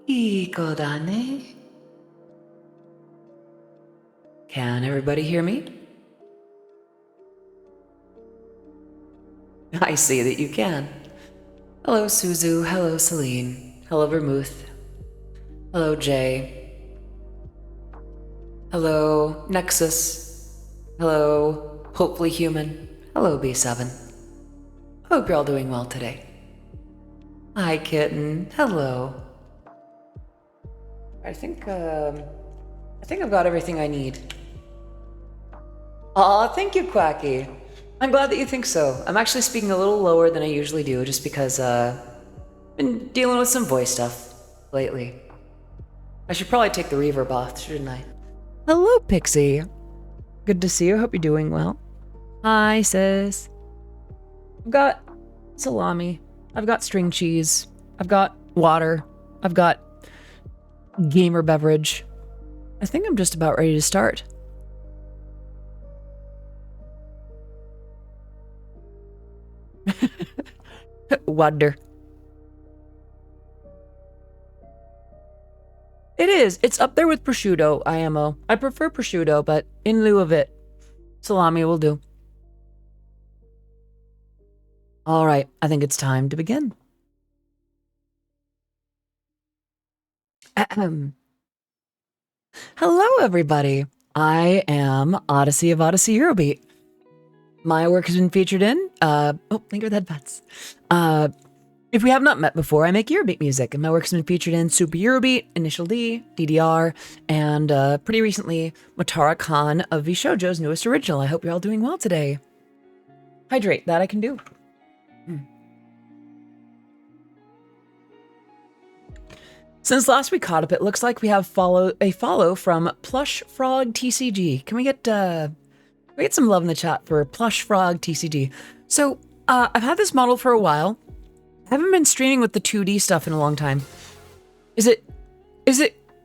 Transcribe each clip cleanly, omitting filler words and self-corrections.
Ikodane. Can everybody hear me? I see that you can. Hello, Suzu. Hello, Celine. Hello, Vermouth. Hello, Jay. Hello, Nexus. Hello, Hopefully Human. Hello, B7. Hope you're all doing well today. Hi, Kitten. Hello. I think I've got everything I need. Aw, thank you, Quacky. I'm glad that you think so. I'm actually speaking a little lower than I usually do, just because, I've been dealing with some voice stuff lately. I should probably take the reverb off, shouldn't I? Hello, Pixie. Good to see you. Hope you're doing well. Hi, sis. I've got salami. I've got string cheese. I've got water. I've got gamer beverage. I think I'm just about ready to start. Wonder. It is. It's up there with prosciutto, IMO. I prefer prosciutto, but in lieu of it, salami will do. All right, I think it's time to begin. Hello, everybody. I am Odyssey of Odyssey Eurobeat. My work has been featured in, thank you for the headphones. If we have not met before, I make Eurobeat music, and my work has been featured in Super Eurobeat, Initial D, DDR, and pretty recently, Matara Khan of VShojo's newest original. I hope you're all doing well today. Hydrate, that I can do. Since last we caught up, it looks like we have a follow from Plush Frog TCG. Can we get some love in the chat for Plush Frog TCG? So, I've had this model for a while. I haven't been streaming with the 2D stuff in a long time. Is it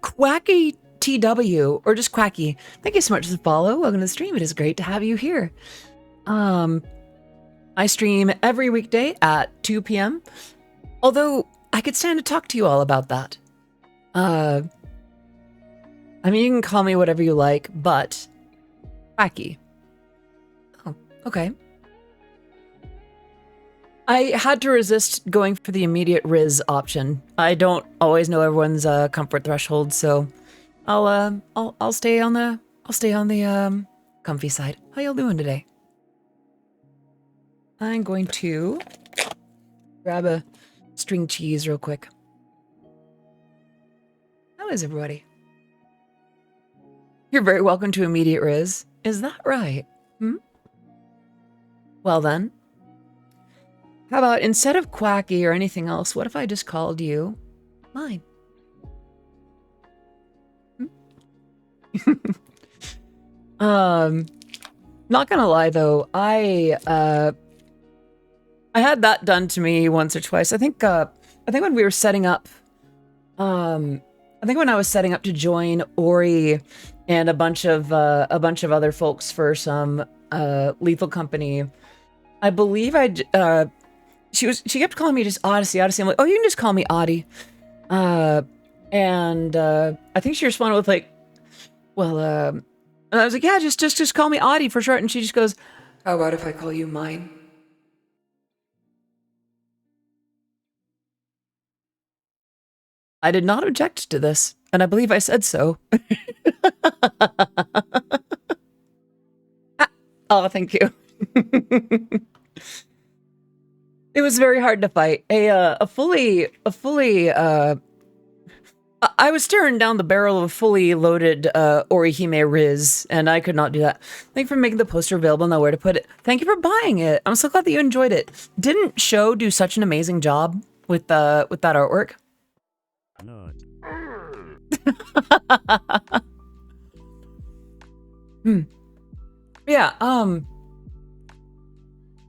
Quacky TW or just Quacky? Thank you so much for the follow. Welcome to the stream. It is great to have you here. I stream every weekday at 2 p.m. Although I could stand to talk to you all about that. I mean, you can call me whatever you like, but Quacky. Oh, okay. I had to resist going for the immediate Riz option. I don't always know everyone's comfort threshold, so I'll stay on the comfy side. How y'all doing today? I'm going to grab a string cheese real quick. How is everybody? You're very welcome to immediate Riz. Is that right? Well then. How about, instead of Quacky or anything else, what if I just called you mine? Not gonna lie though, I had that done to me once or twice. I think when we were setting up, I think when I was setting up to join Ori and a bunch of other folks for some Lethal Company, I believe she kept calling me just Odyssey. I'm like, oh, you can just call me Audie. And I think she responded with like, well, and I was like, yeah, just call me Audie for short. And she just goes, how about if I call you mine? I did not object to this, and I believe I said so. Oh, thank you. It was very hard to fight. I was staring down the barrel of a fully loaded Orihime Riz, and I could not do that. Thank you for making the poster available, know where to put it. Thank you for buying it. I'm so glad that you enjoyed it. Didn't Show do such an amazing job with that artwork? No. Yeah, I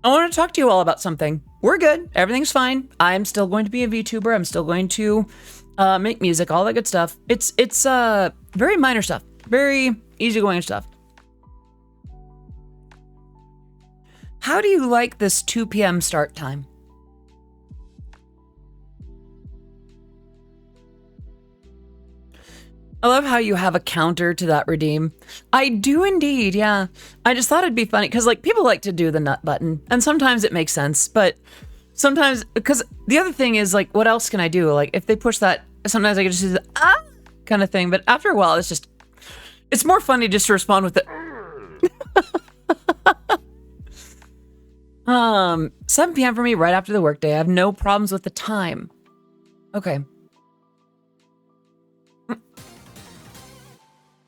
want to talk to you all about something. We're good. Everything's fine. I'm still going to be a VTuber. I'm still going to make music, all that good stuff. It's very minor stuff. Very easygoing stuff. How do you like this 2 p.m. start time? I love how you have a counter to that redeem. I do indeed, yeah. I just thought it'd be funny because like people like to do the nut button and sometimes it makes sense, but sometimes, because the other thing is like, what else can I do? Like if they push that, sometimes I can just do the kind of thing, but after a while, it's more funny just to respond with the 7 p.m. for me right after the workday. I have no problems with the time. Okay.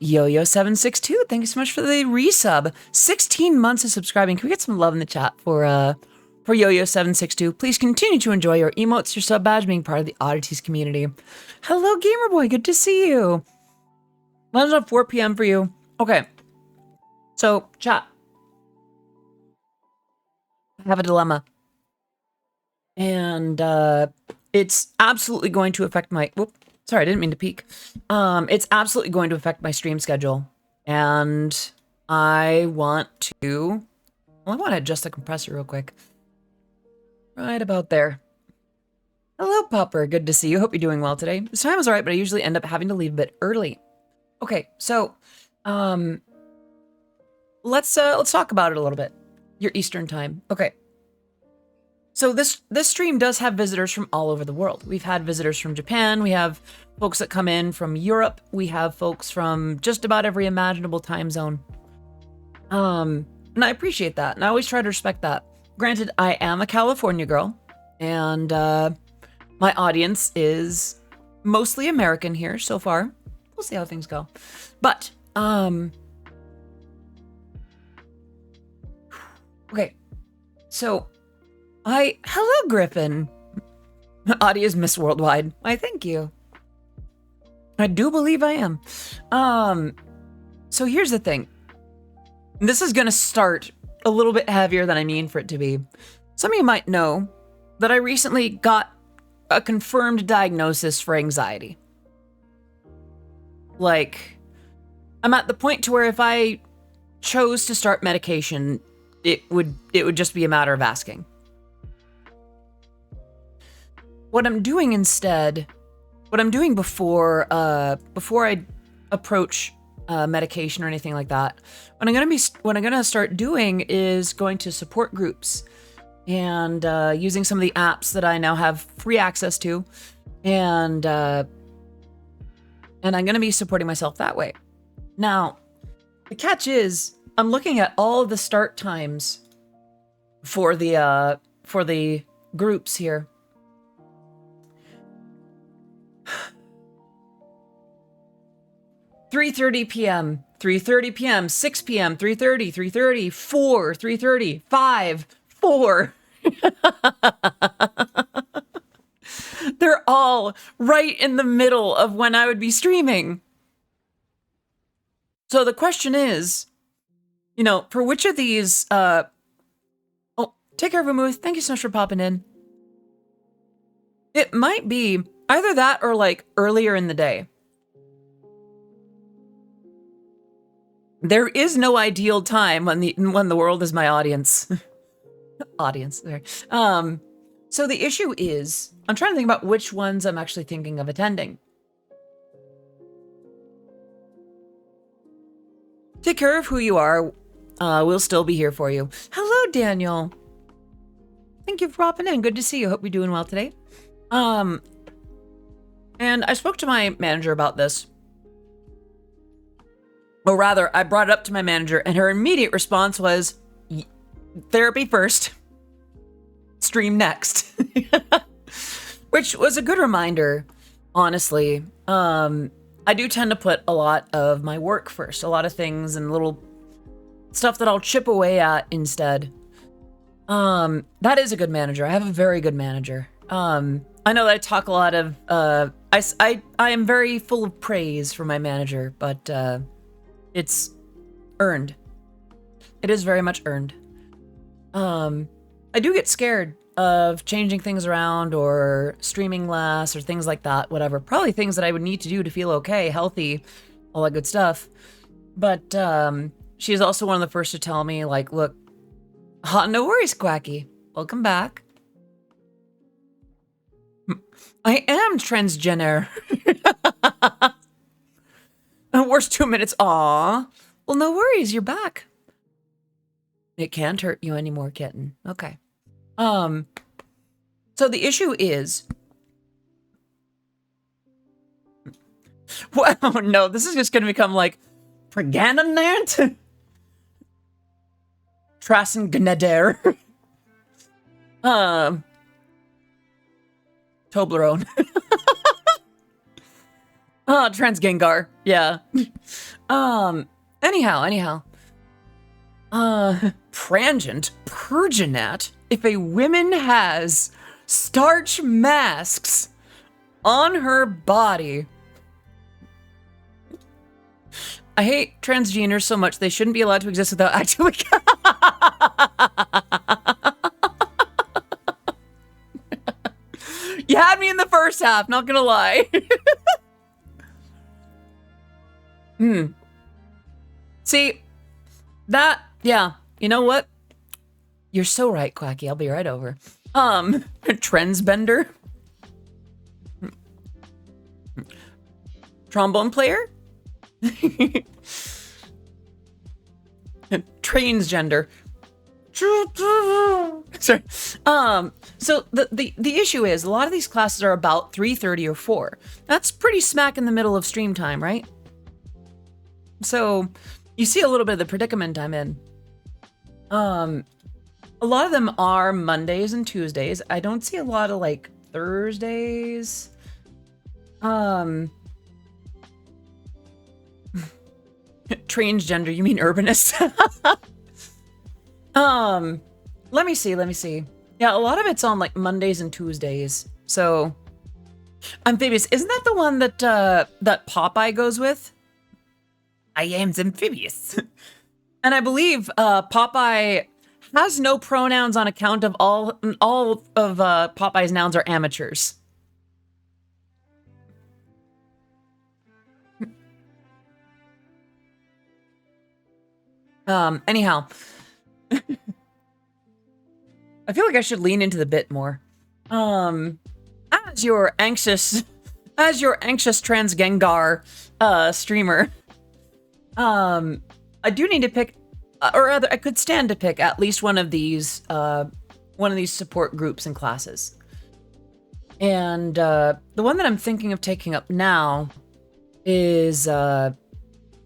Yo762, thank you so much for the resub. 16 months of subscribing. Can we get some love in the chat for Yo762? Please continue to enjoy your emotes, your sub badge, being part of the Oddities community. Hello, Gamer Boy. Good to see you. Mine's at 4 p.m. for you. Okay. So, chat. I have a dilemma. And it's absolutely going to affect my... Whoop. Sorry, I didn't mean to peek. It's absolutely going to affect my stream schedule. And I want to... Well, I want to adjust the compressor real quick. Right about there. Hello, Popper. Good to see you. Hope you're doing well today. This time is alright, but I usually end up having to leave a bit early. Okay, so... Let's talk about it a little bit. Your Eastern time. Okay. So this stream does have visitors from all over the world. We've had visitors from Japan. We have folks that come in from Europe. We have folks from just about every imaginable time zone. And I appreciate that. And I always try to respect that. Granted, I am a California girl. And my audience is mostly American here so far. We'll see how things go. But, okay. So... Hello, Griffin. Audie is Miss Worldwide. Why, thank you. I do believe I am. So here's the thing. This is gonna start a little bit heavier than I mean for it to be. Some of you might know that I recently got a confirmed diagnosis for anxiety. Like, I'm at the point to where if I chose to start medication, it would just be a matter of asking. What I'm doing instead, what I'm doing before I approach medication or anything like that, what I'm gonna start doing is going to support groups and using some of the apps that I now have free access to, and I'm gonna be supporting myself that way. Now, the catch is I'm looking at all of the start times for the groups here. 3:30 p.m., 3:30 p.m., 6 p.m., 3:30, 3:30, 4, 3:30, 5, 4. They're all right in the middle of when I would be streaming. So the question is, you know, for which of these, oh, take care of Vermouth. Thank you so much for popping in. It might be either that or like earlier in the day. There is no ideal time when the world is my audience. Audience there. So the issue is, I'm trying to think about which ones I'm actually thinking of attending. Take care of who you are. We'll still be here for you. Hello, Daniel. Thank you for popping in. Good to see you. Hope you're doing well today. And I spoke to my manager about this. Or rather, I brought it up to my manager, and her immediate response was, therapy first, stream next. Which was a good reminder, honestly. I do tend to put a lot of my work first, a lot of things and little stuff that I'll chip away at instead. That is a good manager. I have a very good manager. I know that I talk a lot of, I am very full of praise for my manager, but, it's earned. It is very much earned. I do get scared of changing things around or streaming less or things like that, whatever. Probably things that I would need to do to feel okay, healthy, all that good stuff. But she is also one of the first to tell me, like, look, no worries, Quacky. Welcome back. I am transgender. worst 2 minutes. Aw. Well, no worries. You're back. It can't hurt you anymore, kitten. Okay. So the issue is... Well, no, this is just going to become like... Pregananant? Trasengnader. Toblerone. Transgengar. Yeah. Anyhow. Prangent, Perginat, if a woman has starch masks on her body. I hate transgeners so much they shouldn't be allowed to exist without actually... You had me in the first half, not gonna lie. See, that, yeah, you know what? You're so right, Quacky. I'll be right over. Trendsbender? Trombone player? Transgender. Sorry. So the issue is a lot of these classes are about 3:30 or 4. That's pretty smack in the middle of stream time, right? So you see a little bit of the predicament I'm in. A lot of them are Mondays and Tuesdays. I don't see a lot of like Thursdays. Transgender, you mean urbanist? Let me see. Yeah, a lot of it's on like Mondays and Tuesdays. So, amphibious, isn't that the one that that Popeye goes with? I am amphibious. And I believe Popeye has no pronouns on account of all of Popeye's nouns are amateurs. Anyhow. I feel like I should lean into the bit more. As your anxious Transgengar streamer, I do need to pick, or rather, I could stand to pick at least one of these support groups and classes. And the one that I'm thinking of taking up now is hello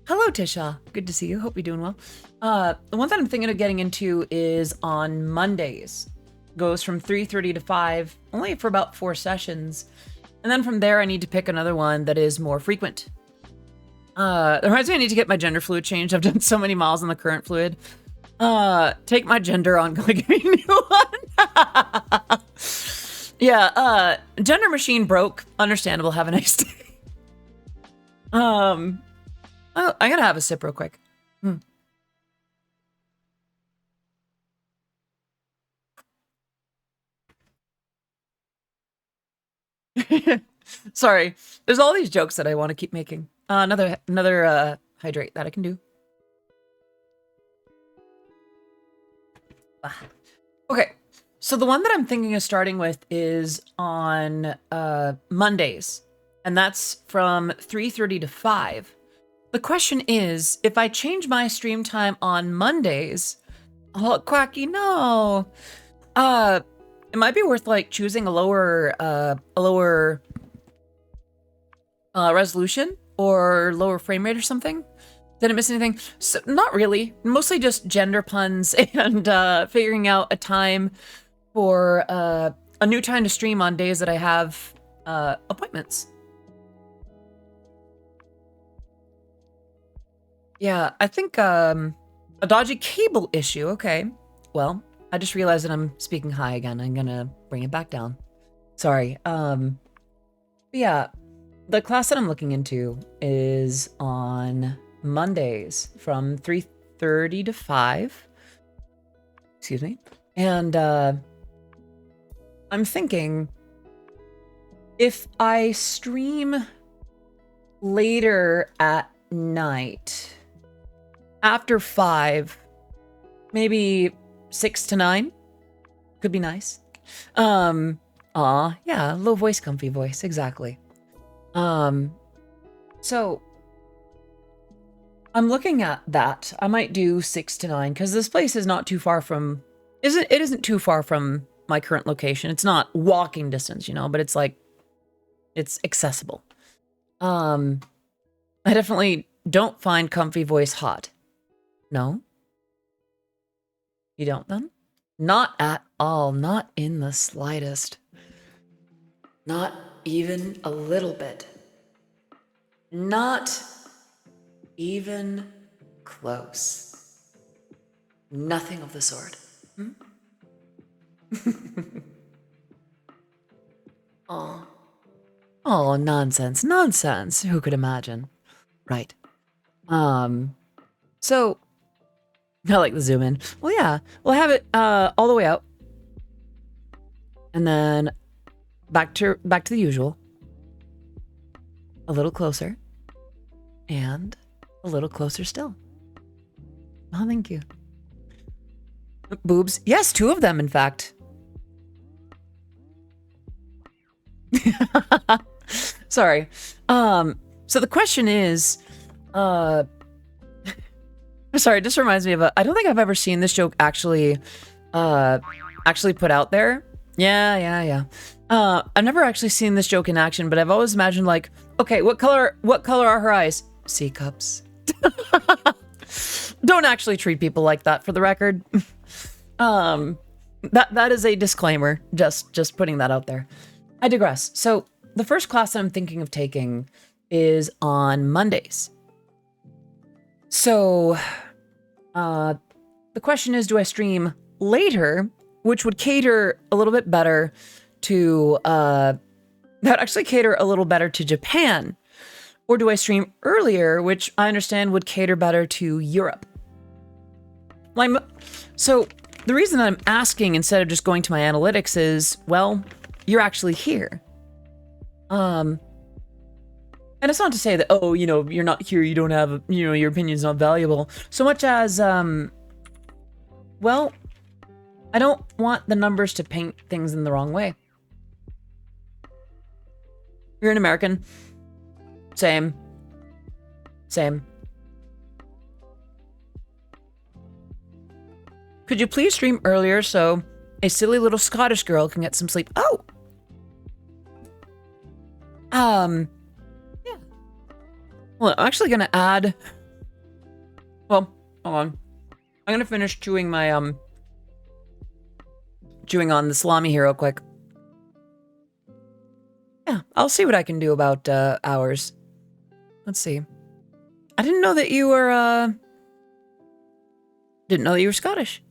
Tisha, good to see you. Hope you're doing well. The one that I'm thinking of getting into is on Mondays. Goes from 3:30 to 5, only for about 4 sessions. And then from there, I need to pick another one that is more frequent. That reminds me, I need to get my gender fluid changed. I've done so many miles on the current fluid. Take my gender on, give me a new one. Yeah, gender machine broke. Understandable. Have a nice day. Oh, I gotta have a sip real quick. Sorry, there's all these jokes that I want to keep making. Another hydrate that I can do. Okay, so the one that I'm thinking of starting with is on Mondays, and that's from 3:30 to 5. The question is, if I change my stream time on Mondays, oh, Quacky, no. It might be worth like choosing a lower resolution or lower frame rate or something. Did I miss anything? So, not really. Mostly just gender puns and figuring out a time for a new time to stream on days that I have appointments. Yeah, I think a dodgy cable issue. Okay, well, I just realized that I'm speaking high again. I'm gonna bring it back down. Sorry. Yeah, the class that I'm looking into is on Mondays from 3:30 to 5. Excuse me. And I'm thinking if I stream later at night, after 5, maybe 6 to 9, could be nice. Yeah, low voice, comfy voice, exactly. So I'm looking at that. I might do 6 to 9 because this place is not too far from... It isn't too far from my current location. It's not walking distance, you know, but it's like... It's accessible. I definitely don't find comfy voice hot. No? You don't then? Not at all. Not in the slightest. Not even a little bit. Not even close. Nothing of the sort. Hmm? Oh. Oh, nonsense. Nonsense. Who could imagine? Right. So I like the zoom in. Well, yeah, we'll have it all the way out. And then back to the usual. A little closer. And a little closer still. Oh, thank you. Boobs. Yes, 2 of them, in fact. Sorry. So the question is, sorry, this reminds me of I don't think I've ever seen this joke actually put out there. Yeah. I've never actually seen this joke in action, but I've always imagined like, okay, what color are her eyes? C cups. Don't actually treat people like that, for the record. That is a disclaimer, just putting that out there. I digress. So the first class that I'm thinking of taking is on Mondays. So the question is, do I stream later, which would cater a little bit better to that would actually cater a little better to Japan, or do I stream earlier, which I understand would cater better to Europe? So the reason I'm asking instead of just going to my analytics is, well, you're actually here. And it's not to say that, oh, you know, you're not here, you don't have, you know, your opinion's not valuable, so much as, well, I don't want the numbers to paint things in the wrong way. You're an American. Same. Could you please stream earlier so a silly little Scottish girl can get some sleep? Oh! Yeah. Well, I'm actually gonna add... Well, hold on. I'm gonna finish chewing my, chewing on the salami here real quick. Yeah, I'll see what I can do about, hours. Let's see. I didn't know that you were, didn't know that you were Scottish.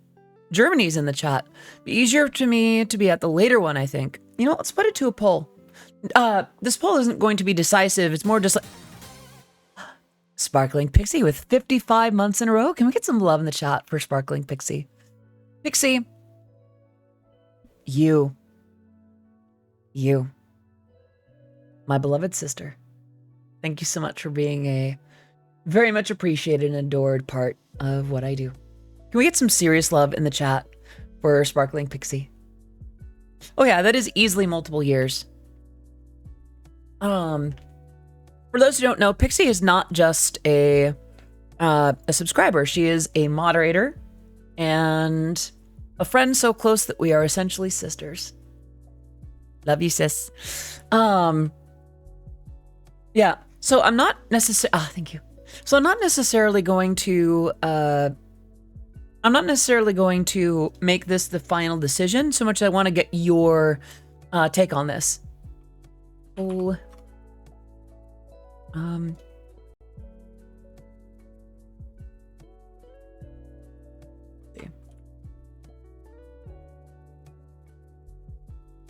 Germany's in the chat. Be easier to me to be at the later one, I think. You know, let's put it to a poll. This poll isn't going to be decisive. It's more just like... Sparkling Pixie with 55 months in a row. Can we get some love in the chat for Sparkling Pixie? Pixie. You. My beloved sister. Thank you so much for being a very much appreciated and adored part of what I do. Can we get some serious love in the chat for Sparkling Pixie? Oh yeah, that is easily multiple years. For those who don't know, Pixie is not just a subscriber. She is a moderator and a friend so close that we are essentially sisters. Love you, sis. Yeah. So I'm not necessarily... thank you. So I'm not necessarily going to... I'm not necessarily going to make this the final decision so much as I want to get your take on this. Oh.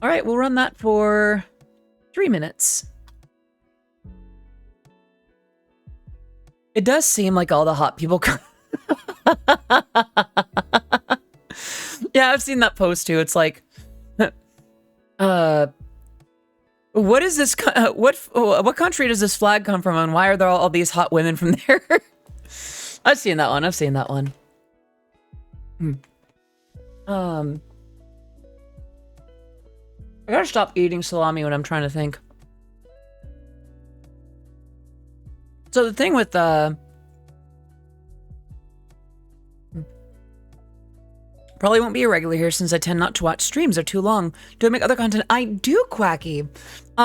All right, we'll run that for 3 minutes. It does seem like all the hot people come. Yeah, I've seen that post too. It's like, what is this? What country does this flag come from, and why are there all these hot women from there? I've seen that one. I gotta stop eating salami when I'm trying to think. So the thing with Probably won't be a regular here since I tend not to watch streams. They're too long. Do I make other content? I do, Quacky.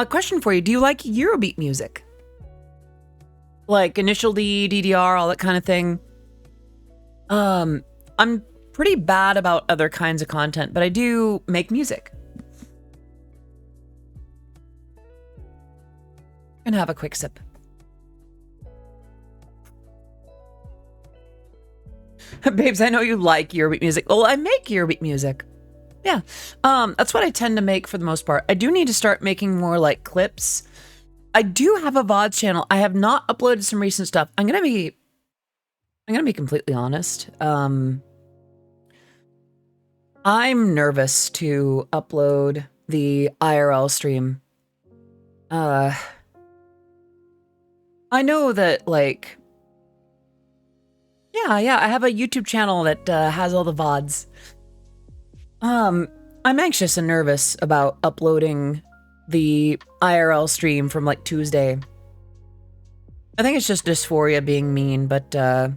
Question for you. Do you like Eurobeat music? Like Initial D, DDR, all that kind of thing? I'm pretty bad about other kinds of content, but I do make music. And have a quick sip. Babes, I know you like Eurobeat music. Well, I make Eurobeat music. Yeah. That's what I tend to make for the most part. I do need to start making more like clips. I do have a VOD channel. I have not uploaded some recent stuff. I'm gonna be completely honest. I'm nervous to upload the IRL stream. I know that, like, yeah, I have a YouTube channel that has all the VODs. I'm anxious and nervous about uploading the IRL stream from, like, Tuesday. I think it's just dysphoria being mean, but, I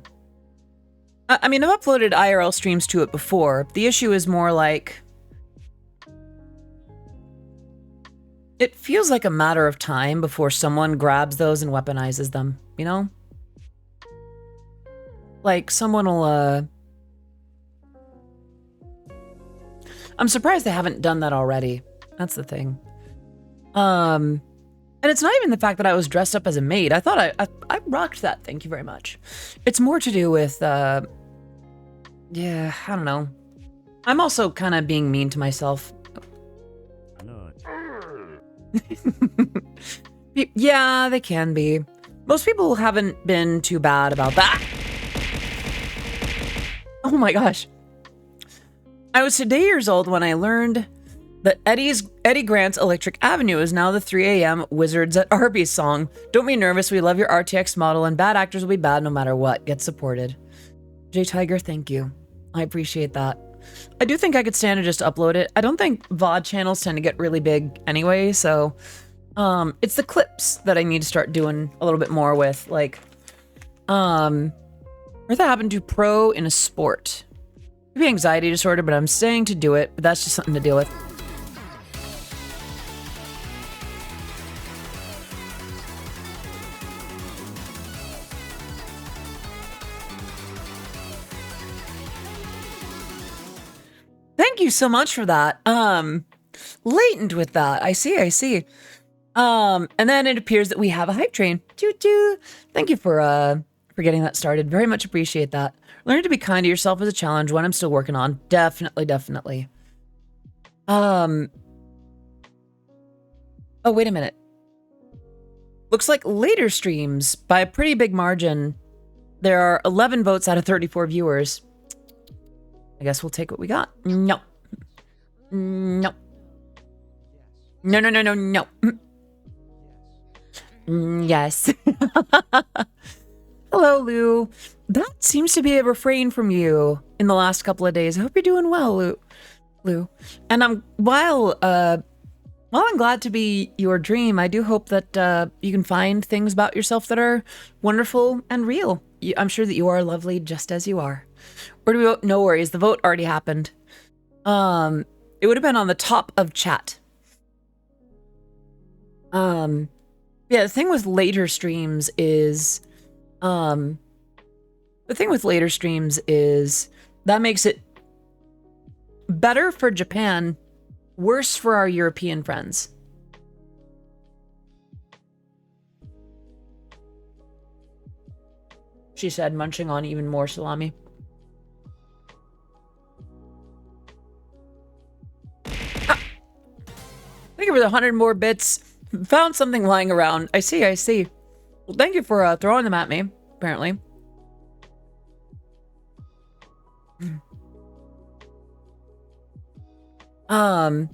mean, I've uploaded IRL streams to it before. The issue is more like... it feels like a matter of time before someone grabs those and weaponizes them, you know? Like, someone will, I'm surprised they haven't done that already. That's the thing. And it's not even the fact that I was dressed up as a maid. I thought I rocked that, thank you very much. It's more to do with, yeah, I don't know. I'm also kind of being mean to myself. Yeah, they can be. Most people haven't been too bad about that. Oh my gosh. I was today years old when I learned that Eddie Grant's Electric Avenue is now the 3 a.m. Wizards at Arby's song. Don't be nervous, we love your RTX model and bad actors will be bad no matter what. Get supported. J Tiger, thank you. I appreciate that. I do think I could stand to just upload it. I don't think VOD channels tend to get really big anyway, so it's the clips that I need to start doing a little bit more with. Like, what happened to pro in a sport? Maybe anxiety disorder, but I'm staying to do it, but that's just something to deal with. Thank you so much for that. Latent with that. I see. And then it appears that we have a hype train. Choo-choo. Thank you for getting that started. Very much appreciate that. Learn to be kind to yourself is a challenge, one I'm still working on. Definitely. Oh, wait a minute. Looks like later streams, by a pretty big margin, there are 11 votes out of 34 viewers. I guess we'll take what we got. No. No. No. Yes. Hello, Lou. That seems to be a refrain from you in the last couple of days. I hope you're doing well, Lou. And while I'm glad to be your dream, I do hope that you can find things about yourself that are wonderful and real. I'm sure that you are lovely just as you are. Where do we vote? No worries, the vote already happened. It would have been on the top of chat. Yeah, the thing with later streams is, that makes it better for Japan, worse for our European friends. She said, munching on even more salami. Ah! Thank you for the 100 more bits. Found something lying around. I see. Well, thank you for throwing them at me, apparently. I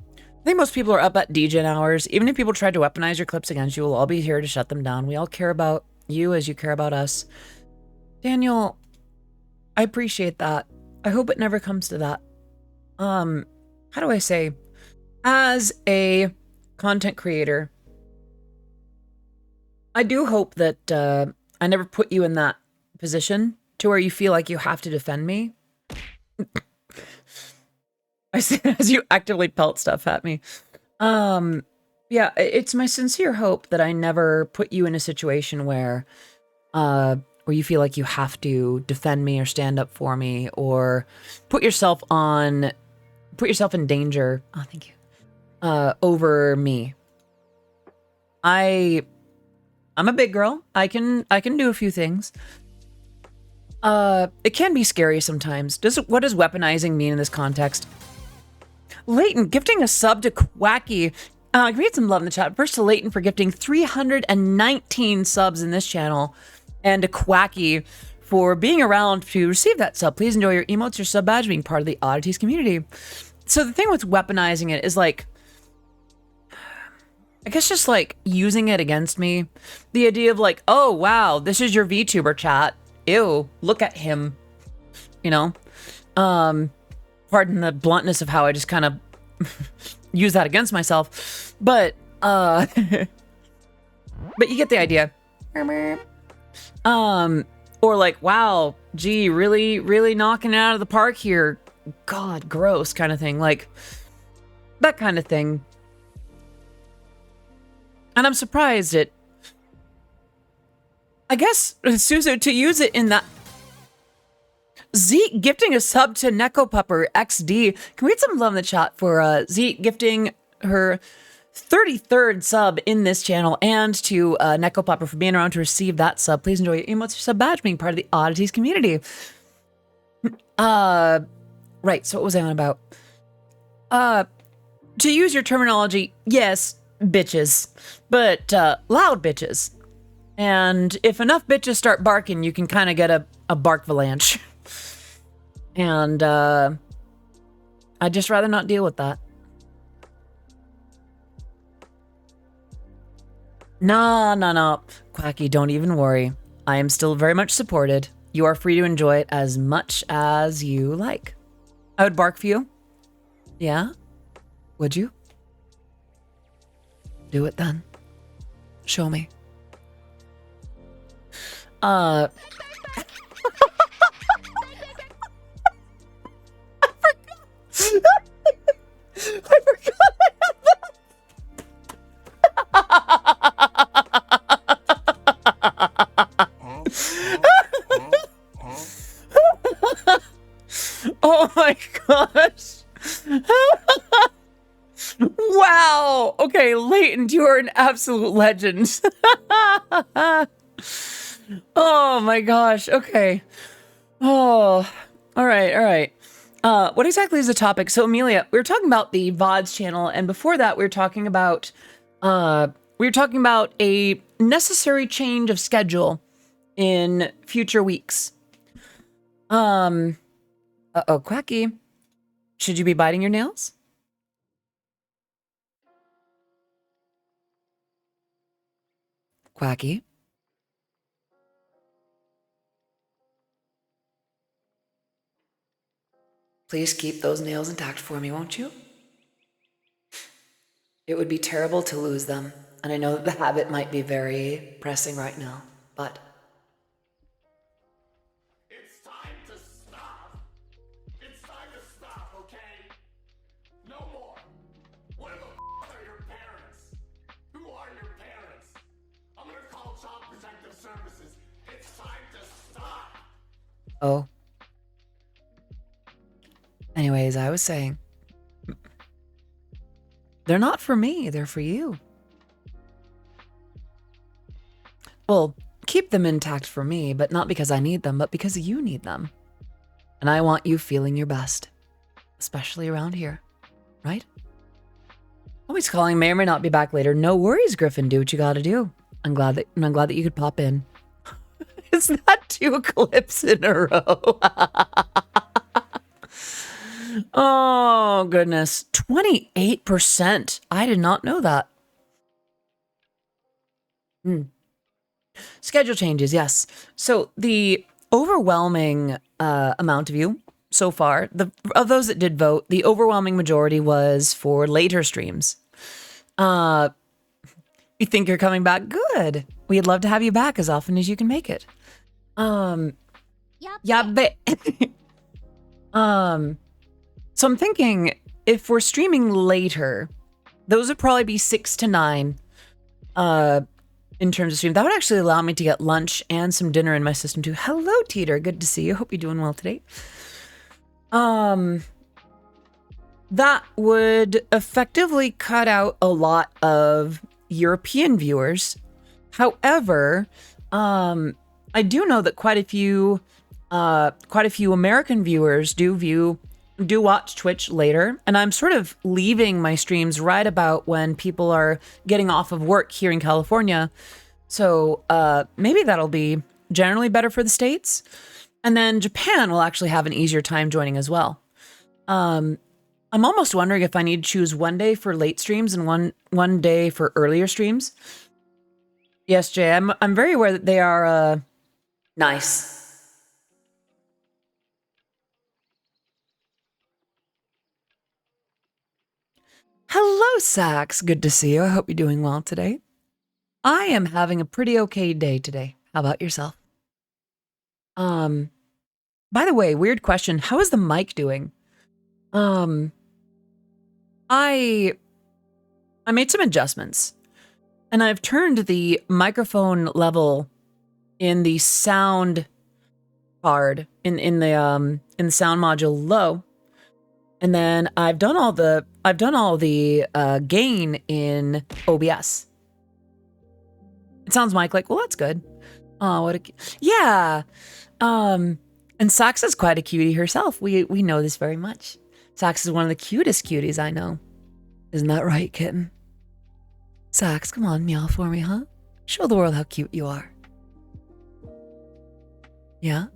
think most people are up at DGen hours. Even if people tried to weaponize your clips against you, we'll all be here to shut them down. We all care about you as you care about us. Daniel, I appreciate that. I hope it never comes to that. How do I say? As a content creator, I do hope that I never put you in that position to where you feel like you have to defend me. I see as you actively pelt stuff at me. Yeah, it's my sincere hope that I never put you in a situation where you feel like you have to defend me or stand up for me or put yourself in danger. Oh, thank you. Over me. I'm a big girl. I can do a few things. It can be scary sometimes. What does weaponizing mean in this context? Leighton gifting a sub to Quacky. Read some love in the chat. First to Leighton for gifting 319 subs in this channel, and to Quacky for being around to receive that sub. Please enjoy your emotes, your sub badge, being part of the Oddities community. So the thing with weaponizing it is like, I guess just like using it against me. The idea of like, oh wow, this is your VTuber chat. Ew, look at him. You know? Pardon the bluntness of how I just kind of use that against myself. But but you get the idea. Or like, wow, gee, really knocking it out of the park here. God, gross kind of thing. Like, that kind of thing. And I'm surprised at, I guess, Suzu, to use it in that. Zeke gifting a sub to Necopupper XD. Can we get some love in the chat for Zeke gifting her 33rd sub in this channel, and to Necopupper for being around to receive that sub. Please enjoy your emotes, your sub badge, being part of the Oddities community. Right, so what was I on about? To use your terminology, yes, bitches, but loud bitches. And if enough bitches start barking, you can kind of get a bark avalanche. And I'd just rather not deal with that. No. Quacky, don't even worry. I am still very much supported. You are free to enjoy it as much as you like. I would bark for you. Yeah? Would you? Do it then. Show me. I forgot Oh my gosh. Wow. Okay, Leighton, you are an absolute legend. Oh my gosh. Okay. Oh, all right. What exactly is the topic? So Amelia, we were talking about the VODs channel, and before that we were talking about a necessary change of schedule in future weeks. Uh-oh, Quacky. Should you be biting your nails? Quacky. Please keep those nails intact for me, won't you? It would be terrible to lose them, and I know that the habit might be very pressing right now, but... It's time to stop! It's time to stop, okay? No more! Where the are your parents? Who are your parents? I'm gonna call Child Protective Services. It's time to stop! Oh. Anyways, I was saying... They're not for me, they're for you. Well, keep them intact for me, but not because I need them, but because you need them. And I want you feeling your best. Especially around here. Right? Always calling, may or may not be back later. No worries, Griffin, do what you gotta do. I'm glad that you could pop in. Is that 2 clips in a row? Oh, goodness. 28%. I did not know that. Schedule changes, yes. So the overwhelming amount of you so far, of those that did vote, the overwhelming majority was for later streams. You think you're coming back? Good. We'd love to have you back as often as you can make it. Yeah, but... So I'm thinking if we're streaming later, those would probably be 6 to 9 in terms of stream. That would actually allow me to get lunch and some dinner in my system too. Hello, Teeter. Good to see you. Hope you're doing well today. That would effectively cut out a lot of European viewers. However, I do know that quite a few American viewers do watch Twitch later, and I'm sort of leaving my streams right about when people are getting off of work here in California. So maybe that'll be generally better for the States. And then Japan will actually have an easier time joining as well. I'm almost wondering if I need to choose one day for late streams and one day for earlier streams. Yes, Jay, I'm very aware that they are nice. Hello, Sax. Good to see you. I hope you're doing well today. I am having a pretty okay day today. How about yourself? By the way, weird question. How is the mic doing? I made some adjustments, and I've turned the microphone level in the sound card in the sound module low, and then I've done all the gain in OBS. It sounds like, well, that's good. Oh, yeah. And Sax is quite a cutie herself. We know this very much. Sax is one of the cutest cuties I know. Isn't that right, kitten? Sax, come on, meow for me, huh? Show the world how cute you are. Yeah?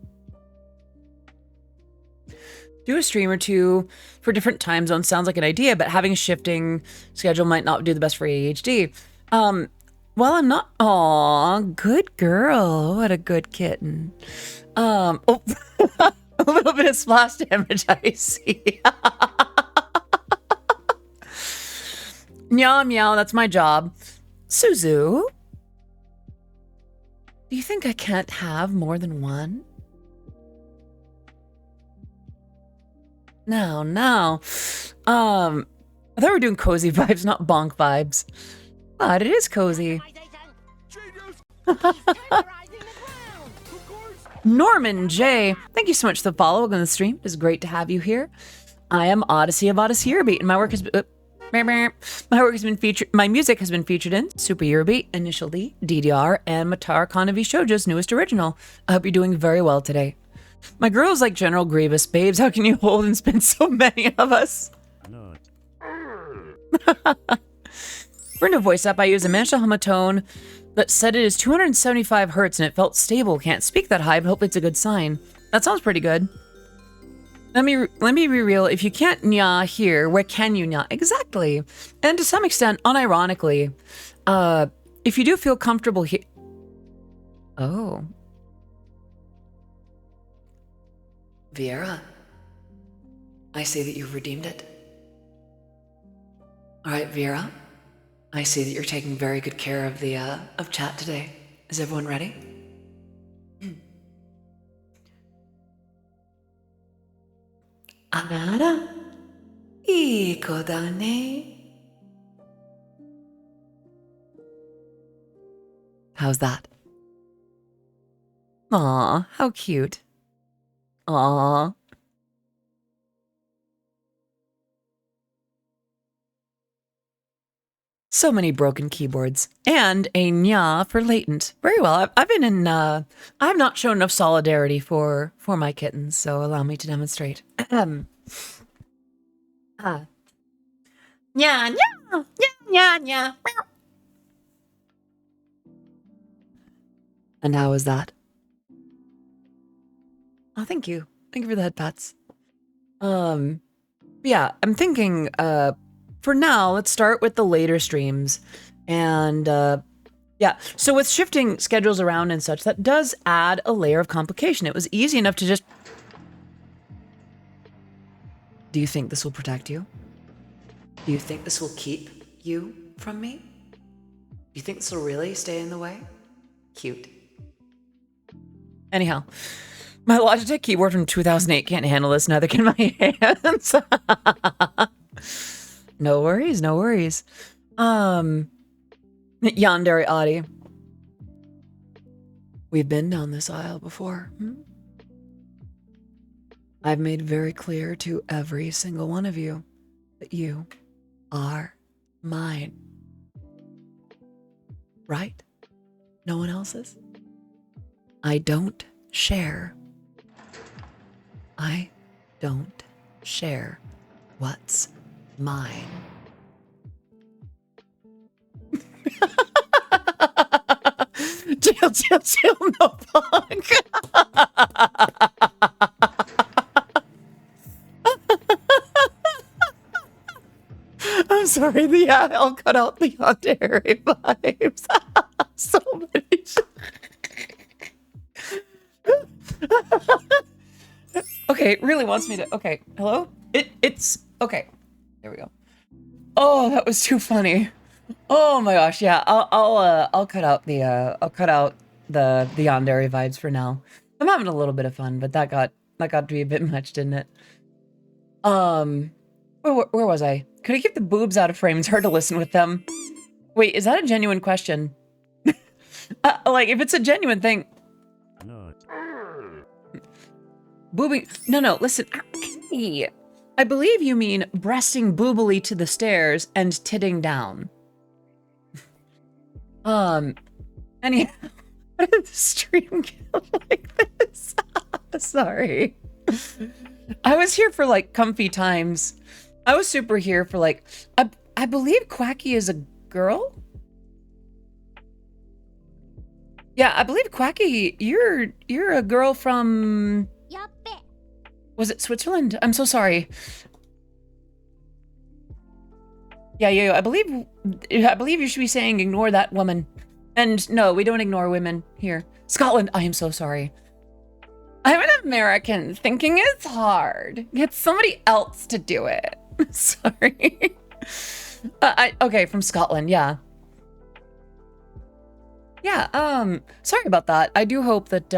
Do a stream or two for different time zones sounds like an idea, but having a shifting schedule might not do the best for ADHD. Well, I'm not. Aw, good girl. What a good kitten. Oh, a little bit of splash damage, I see. Meow, meow, that's my job. Suzu, do you think I can't have more than one? No. I thought we were doing cozy vibes, not bonk vibes. But it is cozy. Norman J, thank you so much for the follow on the stream. It is great to have you here. I am Odyssey of Odyssey Eurobeat, and my music has been featured in Super Eurobeat, Initial D, DDR, and Matar Kanavi Shoujo's newest original. I hope you're doing very well today. My girl is like General Grievous. Babes, how can you hold and spin so many of us? No. For a new voice app, I use a managed to hum a tone that said it is 275 hertz and it felt stable. Can't speak that high, but hopefully it's a good sign. That sounds pretty good. Let me be real. If you can't nya here, where can you nya? Exactly. And to some extent, unironically, if you do feel comfortable here... Oh. Vieira, I see that you've redeemed it. All right, Vieira, I see that you're taking very good care of the of chat today. Is everyone ready? Anara, iko da ne. How's that? Aw, how cute. Aw. So many broken keyboards. And a nya for latent. Very well. I've been in, I have not shown enough solidarity for my kittens, so allow me to demonstrate. Nya, nya, nya, nya, nya. And how was that? Oh, thank you. Thank you for the head pats. Yeah, I'm thinking, for now, let's start with the later streams. And, yeah, so with shifting schedules around and such, that does add a layer of complication. It was easy enough to just... Do you think this will protect you? Do you think this will keep you from me? Do you think this will really stay in the way? Cute. Anyhow, my Logitech keyboard from 2008 can't handle this, neither can my hands. No worries, no worries. Yandere Adi. We've been down this aisle before. I've made very clear to every single one of you that you are mine. Right? No one else's? I don't share. I don't share what's mine. Chill, no punk. I'm sorry, yeah, I'll cut out the Yandere vibes. So many. Okay, it really wants me to. Okay, hello? It's okay. There we go. Oh, that was too funny. Oh my gosh, yeah. I'll cut out the Yandere vibes for now. I'm having a little bit of fun, but that got to be a bit much, didn't it? Where was I? Could I keep the boobs out of frame? It's hard to listen with them. Wait, is that a genuine question? Like, if it's a genuine thing. No. Boobing. No, listen. Hey, I believe you mean breasting boobily to the stairs and titting down. Anyhow, how did the stream get like this? Sorry. I was here for like comfy times. I was super here for like, I believe Quacky is a girl? Yeah, I believe Quacky, you're a girl from... Was it Switzerland? I'm so sorry. Yeah, I believe you should be saying ignore that woman. And no, we don't ignore women here. Scotland, I am so sorry. I'm an American. Thinking is hard. Get somebody else to do it. Sorry. Okay, from Scotland, yeah. Yeah, sorry about that. I do hope that,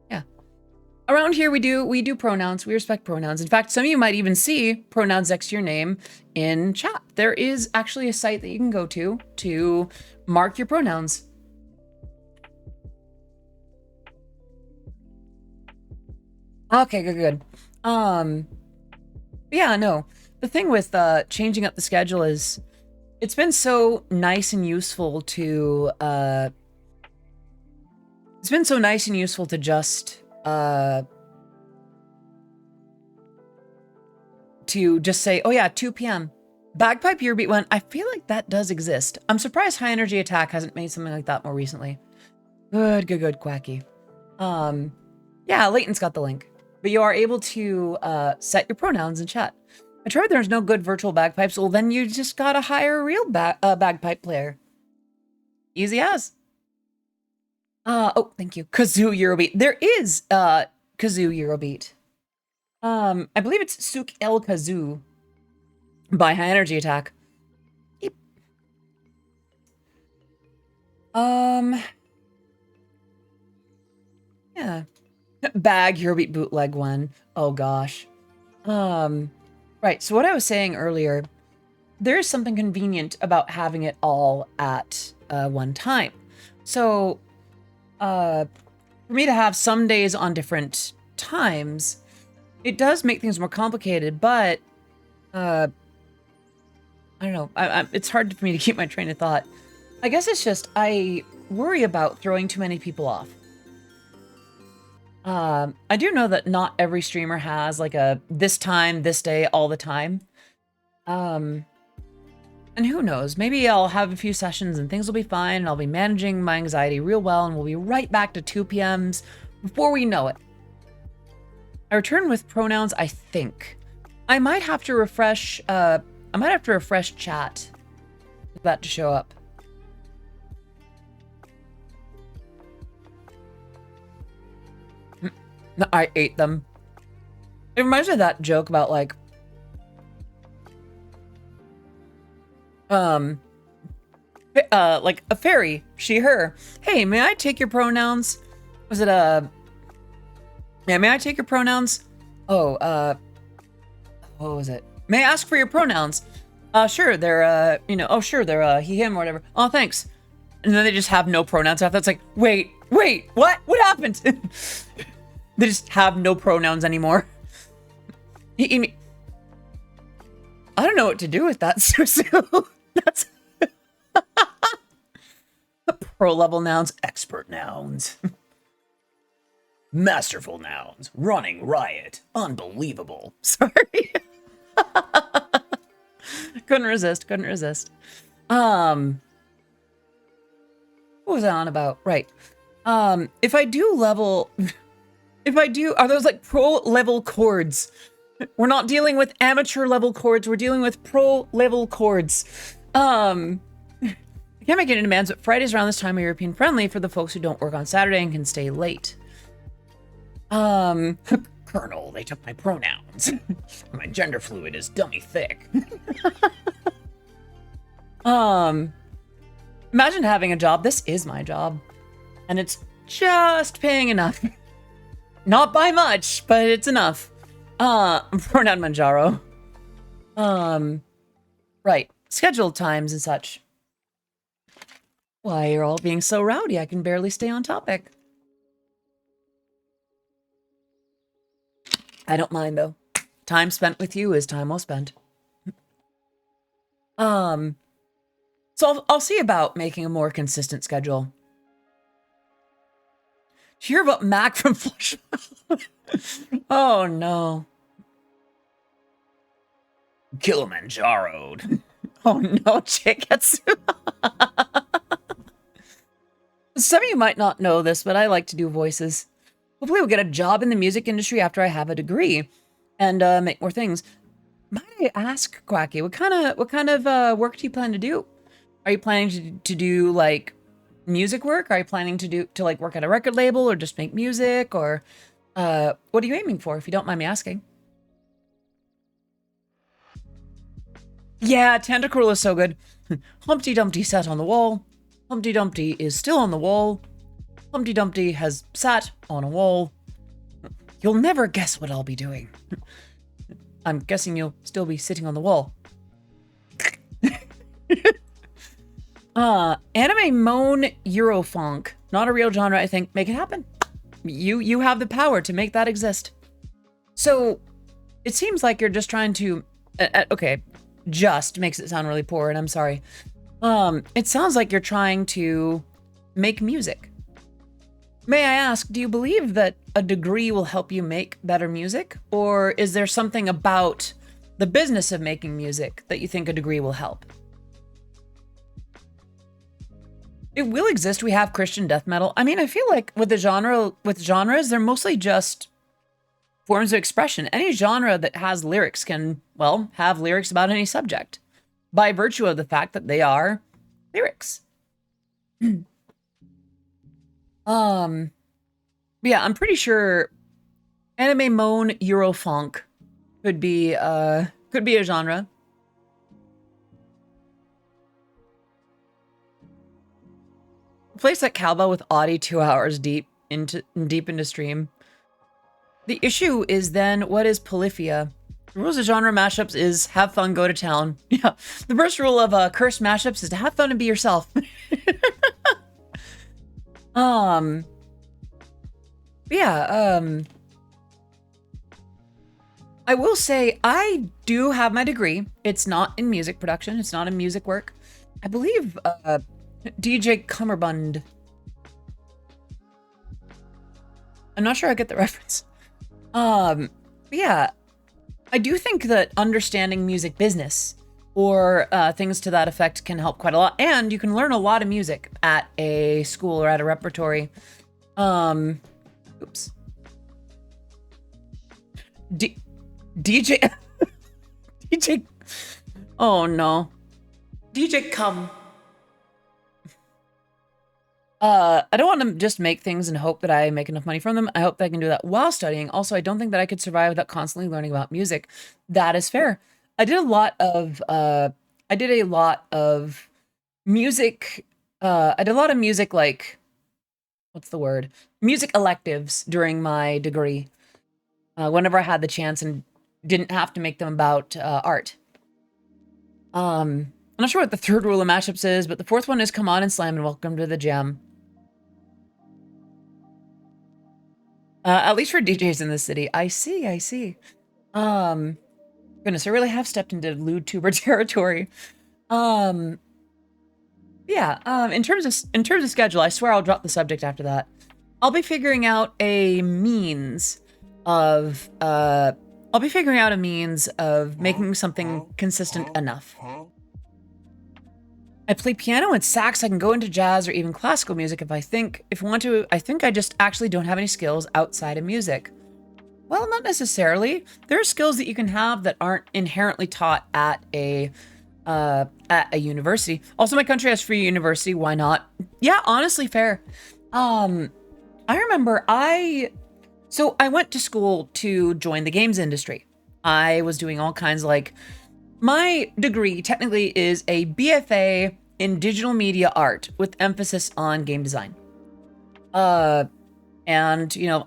yeah. Around here, we do pronouns. We respect pronouns. In fact, some of you might even see pronouns next to your name in chat. There is actually a site that you can go to mark your pronouns. Okay, good. Yeah, no. The thing with changing up the schedule is it's been so nice and useful to just say, oh yeah, 2 p.m. Bagpipe Eurobeat one. I feel like that does exist. I'm surprised High Energy Attack hasn't made something like that more recently. Good, Quacky. Yeah, Leighton's got the link. But you are able to set your pronouns in chat. I tried there's no good virtual bagpipes. Well, then you just gotta hire a real bagpipe player. Easy as. Oh, thank you. Kazoo Eurobeat. There is Kazoo Eurobeat. I believe it's Souk El Kazoo by High Energy Attack. Yep. Yeah. Bag Eurobeat bootleg one. Oh gosh. Right, so what I was saying earlier, there is something convenient about having it all at one time. So, for me to have some days on different times, it does make things more complicated, but, I don't know, it's hard for me to keep my train of thought. I guess it's just, I worry about throwing too many people off. I do know that not every streamer has like a this time, this day, all the time. And who knows, maybe I'll have a few sessions and things will be fine and I'll be managing my anxiety real well and we'll be right back to 2 p.m.s before we know it. I return with pronouns, I think. I might have to refresh, chat for that to show up. I ate them. It reminds me of that joke about like, like a fairy, she, her. Hey, may I take your pronouns? Was it yeah, may I take your pronouns? Oh, what was it? May I ask for your pronouns? Sure, they're, sure, they're, he, him, or whatever. Oh, thanks. And then they just have no pronouns after. It's like, wait, what? What happened? They just have no pronouns anymore. I don't know what to do with that, Susu. That's pro-level nouns, expert nouns. Masterful nouns, running riot, unbelievable. Sorry. Couldn't resist. What was I on about? Right. If I do, are those like pro level chords? We're not dealing with amateur level chords. We're dealing with pro level chords. I can't make any demands, but Fridays around this time are European friendly for the folks who don't work on Saturday and can stay late. Colonel, they took my pronouns. My gender fluid is dummy thick. Imagine having a job. This is my job. And it's just paying enough. Not by much, but it's enough. Pronoun Manjaro. Right. Scheduled times and such. Why, you're all being so rowdy, I can barely stay on topic. I don't mind, though. Time spent with you is time well spent. So I'll see about making a more consistent schedule. Did you hear about Mac from Flush? Oh, no. Kilimanjaro. Oh, no, Chiketsu. Some of you might not know this, but I like to do voices. Hopefully we'll get a job in the music industry after I have a degree and make more things. Might I ask, Quacky, what kind of work do you plan to do? Are you planning to do like music work? Are you planning to like work at a record label or just make music? Or what are you aiming for, if you don't mind me asking? Yeah, Tentacruel is so good. Humpty Dumpty sat on the wall. Humpty Dumpty is still on the wall. Humpty Dumpty has sat on a wall. You'll never guess what I'll be doing. I'm guessing you'll still be sitting on the wall. Anime moan Eurofunk. Not a real genre, I think. Make it happen. You have the power to make that exist. So, it seems like you're just trying to... okay, just makes it sound really poor, and I'm sorry. It sounds like you're trying to make music. May I ask, do you believe that a degree will help you make better music? Or is there something about the business of making music that you think a degree will help? It will exist. We have Christian death metal. I mean, I feel like with genres, they're mostly just forms of expression. Any genre that has lyrics can, well, have lyrics about any subject by virtue of the fact that they are lyrics. Yeah, I'm pretty sure anime moan Eurofunk could be a genre. Replace that cowbell with Audi 2 hours deep into stream. The issue is then, what is polyphia? The rules of genre mashups is have fun, go to town. Yeah, the first rule of cursed mashups is to have fun and be yourself. I will say I do have my degree. It's not in music production. It's not in music work. I believe DJ Cummerbund. I'm not sure I get the reference. Yeah, I do think that understanding music business or things to that effect can help quite a lot. And you can learn a lot of music at a school or at a repertory. Oops. DJ... DJ... Oh, no. DJ Cum. I don't want to just make things and hope that I make enough money from them. I hope that I can do that while studying. Also, I don't think that I could survive without constantly learning about music. That is fair. I did a lot of music. I did a lot of music, like, what's the word? Music electives during my degree. Whenever I had the chance, and didn't have to make them about art. I'm not sure what the third rule of mashups is, but the fourth one is come on and slam and welcome to the jam. At least for DJs in the city. I see. Goodness, I really have stepped into lewd tuber territory. Yeah, in terms of schedule, I swear I'll drop the subject after that. I'll be figuring out a means of making something consistent enough. I play piano and sax. I can go into jazz or even classical music if I think I just actually don't have any skills outside of music. Well, not necessarily. There are skills that you can have that aren't inherently taught at a university. Also, my country has free university. Why not? Yeah, honestly, fair. I remember I went to school to join the games industry. I was doing all kinds of my degree technically is a BFA in digital media art with emphasis on game design. And,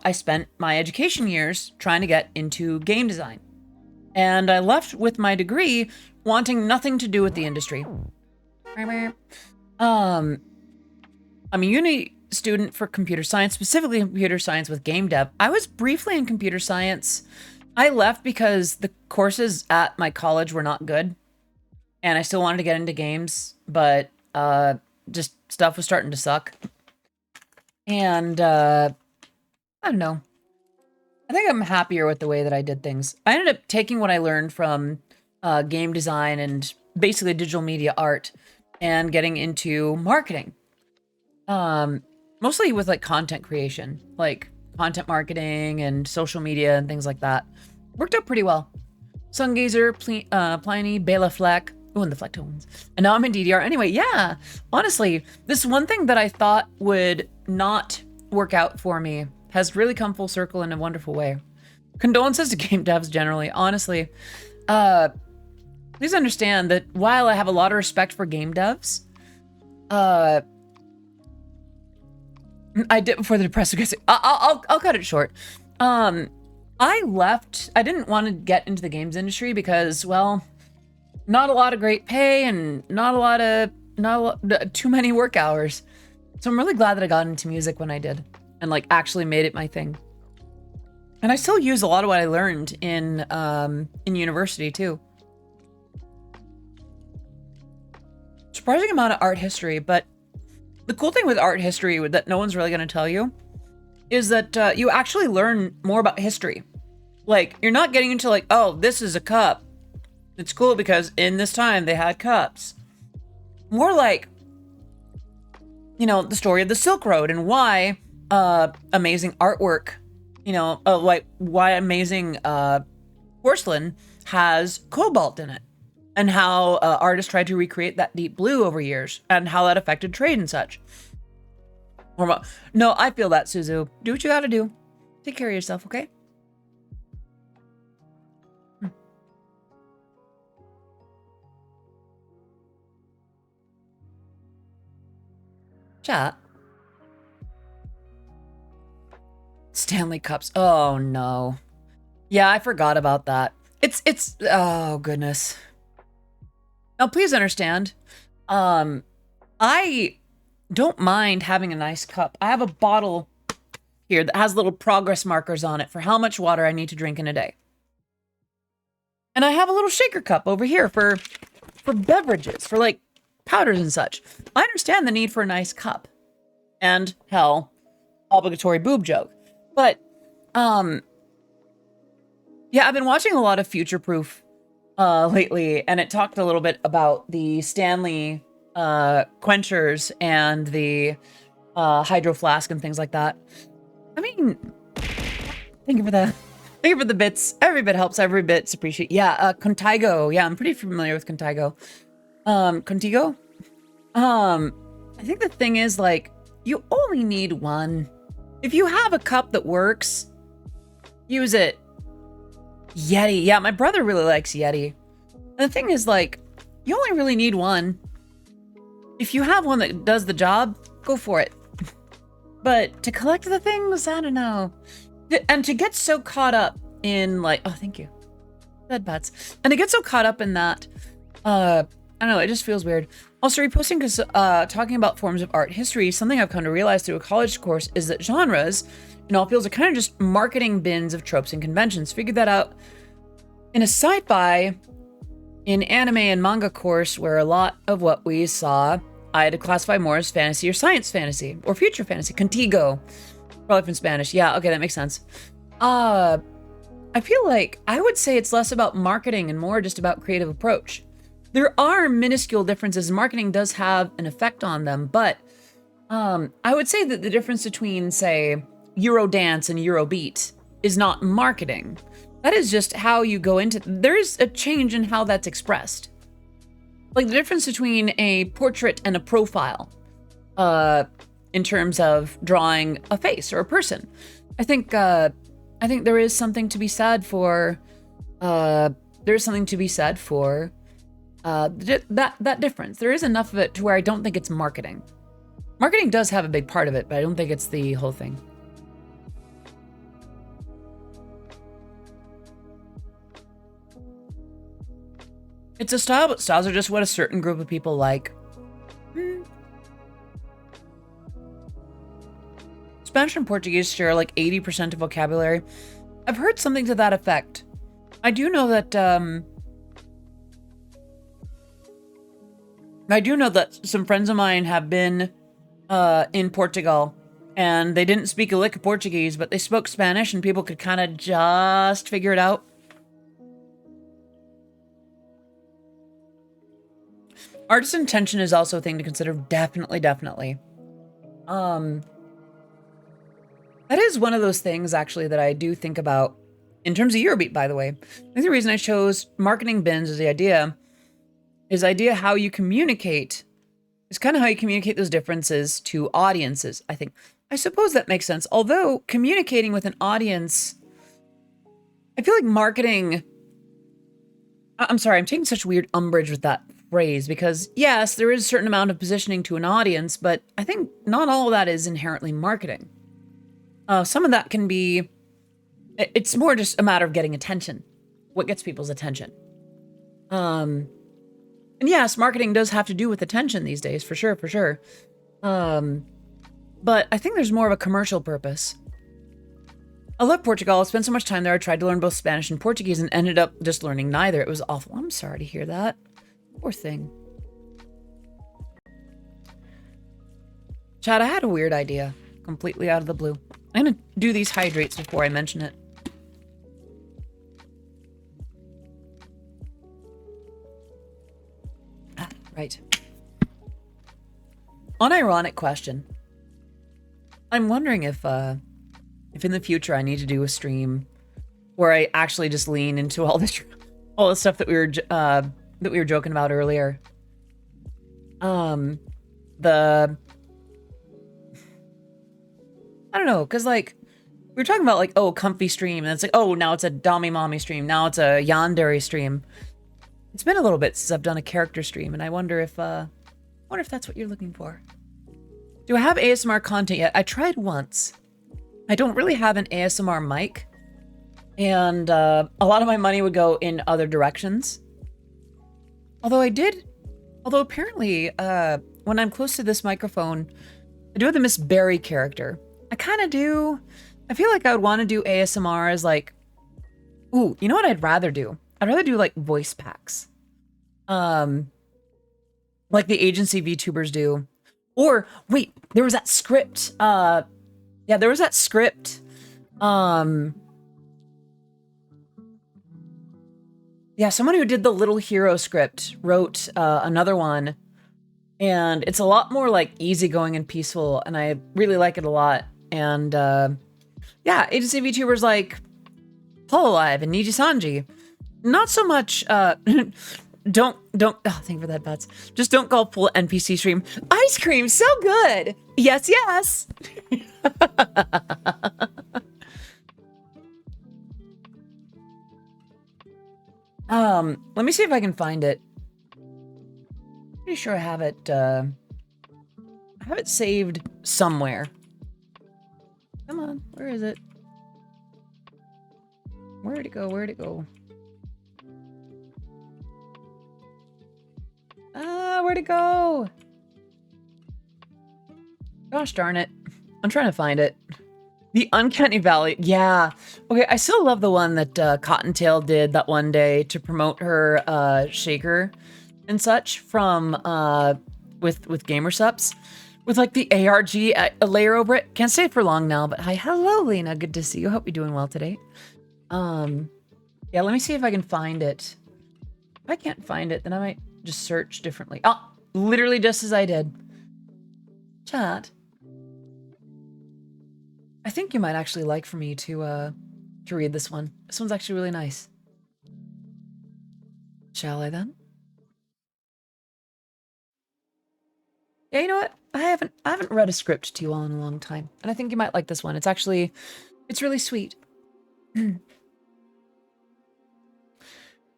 I spent my education years trying to get into game design. And I left with my degree wanting nothing to do with the industry. I'm a uni student for computer science, specifically computer science with game dev. I was briefly in computer science. I left because the courses at my college were not good. And I still wanted to get into games, but just stuff was starting to suck. And I don't know. I think I'm happier with the way that I did things. I ended up taking what I learned from game design and basically digital media art and getting into marketing. Mostly with content creation, like content marketing and social media and things like that. Worked out pretty well. Sungazer, Pliny, Bela Fleck. Oh, and the Flecktones. And now I'm in DDR. Anyway, yeah. Honestly, this one thing that I thought would not work out for me has really come full circle in a wonderful way. Condolences to game devs generally. Honestly, please understand that while I have a lot of respect for game devs, I did before the depressive aggressive. I'll cut it short. I left. I didn't want to get into the games industry because, well, not a lot of great pay and not a lot too many work hours. So I'm really glad that I got into music when I did and actually made it my thing. And I still use a lot of what I learned in university too. Surprising amount of art history, but the cool thing with art history that no one's really going to tell you is that you actually learn more about history. You're not getting into oh, this is a cup. It's cool because in this time they had cups. More the story of the Silk Road and why amazing artwork, why amazing porcelain has cobalt in it. And how artists tried to recreate that deep blue over years and how that affected trade and such. No, I feel that, Suzu. Do what you gotta do. Take care of yourself, okay? Chat. Stanley Cups. Oh, no. Yeah, I forgot about that. It's oh, goodness. Now, please understand, I don't mind having a nice cup. I have a bottle here that has little progress markers on it for how much water I need to drink in a day. And I have a little shaker cup over here for beverages, for powders and such. I understand the need for a nice cup. And, hell, obligatory boob joke. But, yeah, I've been watching a lot of Future Proof lately, and it talked a little bit about the Stanley quenchers and the hydro flask and things like that. I mean, thank you for the bits. Every bit helps. Every bit's appreciated. Yeah, Contigo. Yeah, I'm pretty familiar with Contigo. Contigo. I think the thing is you only need one. If you have a cup that works, use it. Yeti. Yeah, my brother really likes Yeti. And the thing is, you only really need one. If you have one that does the job, go for it. But to collect the things, I don't know. And to get so caught up in oh, thank you. Dead bats. And I get so caught up in that. I don't know, it just feels weird. Also, reposting because talking about forms of art history, something I've come to realize through a college course is that genres, in all fields, are kind of just marketing bins of tropes and conventions. Figured that out in a sci-fi, in anime and manga course, where a lot of what we saw, I had to classify more as fantasy or science fantasy, or future fantasy. Contigo. Probably from Spanish. Yeah, okay, that makes sense. I feel like I would say it's less about marketing and more just about creative approach. There are minuscule differences. Marketing does have an effect on them, but I would say that the difference between, say, Eurodance and Eurobeat is not marketing. That is just how you go into... There is a change in how that's expressed. Like the difference between a portrait and a profile in terms of drawing a face or a person. I think there is something to be said for... there's something to be said for that difference. There is enough of it to where I don't think it's marketing. Marketing does have a big part of it, but I don't think it's the whole thing. It's a style, but styles are just what a certain group of people like. Spanish and Portuguese share like 80% of vocabulary. I've heard something to that effect. I do know that some friends of mine have been in Portugal, and they didn't speak a lick of Portuguese, but they spoke Spanish, and people could kind of just figure it out. Artist intention is also a thing to consider. Definitely. That is one of those things, actually, that I do think about in terms of Eurobeat, by the way. I think the reason I chose marketing bins as the idea how you communicate is kind of how you communicate those differences to audiences, I think. I suppose that makes sense. Although communicating with an audience, I feel like marketing... I'm sorry, I'm taking such weird umbrage with that phrase because, yes, there is a certain amount of positioning to an audience, but I think not all of that is inherently marketing. Some of that can be... It's more just a matter of getting attention. What gets people's attention. And yes, marketing does have to do with attention these days, for sure. But I think there's more of a commercial purpose. I love Portugal. I spent so much time there. I tried to learn both Spanish and Portuguese and ended up just learning neither. It was awful. I'm sorry to hear that. Poor thing. Chad, I had a weird idea. Completely out of the blue. I'm going to do these hydrates before I mention it. Ah, right. Unironic question. I'm wondering if in the future I need to do a stream where I actually just lean into all the stuff that we were joking about earlier. I don't know, because, like, we were talking about, like, oh, comfy stream, and it's like, oh, now it's a Dami Mommy stream, now it's a Yandere stream. It's been a little bit since I've done a character stream, and I wonder if that's what you're looking for. Do I have ASMR content yet? I tried once. I don't really have an ASMR mic, and a lot of my money would go in other directions. Although apparently, when I'm close to this microphone, I do have the Miss Berry character. I kind of do. I feel like I would want to do ASMR as like, ooh, you know what I'd rather do? I'd rather do like voice packs. Like the agency VTubers do. Or, wait, there was that script. Yeah, there was that script. Yeah, someone who did the Little Hero script wrote another one. And it's a lot more like easygoing and peaceful. And I really like it a lot. And yeah, agency VTubers like Hololive and Niji Sanji. Not so much, don't, oh, thank you for that, Bats. Just don't call full NPC stream. Ice cream, so good. Yes, yes. Let me see if I can find it. Pretty sure I have it saved somewhere. Come on, where is it? Where'd it go? Where'd it go? Where'd it go? Gosh darn it. I'm trying to find it. The Uncanny Valley. Yeah. Okay, I still love the one that Cottontail did that one day to promote her shaker and such from with Gamersups. With like the ARG a layer over it. Can't stay for long now, but hi. Hello, Lena. Good to see you. Hope you're doing well today. Yeah, let me see if I can find it. If I can't find it, then I might just search differently. Oh, literally just as I did. Chat. I think you might actually like for me to read this one. This one's actually really nice. Shall I then? Yeah, you know what? I haven't read a script to you all in a long time, and I think you might like this one. It's really sweet.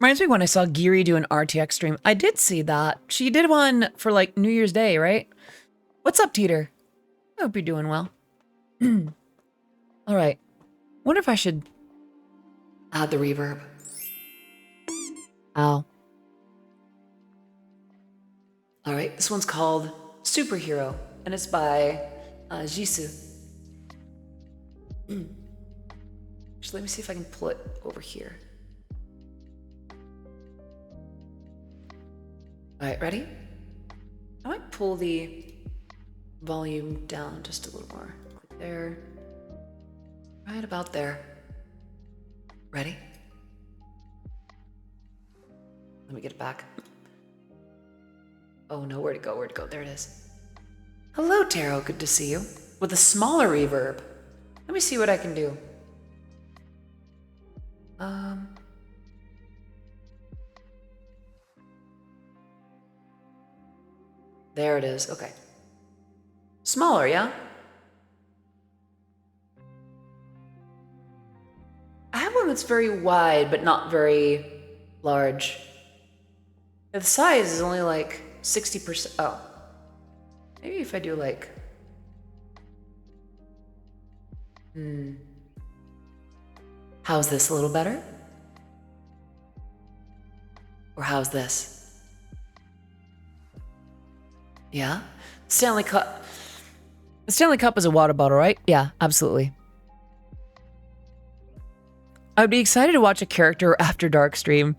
Reminds me when I saw Geary do an RTX stream. I did see that. She did one for like New Year's Day, right? What's up, Teeter? I hope you're doing well. All right. Wonder if I should add the reverb. Ow. All right, this one's called Superhero, and it's by Jisoo. Actually, let me see if I can pull it over here. All right, ready? I might pull the volume down just a little more. Right there. Right about there. Ready? Let me get it back. Oh no, where'd it go? Where'd it go? There it is. Hello, Taro. Good to see you. With a smaller reverb. Let me see what I can do. There it is. Okay. Smaller, yeah? I have one that's very wide, but not very large. The size is only like 60%. Oh. Maybe if I do like... How's this? A little better? Or how's this? Yeah? Stanley Cup. The Stanley Cup is a water bottle, right? Yeah, absolutely. I would be excited to watch a character after dark stream.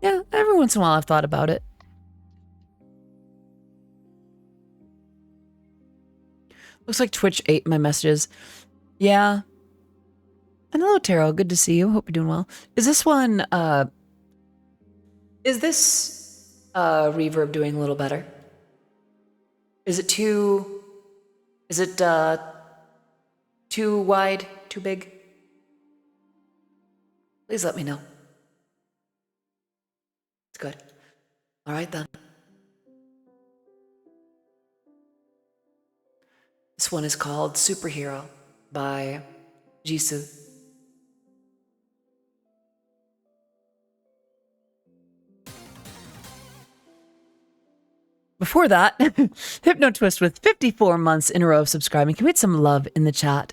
Yeah, every once in a while I've thought about it. Looks like Twitch ate my messages. Yeah. And hello, Taro. Good to see you. Hope you're doing well. Is this one, is this reverb doing a little better? Is it too wide, too big? Please let me know. It's good. All right then. This one is called Superhero by Jisoo. Before that, Hypno Twist with 54 months in a row of subscribing. Can we get some love in the chat?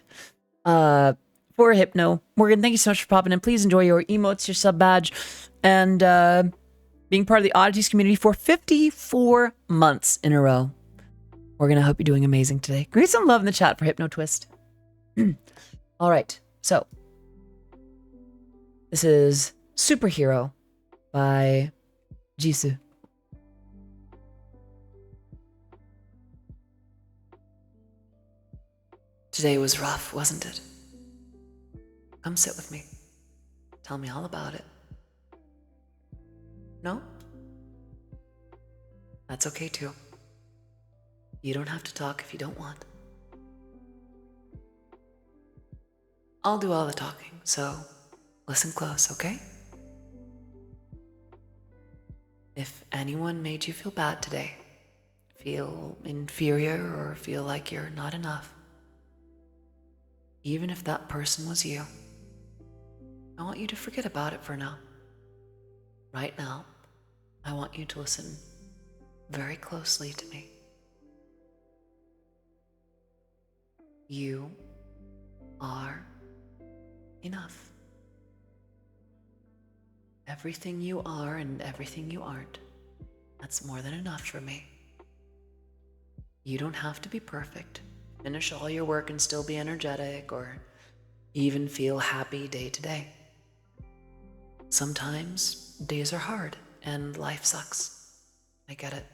For Hypno. Morgan, thank you so much for popping in. Please enjoy your emotes, your sub badge, and being part of the Oddities community for 54 months in a row. Morgan, I hope you're doing amazing today. Can we get some love in the chat for Hypno Twist? All right, so this is Superhero by Jisoo. Today was rough, wasn't it? Come sit with me. Tell me all about it. No? That's okay too. You don't have to talk if you don't want. I'll do all the talking, so listen close, okay? If anyone made you feel bad today, feel inferior or feel like you're not enough, even if that person was you, I want you to forget about it for now. Right now, I want you to listen very closely to me. You are enough. Everything you are and everything you aren't That's more than enough for me. You don't have to be perfect, finish all your work and still be energetic, or even feel happy day to day. Sometimes days are hard and life sucks. I get it.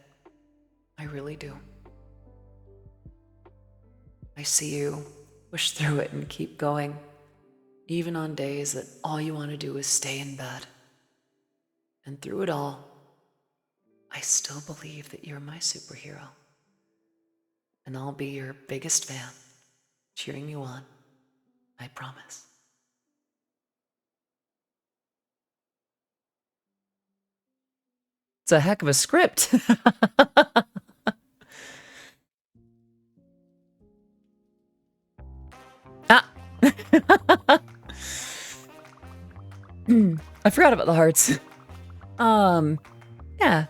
I really do. I see you push through it and keep going, even on days that all you want to do is stay in bed. And through it all, I still believe that you're my superhero. And I'll be your biggest fan, cheering you on. I promise. It's a heck of a script. Ah! I forgot about the hearts. Yeah.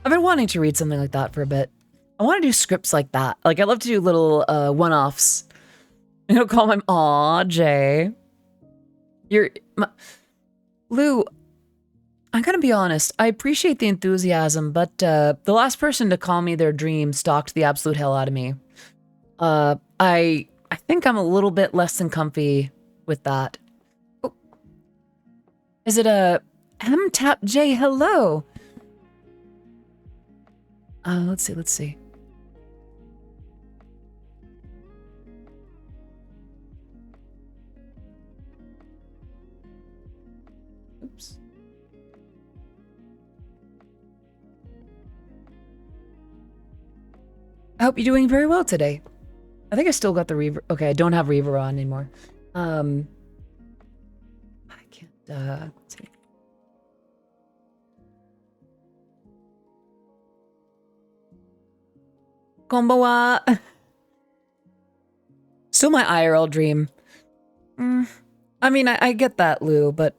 I've been wanting to read something like that for a bit. I want to do scripts like that. Like, I love to do little one-offs. You know, call my aw, Jay. Lou, I'm gonna be honest. I appreciate the enthusiasm, but the last person to call me their dream stalked the absolute hell out of me. I think I'm a little bit less than comfy with that. Oh. Is it a M-Tap J? Hello. Let's see. Oops. I hope you're doing very well today. I think I still got the reverb. Okay, I don't have reverb on anymore. I can't, let's see. Konbanwa. Still my IRL dream. I mean, I get that, Lou, but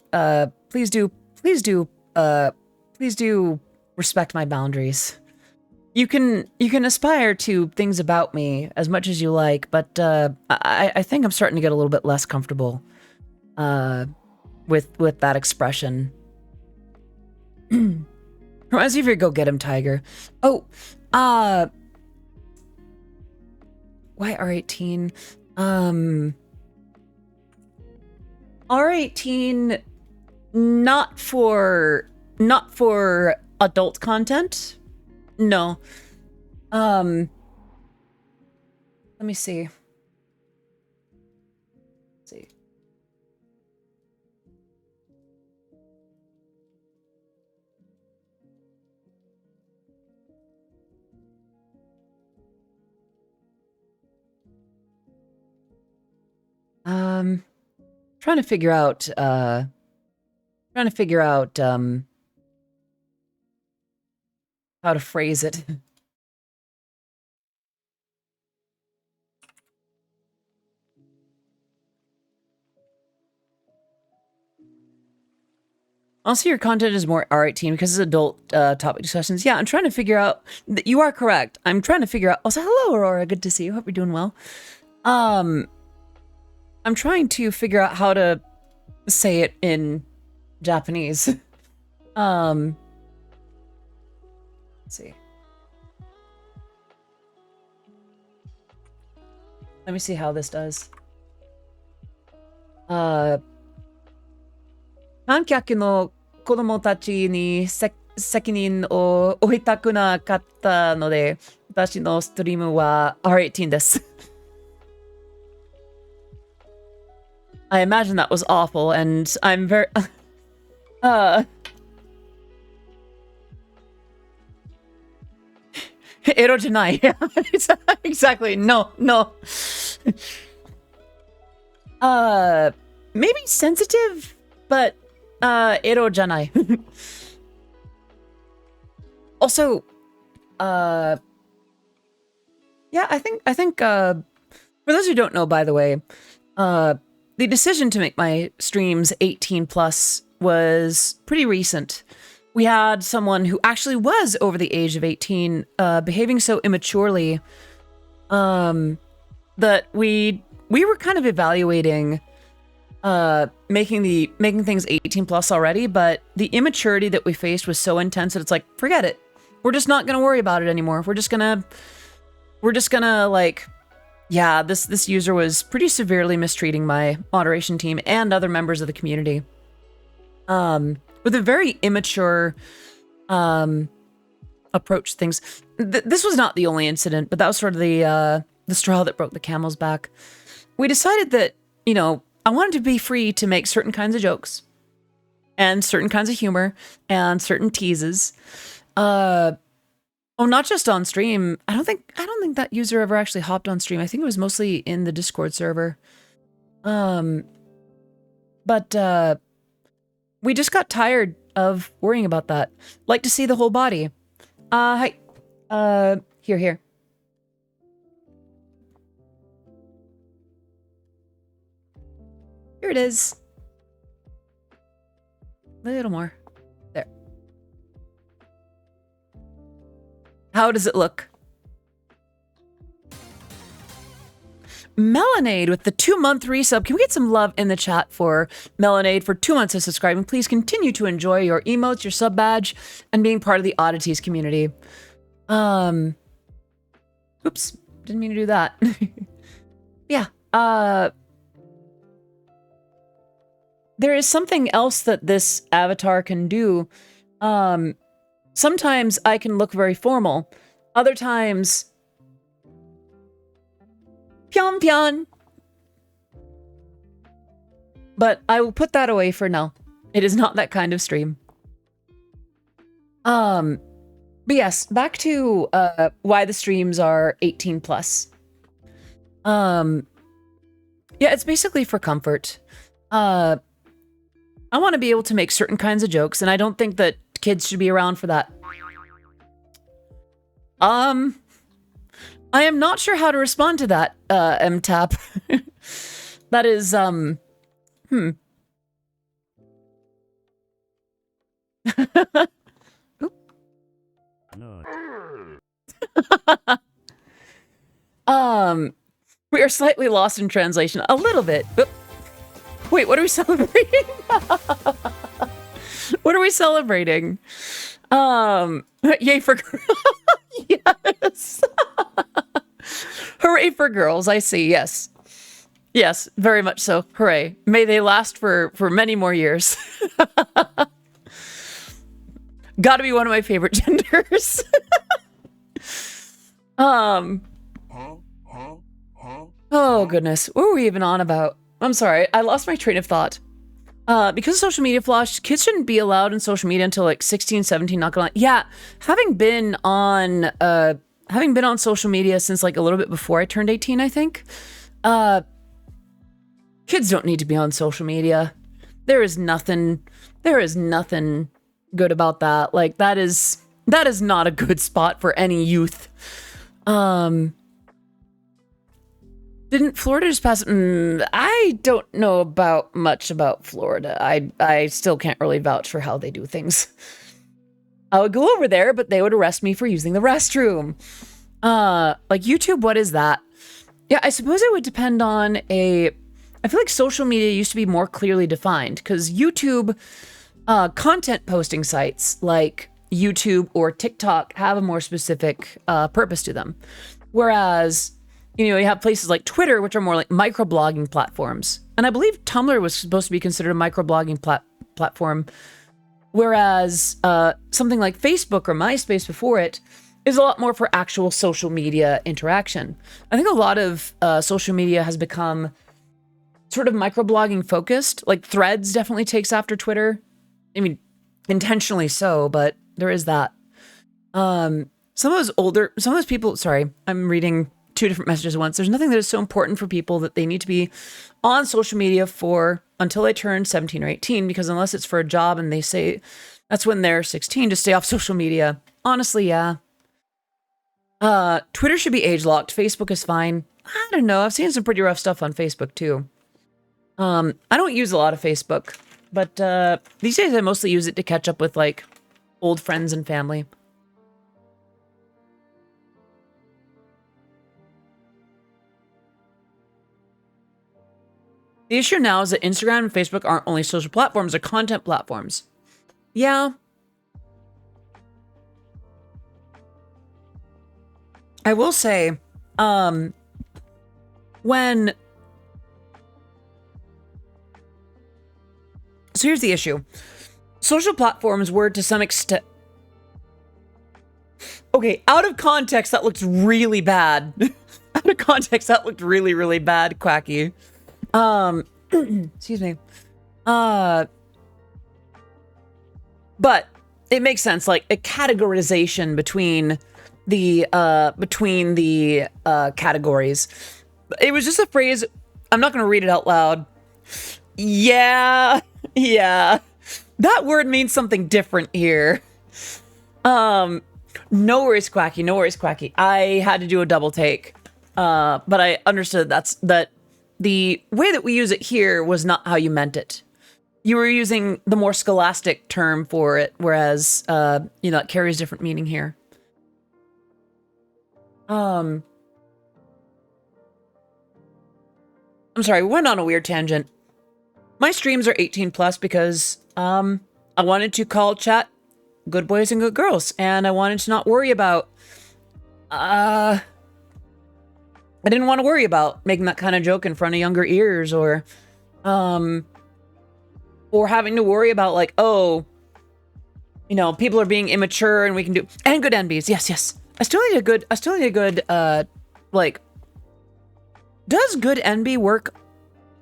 please do respect my boundaries. You can aspire to things about me as much as you like, but I think I'm starting to get a little bit less comfortable with that expression. Reminds me of your go get him, Tiger. Oh, why R18? R18 not for adult content. No. Let me see. Let's see. Trying to figure out how to phrase it. Also, your content is more R18 because it's adult topic discussions. Yeah, I'm trying to figure out. You are correct. I'm trying to figure out. Also, hello, Aurora. Good to see you. Hope you're doing well. I'm trying to figure out how to say it in Japanese. Let's see. Let me see how this does. 観客の子供たちに責任を負いたくなかったので、私のストリームは R18 です。I imagine that was awful, and I'm very... Ero janai. Exactly. No. Maybe sensitive, but ero janai. Also, yeah, I think for those who don't know, by the way, the decision to make my streams 18 plus was pretty recent. We had someone who actually was over the age of 18 behaving so immaturely that we were kind of evaluating making things 18 plus already, but the immaturity that we faced was so intense that it's like, forget it. we're just not gonna worry about it anymore. We're just gonna like, yeah, this user was pretty severely mistreating my moderation team and other members of the community. With a very immature approach to things. This was not the only incident, but that was sort of the straw that broke the camel's back. We decided that, you know, I wanted to be free to make certain kinds of jokes and certain kinds of humor and certain teases. Oh, not just on stream. I don't think that user ever actually hopped on stream. I think it was mostly in the Discord server. But we just got tired of worrying about that. Like to see the whole body. Hi. Here. Here it is. A little more. There. How does it look? Melanade with the 2-month resub. Can we get some love in the chat for Melanade for 2 months of subscribing? Please continue to enjoy your emotes, your sub badge, and being part of the Oddities community. Oops, didn't mean to do that. Yeah. There is something else that this avatar can do. Sometimes I can look very formal. Other times, Pyon pyon. But I will put that away for now. It is not that kind of stream. But yes, back to why the streams are 18 plus. Yeah, it's basically for comfort. I want to be able to make certain kinds of jokes, and I don't think that kids should be around for that. I am not sure how to respond to that, MTAP. That is, we are slightly lost in translation. A little bit. Oop. Wait, what are we celebrating? What are we celebrating? Yay for yes. Hooray for girls, I see, yes. Yes, very much so. Hooray. May they last for many more years. Gotta be one of my favorite genders. Oh goodness, what were we even on about? I'm sorry, I lost my train of thought. Because of social media flash, kids shouldn't be allowed in social media until like 16, 17, not gonna lie. Yeah, having been on social media since like a little bit before I turned 18, I think. Kids don't need to be on social media. There is nothing good about that. Like that is not a good spot for any youth. Didn't Florida just pass? I don't know much about Florida. I still can't really vouch for how they do things. I would go over there, but they would arrest me for using the restroom. Like YouTube, what is that? Yeah, I suppose it would depend on I feel like social media used to be more clearly defined because YouTube content posting sites like YouTube or TikTok have a more specific purpose to them. Whereas, you know, you have places like Twitter, which are more like microblogging platforms. And I believe Tumblr was supposed to be considered a microblogging platform. Whereas something like Facebook or MySpace before it is a lot more for actual social media interaction. I think a lot of social media has become sort of microblogging focused. Like Threads definitely takes after Twitter. I mean, intentionally so, but there is that. Some of those people, sorry, I'm reading 2 different messages at once. There's nothing that is so important for people that they need to be on social media for until they turn 17 or 18, because unless it's for a job and they say that's when they're 16 to stay off social media. Honestly, yeah. Twitter should be age locked. Facebook is fine. I don't know. I've seen some pretty rough stuff on Facebook too. I don't use a lot of Facebook, but these days I mostly use it to catch up with like old friends and family. The issue now is that Instagram and Facebook aren't only social platforms, they're content platforms. Yeah. I will say, when... So here's the issue. Social platforms were to some extent... Okay, out of context, that looks really bad. Out of context, that looked really, really bad, Quacky. Excuse me. But it makes sense, like a categorization between the categories. It was just a phrase. I'm not going to read it out loud. Yeah. That word means something different here. No worries, Quacky. No worries, Quacky. I had to do a double take. But I understood that the way that we use it here was not how you meant it. You were using the more scholastic term for it, whereas, it carries different meaning here. I'm sorry, we went on a weird tangent. My streams are 18 plus because, I wanted to call chat good boys and good girls, and I wanted to not worry about, I didn't want to worry about making that kind of joke in front of younger ears or having to worry about like, oh, people are being immature and we can do, and good NBs. Yes. I still need a good, like, does good NB work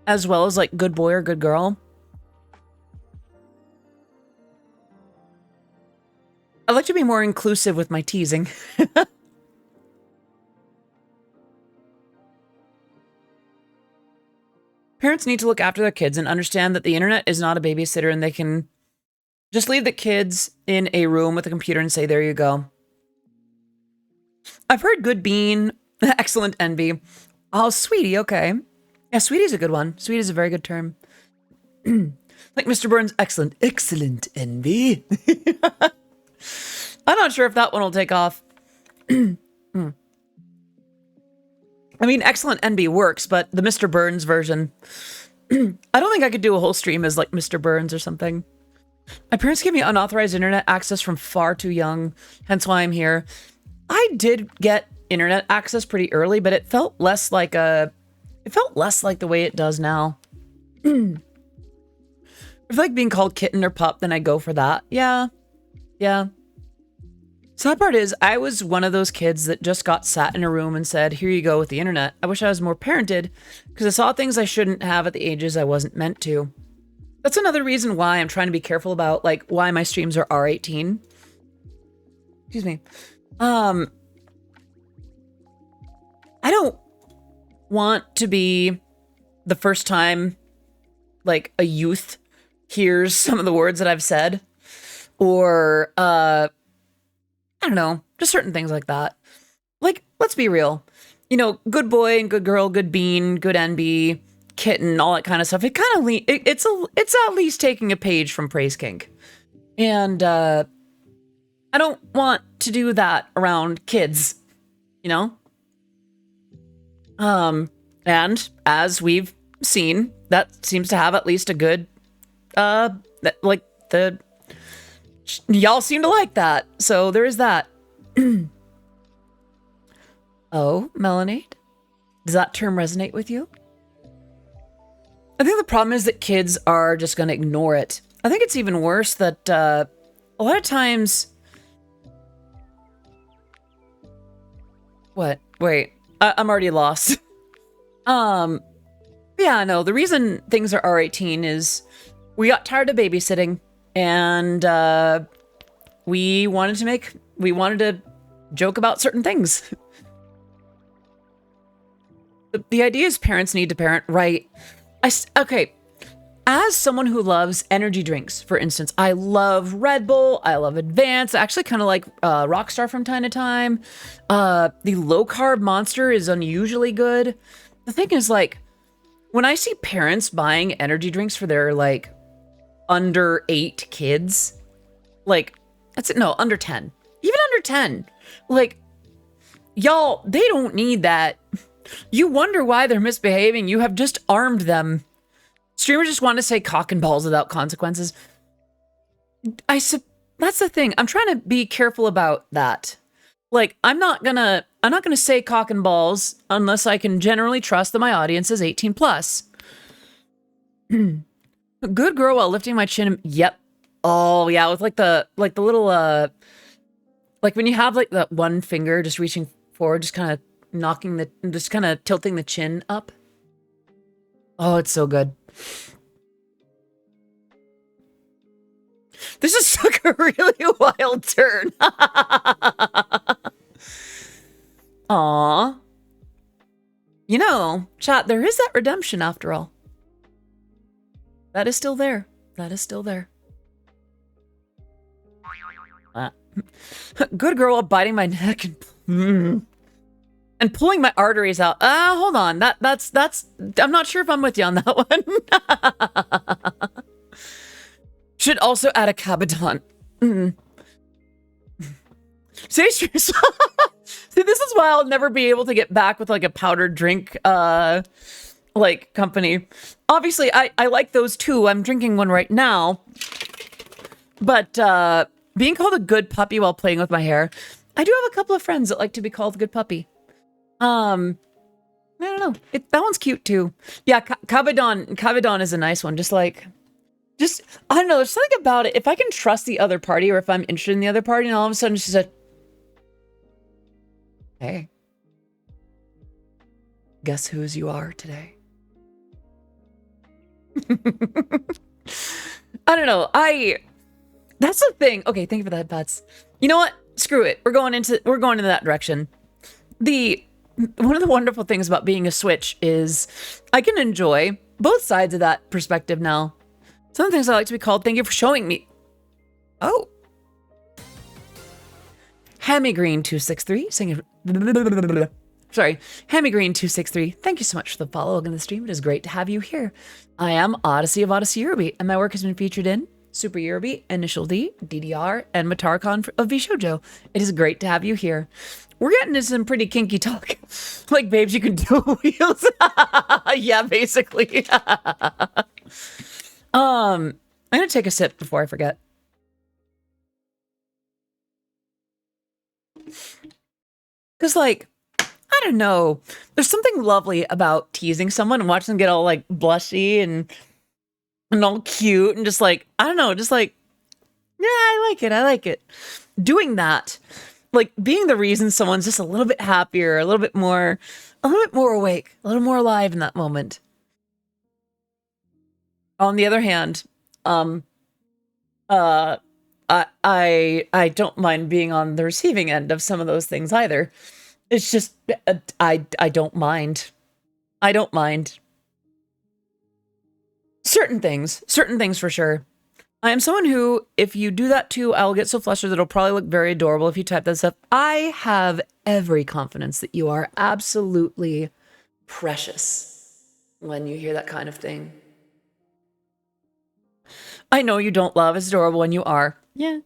as well as like good boy or good girl? I'd like to be more inclusive with my teasing. Parents need to look after their kids and understand that the internet is not a babysitter and they can just leave the kids in a room with a computer and say, there you go. I've heard good bean, excellent NB. Oh, sweetie, okay. Yeah, sweetie's a good one. Sweetie's a very good term. Like Mr. Burns, excellent NB. I'm not sure if that one will take off. I mean, excellent NB works, but the Mr. Burns version, I don't think I could do a whole stream as like Mr. Burns or something. My parents gave me unauthorized internet access from far too young, hence why I'm here. I did get internet access pretty early, but it felt less like the way it does now. If like being called kitten or pup, then I go for that. Yeah. Sad part is, I was one of those kids that just got sat in a room and said, here you go with the internet. I wish I was more parented, because I saw things I shouldn't have at the ages I wasn't meant to. That's another reason why I'm trying to be careful about, like, why my streams are R18. Excuse me. I don't want to be the first time, like, a youth hears some of the words that I've said. Or, I don't know, just certain things like that. Like, let's be real. Good boy and good girl, good bean, good NB, kitten, all that kind of stuff. It kind of it's at least taking a page from Praise Kink. And I don't want to do that around kids, And as we've seen, that seems to have at least a good y'all seem to like that, so there is that. Oh, Melanade? Does that term resonate with you? I think the problem is that kids are just going to ignore it. I think it's even worse that a lot of times... What? Wait, I'm already lost. Yeah, no, the reason things are R18 is we got tired of babysitting. And we wanted to joke about certain things. The idea is parents need to parent right. Okay, as someone who loves energy drinks, for instance, I love Red Bull, I love Advance, I actually kind of like Rockstar from time to time. The low-carb Monster is unusually good. The thing is, like, when I see parents buying energy drinks for their, like, under 8 kids, like, that's it. No, under 10, even under 10, like, y'all, they don't need that. You wonder why they're misbehaving. You have just armed them. Streamers just want to say cock and balls without consequences. That's the thing. I'm trying to be careful about that. Like, I'm not gonna say cock and balls unless I can generally trust that my audience is 18 plus. Good girl while lifting my chin. Yep. Oh yeah, with like the little like when you have like that one finger just reaching forward, just kind of tilting the chin up. Oh, it's so good. This is like a really wild turn. Aw. You know, chat, there is that redemption after all. That is still there. That is still there. Good girl biting my neck and pulling my arteries out. Hold on. That's I'm not sure if I'm with you on that one. Should also add a Cabadon. See, see, this is why I'll never be able to get back with like a powdered drink like company. Obviously, I like those too. I'm drinking one right now. But being called a good puppy while playing with my hair, I do have a couple of friends that like to be called a good puppy. I don't know. That one's cute too. Yeah, Cabadon is a nice one. I don't know. There's something about it. If I can trust the other party, or if I'm interested in the other party, and all of a sudden she said, "Hey, guess whose you are today?" I don't know. That's the thing. Okay, thank you for the headpats. You know what? Screw it. We're going into that direction. One of the wonderful things about being a Switch is I can enjoy both sides of that perspective now. Some of the things I like to be called, thank you for showing me. Oh. Hammy Green 263 singing. Sorry, Hammy Green 263. Thank you so much for the follow on the stream. It is great to have you here. I am Odyssey of Odyssey Eurobeat, and my work has been featured in Super Eurobeat, Initial D, DDR, and Matarcon of VShojo. It is great to have you here. We're getting into some pretty kinky talk. Like, babes, you can do wheels. Yeah, basically. I'm gonna take a sip before I forget. Because, like, I don't know. There's something lovely about teasing someone and watching them get all, like, blushy and all cute and just, like, I don't know, just, like, yeah, I like it. Doing that, like, being the reason someone's just a little bit happier, a little bit more awake, a little more alive in that moment. On the other hand, I don't mind being on the receiving end of some of those things either. It's just I don't mind. I don't mind. Certain things for sure. I am someone who, if you do that too, I'll get so flustered that it'll probably look very adorable if you type that stuff. I have every confidence that you are absolutely precious when you hear that kind of thing. I know you don't love. It's adorable when you are. Yeah.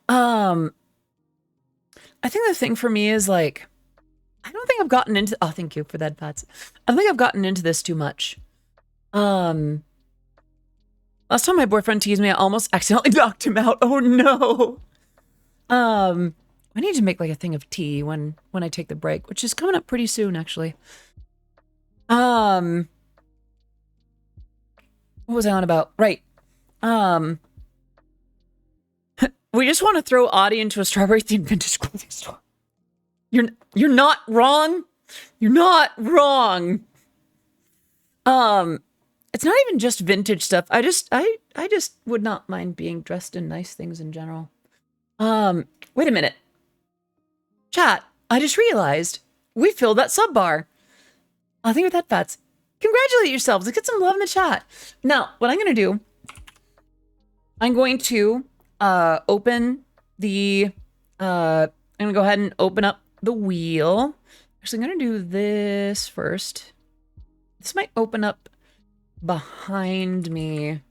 I think the thing for me is, like, I don't think I've gotten into... Oh, thank you for that, Pats. I don't think I've gotten into this too much. Last time my boyfriend teased me, I almost accidentally knocked him out. Oh, no. I need to make, like, a thing of tea when I take the break, which is coming up pretty soon, actually. What was I on about? Right. We just want to throw Audie into a strawberry-themed vintage clothing store. You're not wrong. You're not wrong. It's not even just vintage stuff. I just would not mind being dressed in nice things in general. Wait a minute. Chat, I just realized we filled that sub bar. I think with that, Fats. Congratulate yourselves. Let's get some love in the chat. Now, what I'm going to do, I'm going to open the, I'm going to go ahead and open up the wheel. Actually, I'm going to do this first. This might open up behind me.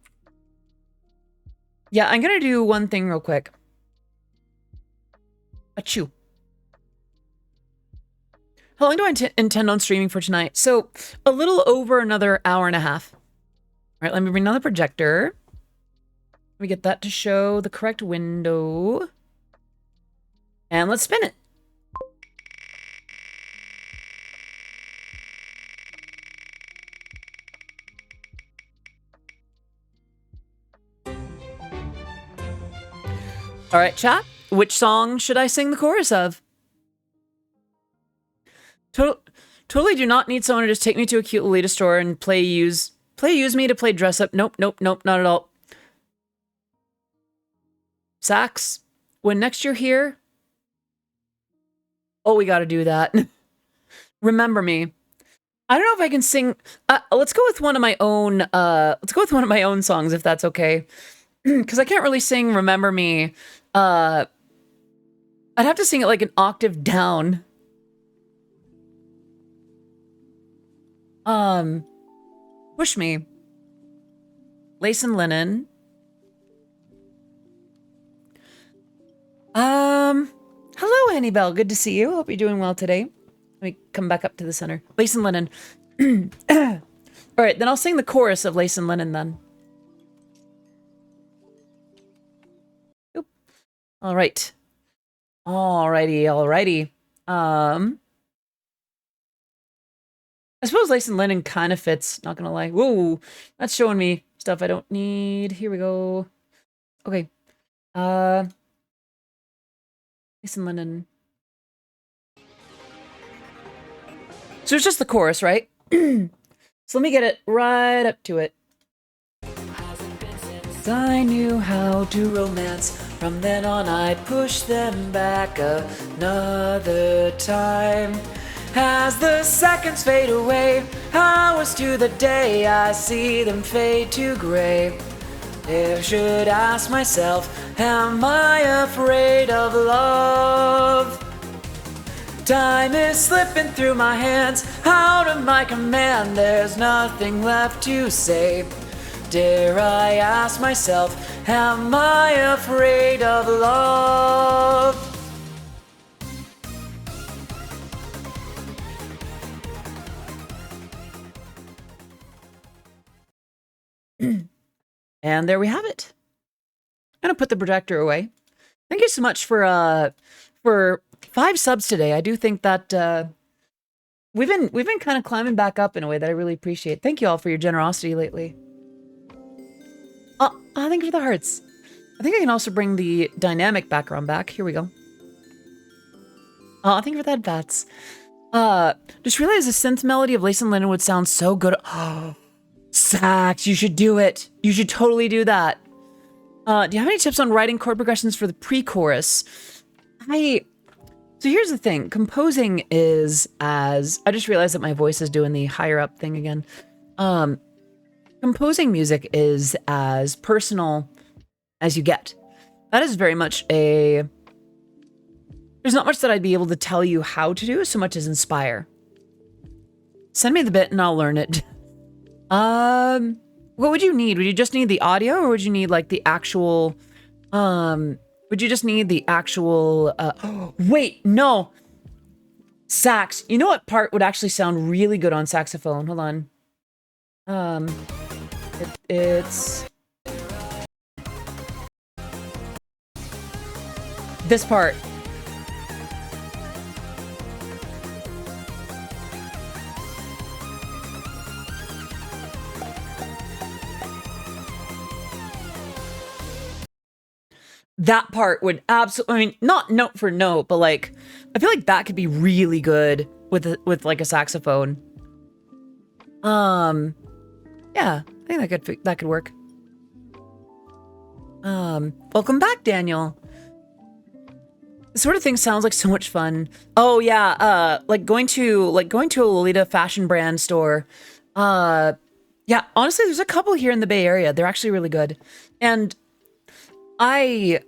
Yeah, I'm going to do one thing real quick. Achoo. How long do I intend on streaming for tonight? So, a little over another hour and a half. All right, let me bring down the projector. Let me get that to show the correct window. And let's spin it. All right, chat. Which song should I sing the chorus of? Totally do not need someone to just take me to a cute Lolita store and use me to play dress up. Nope, not at all. Sax, when next you're here, oh, we got to do that. Remember me. I don't know if I can sing. Let's go with one of my own. Let's go with one of my own songs, if that's okay. Because I can't really sing "Remember Me." I'd have to sing it like an octave down. Push Me. Lace and Linen. Hello, Annie Bell. Good to see you. Hope you're doing well today. Let me come back up to the center. Lace and Linen. All right, then I'll sing the chorus of Lace and Linen then. Oop. All right. Alrighty. I suppose Lace and Linen kind of fits, not gonna lie. Whoa, that's showing me stuff I don't need. Here we go. Okay. Lace and Linen. So it's just the chorus, right? So let me get it right up to it. I knew how to romance. From then on I'd push them back another time. As the seconds fade away, hours to the day, I see them fade to gray. I should ask myself, am I afraid of love? Time is slipping through my hands, out of my command, there's nothing left to say. Dare I ask myself, am I afraid of love? And there we have it. I'm gonna put the projector away. Thank you so much for 5 subs today. I do think that we've been kind of climbing back up in a way that I really appreciate. Thank you all for your generosity lately. Thank you for the hearts. I think I can also bring the dynamic background back. Here we go. Thank you for that, Bats. Just realized the synth melody of Lace and Linen would sound so good. Oh, Sax, you should do it. You should totally do that. Do you have any tips on writing chord progressions for the pre-chorus? So here's the thing. Composing is as... I just realized that my voice is doing the higher up thing again. Composing music is as personal as you get. That is very much a... There's not much that I'd be able to tell you how to do so much as inspire. Send me the bit and I'll learn it. What would you need? Would you just need the audio or would you need like the actual... Would you just need the actual... wait, no! Sax. You know what part would actually sound really good on saxophone? Hold on. It's... this part. That part would absolutely, I mean, not note for note, but like, I feel like that could be really good with like a saxophone. Yeah, I think that could work. Welcome back, Daniel. This sort of thing sounds like so much fun. Oh yeah, like going to a Lolita fashion brand store. Yeah, honestly, there's a couple here in the Bay Area. They're actually really good. And I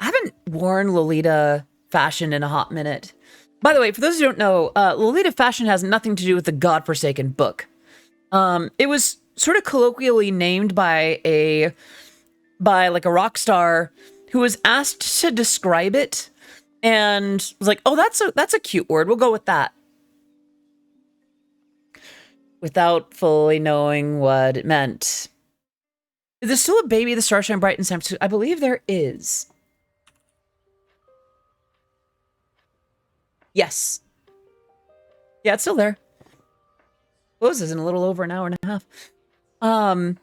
haven't worn Lolita fashion in a hot minute. By the way, for those who don't know, Lolita fashion has nothing to do with the godforsaken book. It was sort of colloquially named by like a rock star who was asked to describe it and was like, "Oh, that's a cute word. We'll go with that." Without fully knowing what it meant. Is there still a Baby the Star Shine Bright in San Francisco? I believe there is. Yes. Yeah, it's still there. Closes in a little over an hour and a half. But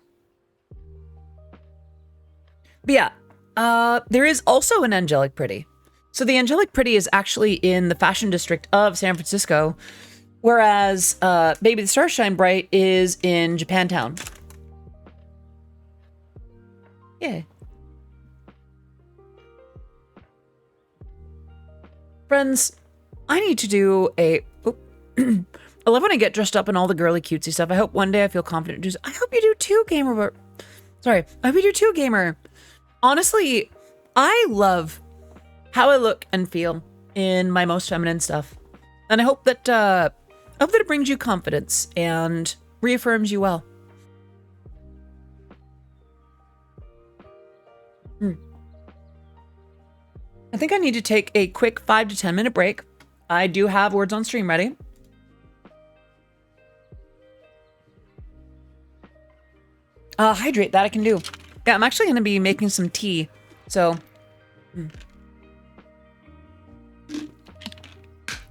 yeah, There is also an Angelic Pretty. So the Angelic Pretty is actually in the fashion district of San Francisco, whereas Baby the Starshine Bright is in Japantown. Yeah. Friends, I need to do a... I love when I get dressed up in all the girly cutesy stuff. I hope one day I feel confident to do so. I hope you do too, Gamer. Sorry. I hope you do too, Gamer. Honestly, I love how I look and feel in my most feminine stuff. And I hope that it brings you confidence and reaffirms you well. I think I need to take a quick 5 to 10 minute break. I do have words on stream ready. Hydrate, that I can do. Yeah, I'm actually going to be making some tea. So, I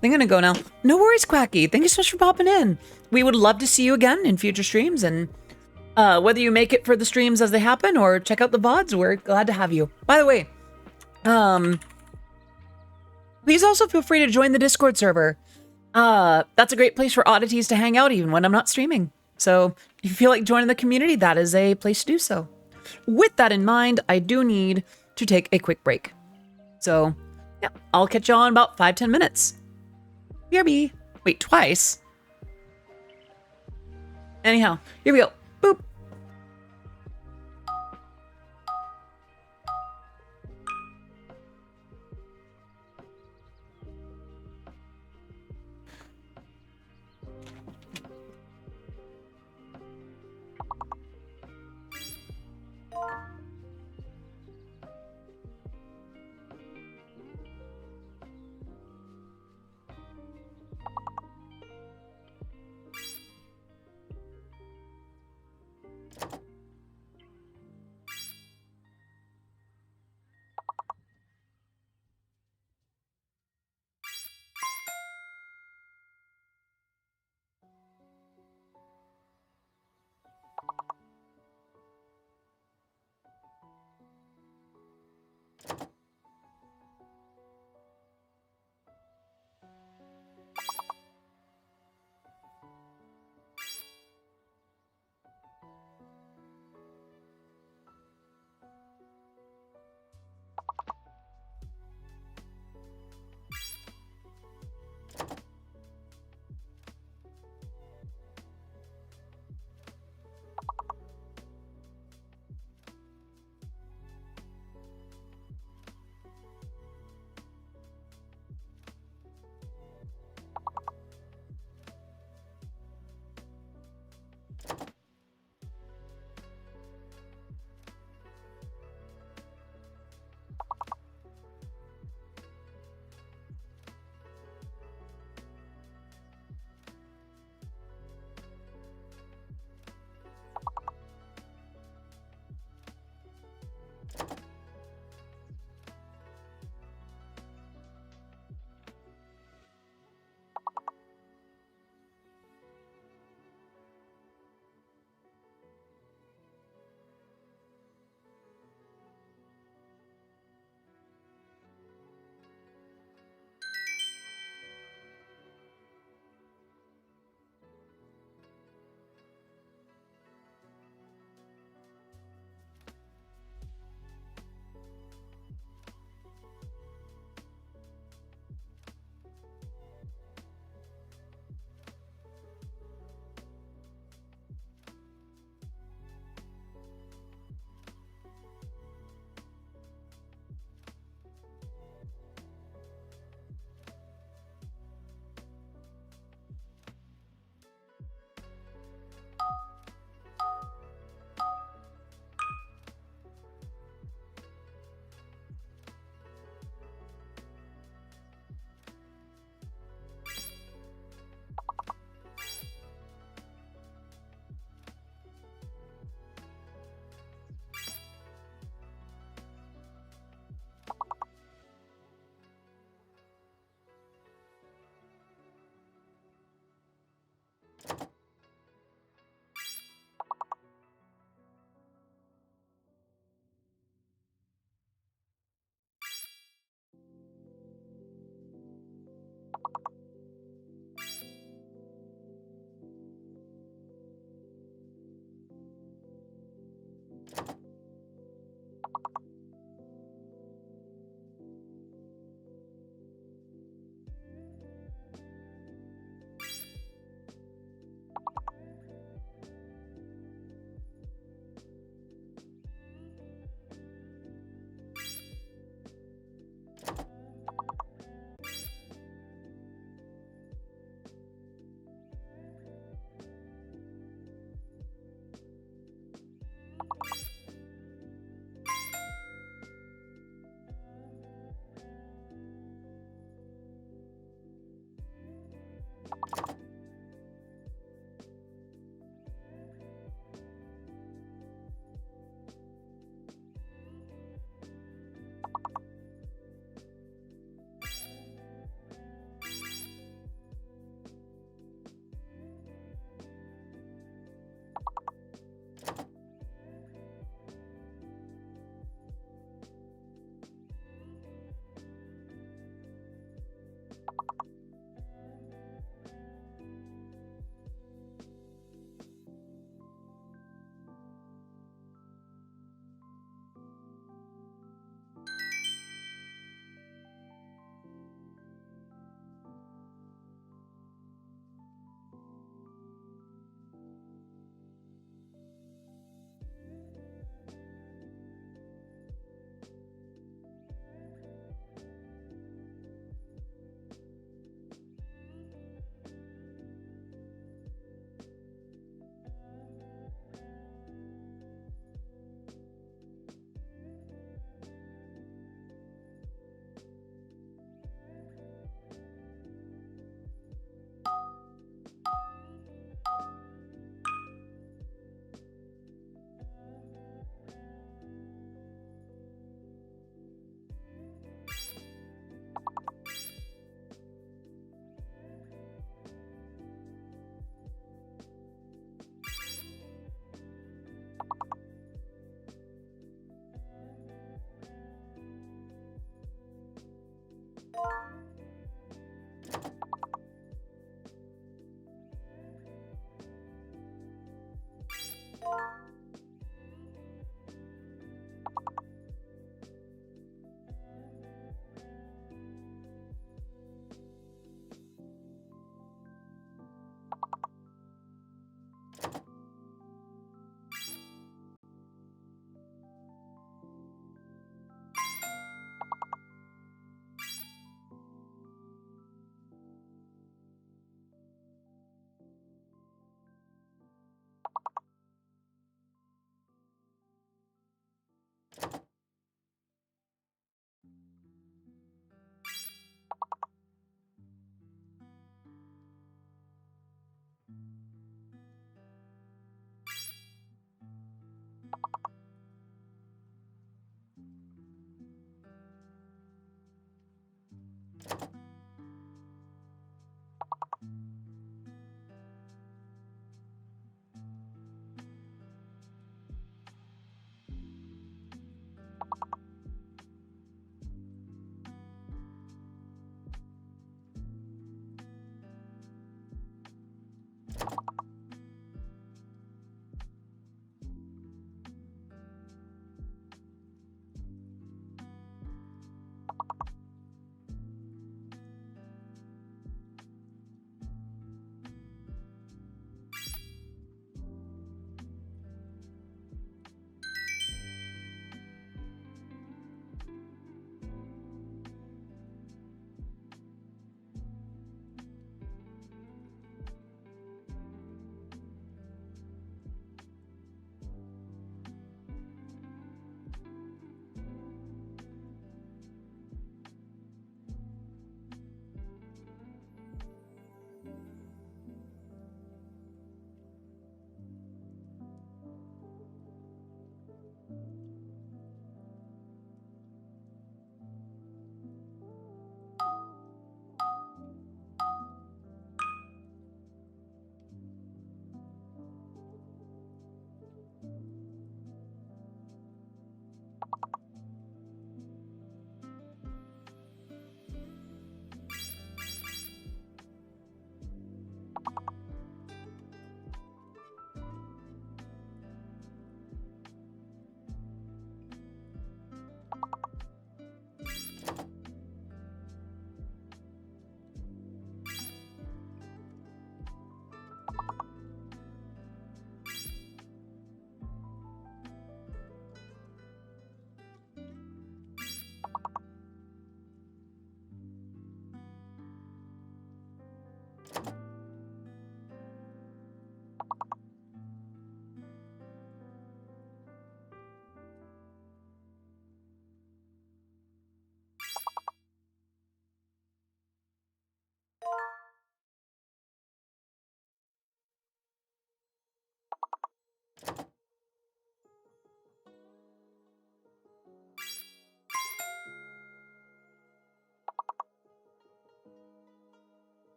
think I'm going to go now. No worries, Quacky. Thank you so much for popping in. We would love to see you again in future streams. And whether you make it for the streams as they happen or check out the VODs, we're glad to have you. By the way, please also feel free to join the Discord server. That's a great place for oddities to hang out even when I'm not streaming. So if you feel like joining the community, that is a place to do so. With that in mind, I do need to take a quick break. So yeah, I'll catch you on about 5-10 minutes. BRB. Wait, twice? Anyhow, here we go. Boop.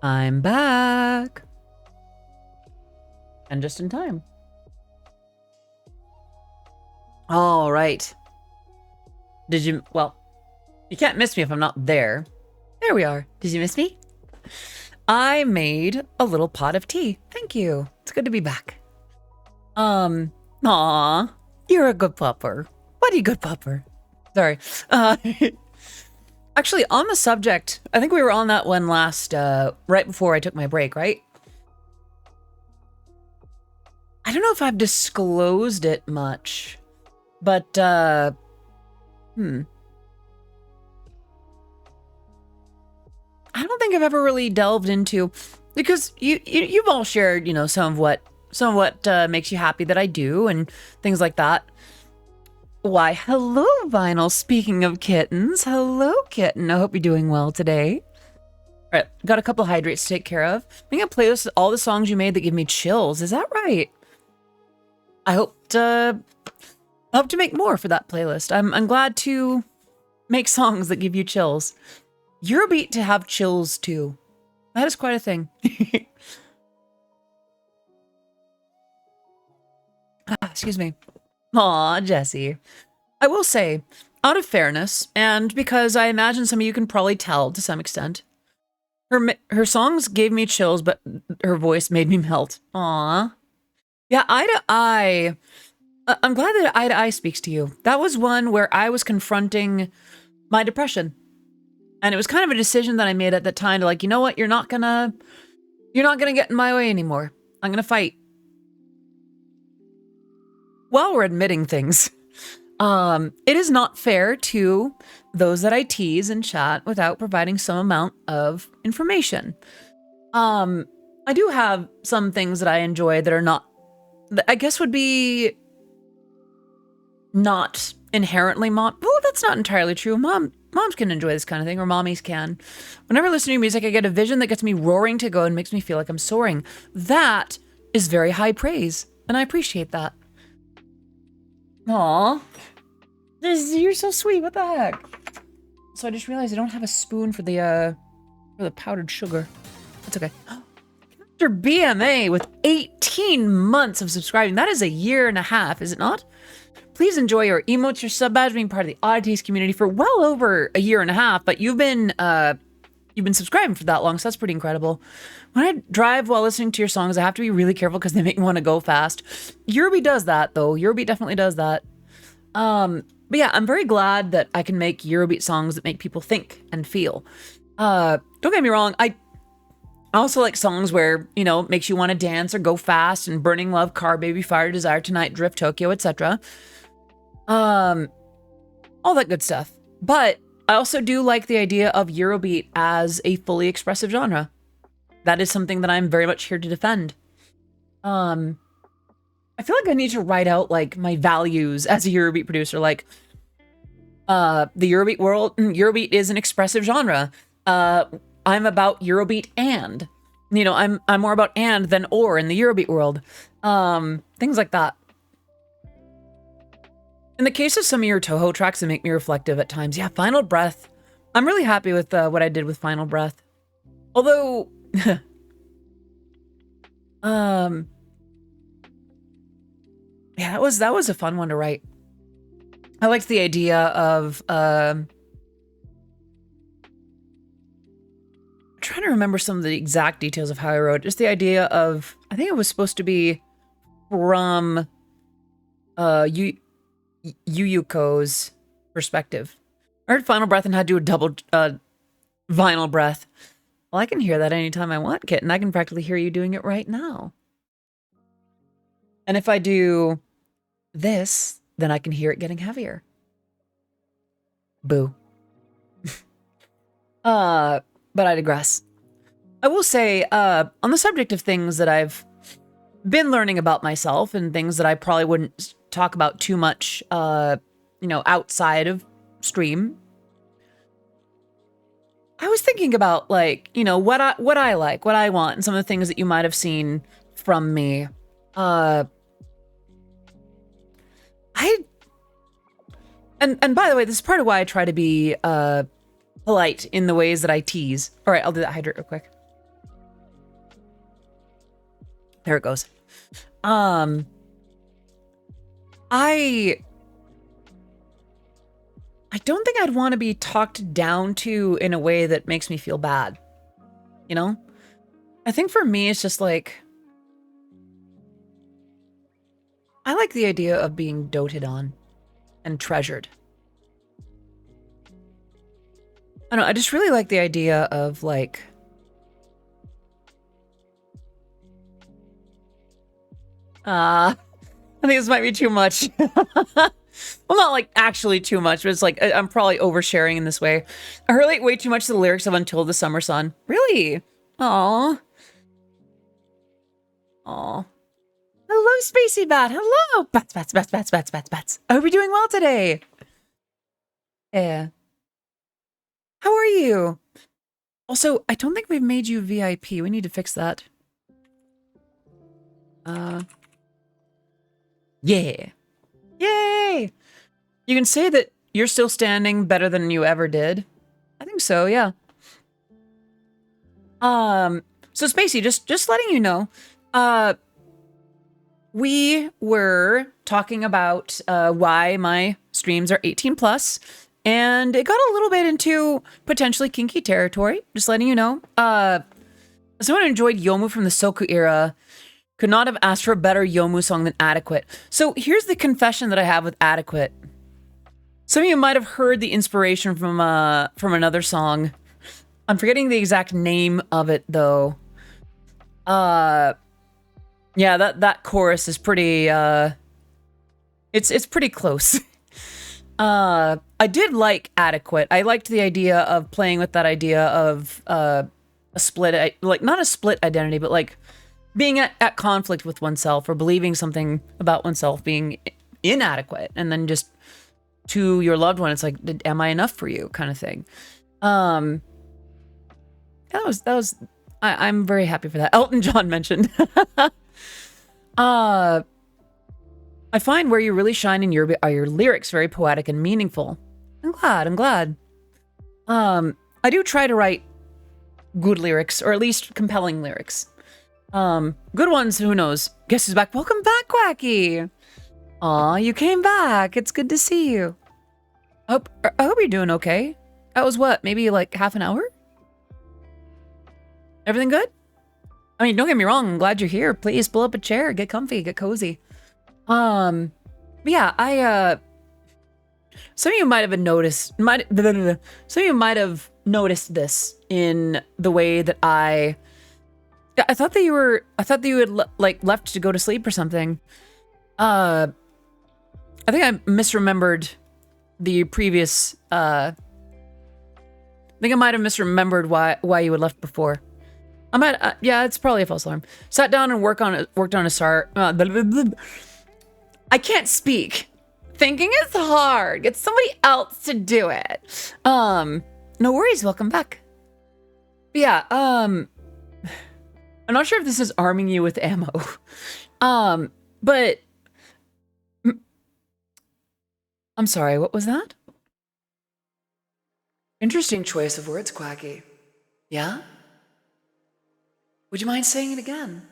I'm back. And just in time. All right. Did you, well, you can't miss me if I'm not there. There we are. Did you miss me? I made a little pot of tea. Thank you. It's good to be back. Aw, you're a good pupper. What a good pupper. Sorry. Actually, on the subject, I think we were on that one last, right before I took my break, right? I don't know if I've disclosed it much, but, I don't think I've ever really delved into, because you've all shared, you know, some of what makes you happy that I do and things like that. Why, hello, Vinyl. Speaking of kittens, hello, kitten. I hope you're doing well today. All right, got a couple hydrates to take care of. Making a playlist of all the songs you made that give me chills. Is that right? I hope to make more for that playlist. I'm glad to make songs that give you chills. Eurobeat to have chills too. That is quite a thing. Excuse me. Aw, Jessie. I will say, out of fairness, and because I imagine some of you can probably tell to some extent, her songs gave me chills, but her voice made me melt. Aw. Yeah, Eye to Eye. I'm glad that Eye to Eye speaks to you. That was one where I was confronting my depression. And it was kind of a decision that I made at that time to, like, you know what? You're not gonna get in my way anymore. I'm gonna fight. While we're admitting things, it is not fair to those that I tease in chat without providing some amount of information. I do have some things that I enjoy that are not, I guess would be not inherently mom. Well, that's not entirely true. Moms can enjoy this kind of thing, or mommies can. Whenever listening to music, I get a vision that gets me roaring to go and makes me feel like I'm soaring. That is very high praise, and I appreciate that. Aw. You're so sweet. What the heck? So I just realized I don't have a spoon for the powdered sugar. That's okay. Mr. BMA with 18 months of subscribing. That is a year and a half, is it not? Please enjoy your emotes, your sub badge, being part of the Oddities community for well over a year and a half, but you've been subscribing for that long, so that's pretty incredible. When I drive while listening to your songs, I have to be really careful because they make me want to go fast. Eurobeat does that, though. Eurobeat definitely does that. But yeah, I'm very glad that I can make Eurobeat songs that make people think and feel. Don't get me wrong, I also like songs where, you know, makes you want to dance or go fast, and Burning Love, Car Baby, Fire Desire Tonight, Drift Tokyo, etc. All that good stuff. But I also do like the idea of Eurobeat as a fully expressive genre. That is something that I'm very much here to defend. I feel like I need to write out, like, my values as a Eurobeat producer. Like, the Eurobeat world, Eurobeat is an expressive genre. I'm about Eurobeat and. You know, I'm more about and than or in the Eurobeat world. Things like that. In the case of some of your Toho tracks that make me reflective at times, yeah, Final Breath. I'm really happy with what I did with Final Breath. Although, yeah, that was a fun one to write. I liked the idea of I'm trying to remember some of the exact details of how I wrote. Just the idea of, I think it was supposed to be from Yuyuko's perspective. I heard Final Breath and had to do a double Vinyl Breath. Well, I can hear that anytime I want, Kitten. I can practically hear you doing it right now. And if I do this, then I can hear it getting heavier. Boo. But I digress. I will say, on the subject of things that I've been learning about myself and things that I probably wouldn't talk about too much, you know, outside of stream, I was thinking about, like, you know, what I like, what I want, and some of the things that you might have seen from me. And by the way, this is part of why I try to be polite in the ways that I tease. All right, I'll do that hydrate real quick. There it goes. I don't think I'd want to be talked down to in a way that makes me feel bad. You know? I think for me, it's just like, I like the idea of being doted on and treasured. I don't know, I just really like the idea of like, I think this might be too much. Well, not like actually too much, but it's like I'm probably oversharing in this way. I relate way too much to the lyrics of Until the Summer Sun. Really? Aw. Aw. Hello, Spacey Bat. Hello. Bats, bats, bats, bats, bats, bats, bats. I hope you're doing well today. Yeah. How are you? Also, I don't think we've made you VIP. We need to fix that. Yeah. Yay! You can say that you're still standing better than you ever did. I think so, yeah. So Spacey, just letting you know, we were talking about why my streams are 18 plus, and it got a little bit into potentially kinky territory. Just letting you know. Someone who enjoyed Yomu from the Soku era could not have asked for a better Yomu song than Adequate. So here's the confession that I have with Adequate. Some of you might have heard the inspiration from another song. I'm forgetting the exact name of it though. Yeah, that chorus is pretty it's pretty close. I did like Adequate. I liked the idea of playing with that idea of a split, like not a split identity, but like being at conflict with oneself or believing something about oneself being inadequate, and then just to your loved one, it's like, am I enough for you, kind of thing. That was I'm very happy for that. Elton John mentioned. I find where you really shine in are your lyrics very poetic and meaningful. I'm glad. I do try to write good lyrics, or at least compelling lyrics. Good ones, who knows? Guess who's back? Welcome back, Quacky! Aw, you came back. It's good to see you. I hope you're doing okay. That was what, maybe like half an hour? Everything good? I mean, don't get me wrong, I'm glad you're here. Please pull up a chair, get comfy, get cozy. But yeah, some of you might have noticed, some of you might have noticed this in the way that I thought that you had like left to go to sleep or something. I think I misremembered the previous, I think I might have misremembered why you had left before. Yeah, it's probably a false alarm. Sat down and worked on a SAR. I can't speak. Thinking is hard. Get somebody else to do it. No worries. Welcome back. But yeah, I'm not sure if this is arming you with ammo. But I'm sorry, what was that? Interesting choice of words, Quacky. Yeah? Would you mind saying it again?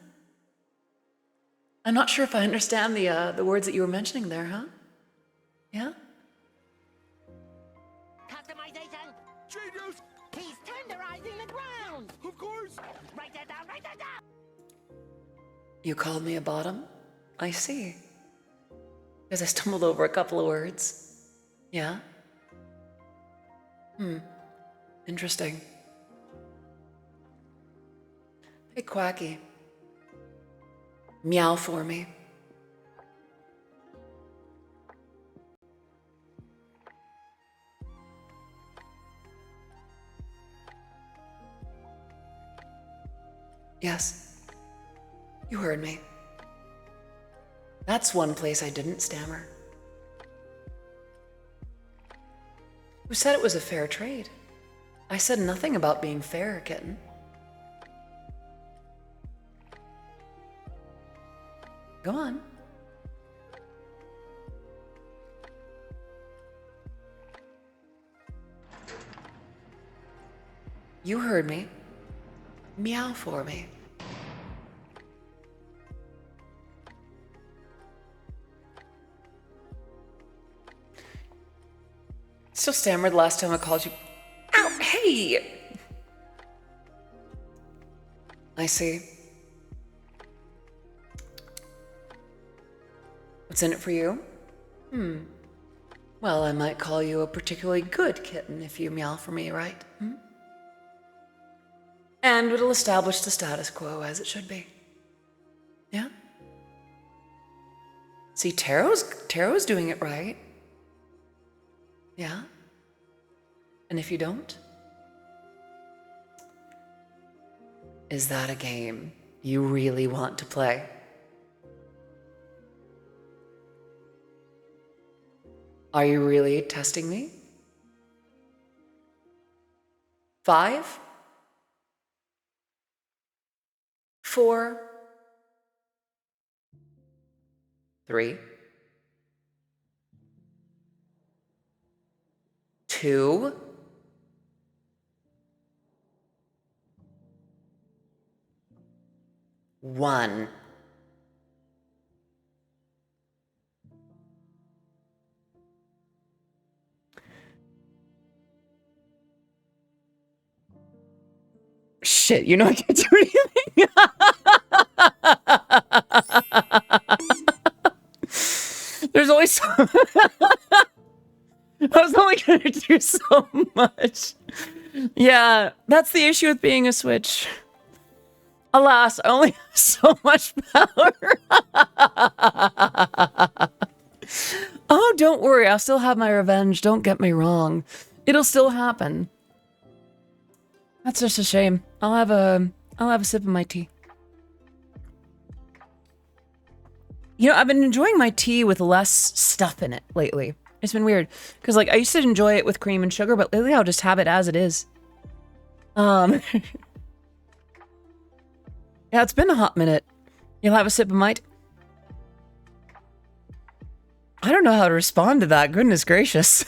I'm not sure if I understand the words that you were mentioning there, huh? Yeah? Customization. Genius! He's tenderizing the ground. Of course! Write that down, write that down. You called me a bottom? I see. Because I stumbled over a couple of words. Yeah? Interesting. Hey, Quacky. Meow for me. Yes. You heard me. That's one place I didn't stammer. Who said it was a fair trade? I said nothing about being fair, kitten. Go on. You heard me. Meow for me. Still stammered the last time I called you. Ow, hey! I see. What's in it for you? Well, I might call you a particularly good kitten if you meow for me, right? And it'll establish the status quo as it should be. Yeah? See, Taro's doing it right. Yeah? And if you don't? Is that a game you really want to play? Are you really testing me? 5, 4, 3, 2, 1. Shit, you know I can't do anything. There's only so I was only gonna do so much. Yeah, that's the issue with being a Switch. Alas, I only have so much power. Oh, don't worry, I'll still have my revenge. Don't get me wrong. It'll still happen. That's just a shame. I'll have a sip of my tea. You know, I've been enjoying my tea with less stuff in it lately. It's been weird. Because, like, I used to enjoy it with cream and sugar, but lately I'll just have it as it is. Yeah, it's been a hot minute. You'll have a sip of my tea? I don't know how to respond to that. Goodness gracious.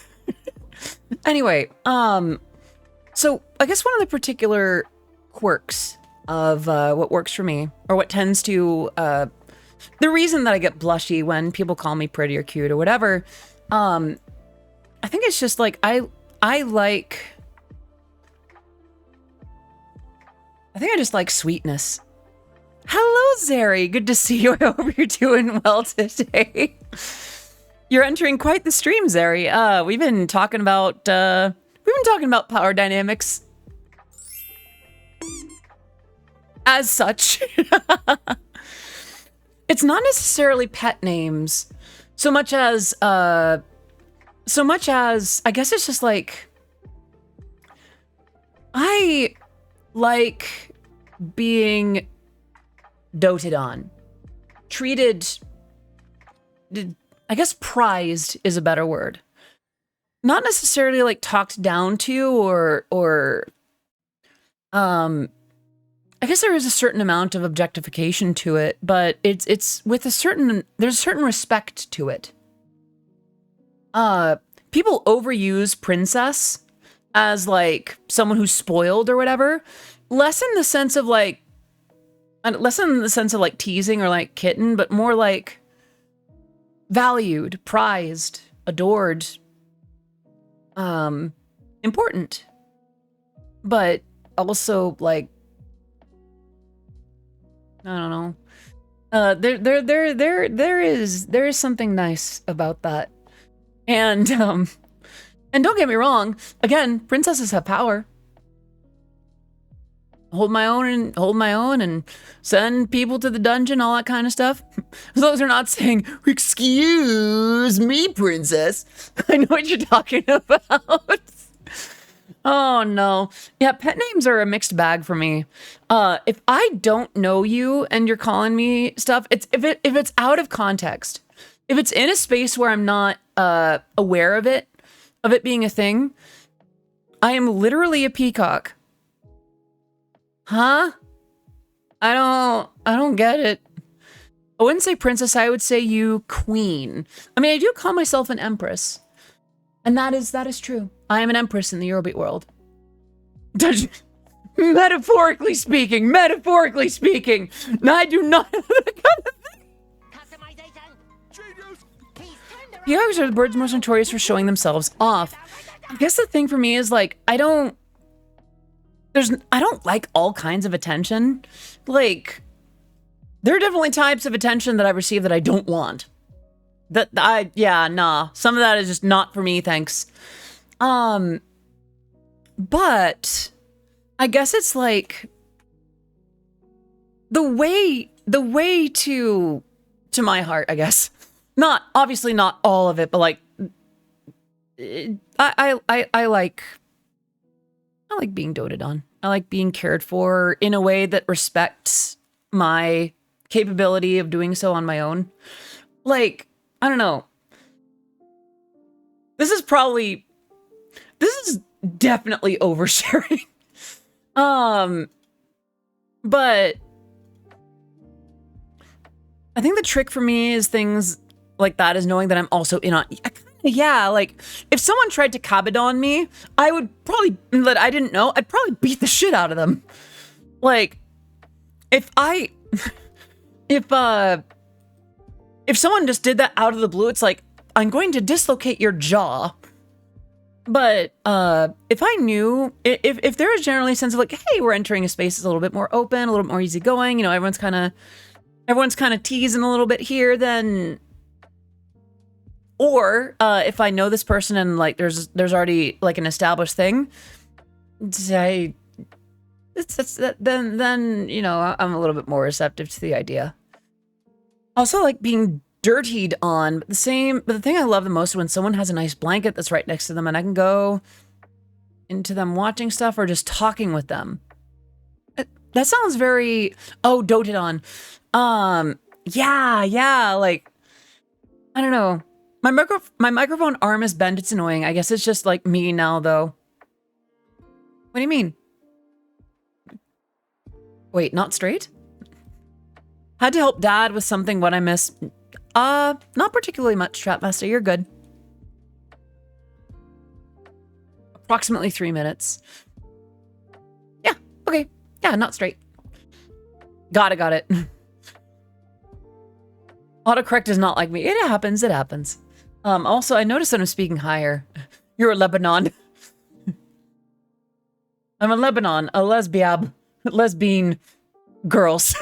Anyway, so I guess one of the particular quirks of what works for me, or what tends to, the reason that I get blushy when people call me pretty or cute or whatever, I think it's just like, I just like sweetness. Hello, Zeri. Good to see you. I hope you're doing well today. You're entering quite the stream, Zeri. We've been talking about power dynamics. As such. It's not necessarily pet names so much as I guess it's just like I like being doted on, treated, I guess prized is a better word. Not necessarily like talked down to or I guess there is a certain amount of objectification to it, but it's with there's a certain respect to it. People overuse princess as like someone who's spoiled or whatever, less in the sense of like teasing or like kitten, but more like valued, prized, adored, important, but also like, I don't know. There is something nice about that. And don't get me wrong, again, princesses have power. Hold my own and send people to the dungeon, all that kind of stuff. As long as they're not saying, "Excuse me, princess." I know what you're talking about. Oh no. Yeah, pet names are a mixed bag for me. If I don't know you and you're calling me stuff, if it's out of context, if it's in a space where I'm not aware of it being a thing, I am literally a peacock. Huh? I don't get it. I wouldn't say princess, I would say you queen. I mean, I do call myself an empress. And that is true. I am an empress in the Eurobeat world. Metaphorically speaking. I do not have that kind of thing. Peacocks are the birds most notorious for showing themselves off. I guess the thing for me is like, I don't like all kinds of attention. Like, there are definitely types of attention that I receive that I don't want. Nah. Some of that is just not for me, thanks. But I guess it's like the way to my heart, I guess. Not obviously not all of it, but like I like being doted on. I like being cared for in a way that respects my capability of doing so on my own. Like, I don't know. This is definitely oversharing. But I think the trick for me is things like that is knowing that I'm also in on. Yeah, like if someone tried to cabadon me, I would probably that I didn't know. I'd probably beat the shit out of them. Like, if someone just did that out of the blue, it's like I'm going to dislocate your jaw. But if I knew, if there was generally a sense of like, hey, we're entering a space that's a little bit more open, a little bit more easygoing, you know, everyone's kind of teasing a little bit here, then, or if I know this person and like there's already like an established thing, then you know, I'm a little bit more receptive to the idea. Also, like being dirtied on, but the thing I love the most is when someone has a nice blanket that's right next to them and I can go into them watching stuff or just talking with them. That sounds very, doted on. Yeah, like, I don't know. My microphone arm is bent, it's annoying. I guess it's just like me now, though. What do you mean? Wait, not straight? Had to help Dad with something, what I missed. Not particularly much, Trapmaster, you're good. Approximately 3 minutes. Yeah, okay. Yeah, not straight. Got it. Autocorrect is not like me. It happens. Also, I noticed that I'm speaking higher. You're a Lebanon. I'm a Lebanon, a lesbian girls.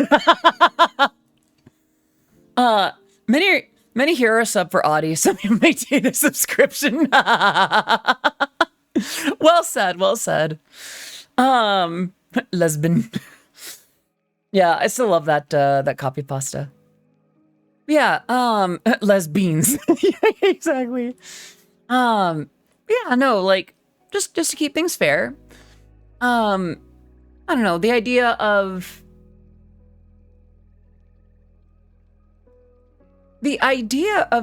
Many here are sub for Audi. Some of you maintain a subscription. Well said. Lesbian. Yeah, I still love that copy pasta. Yeah, lesbians. Yeah, exactly. Yeah, no, like just to keep things fair. I don't know, the idea of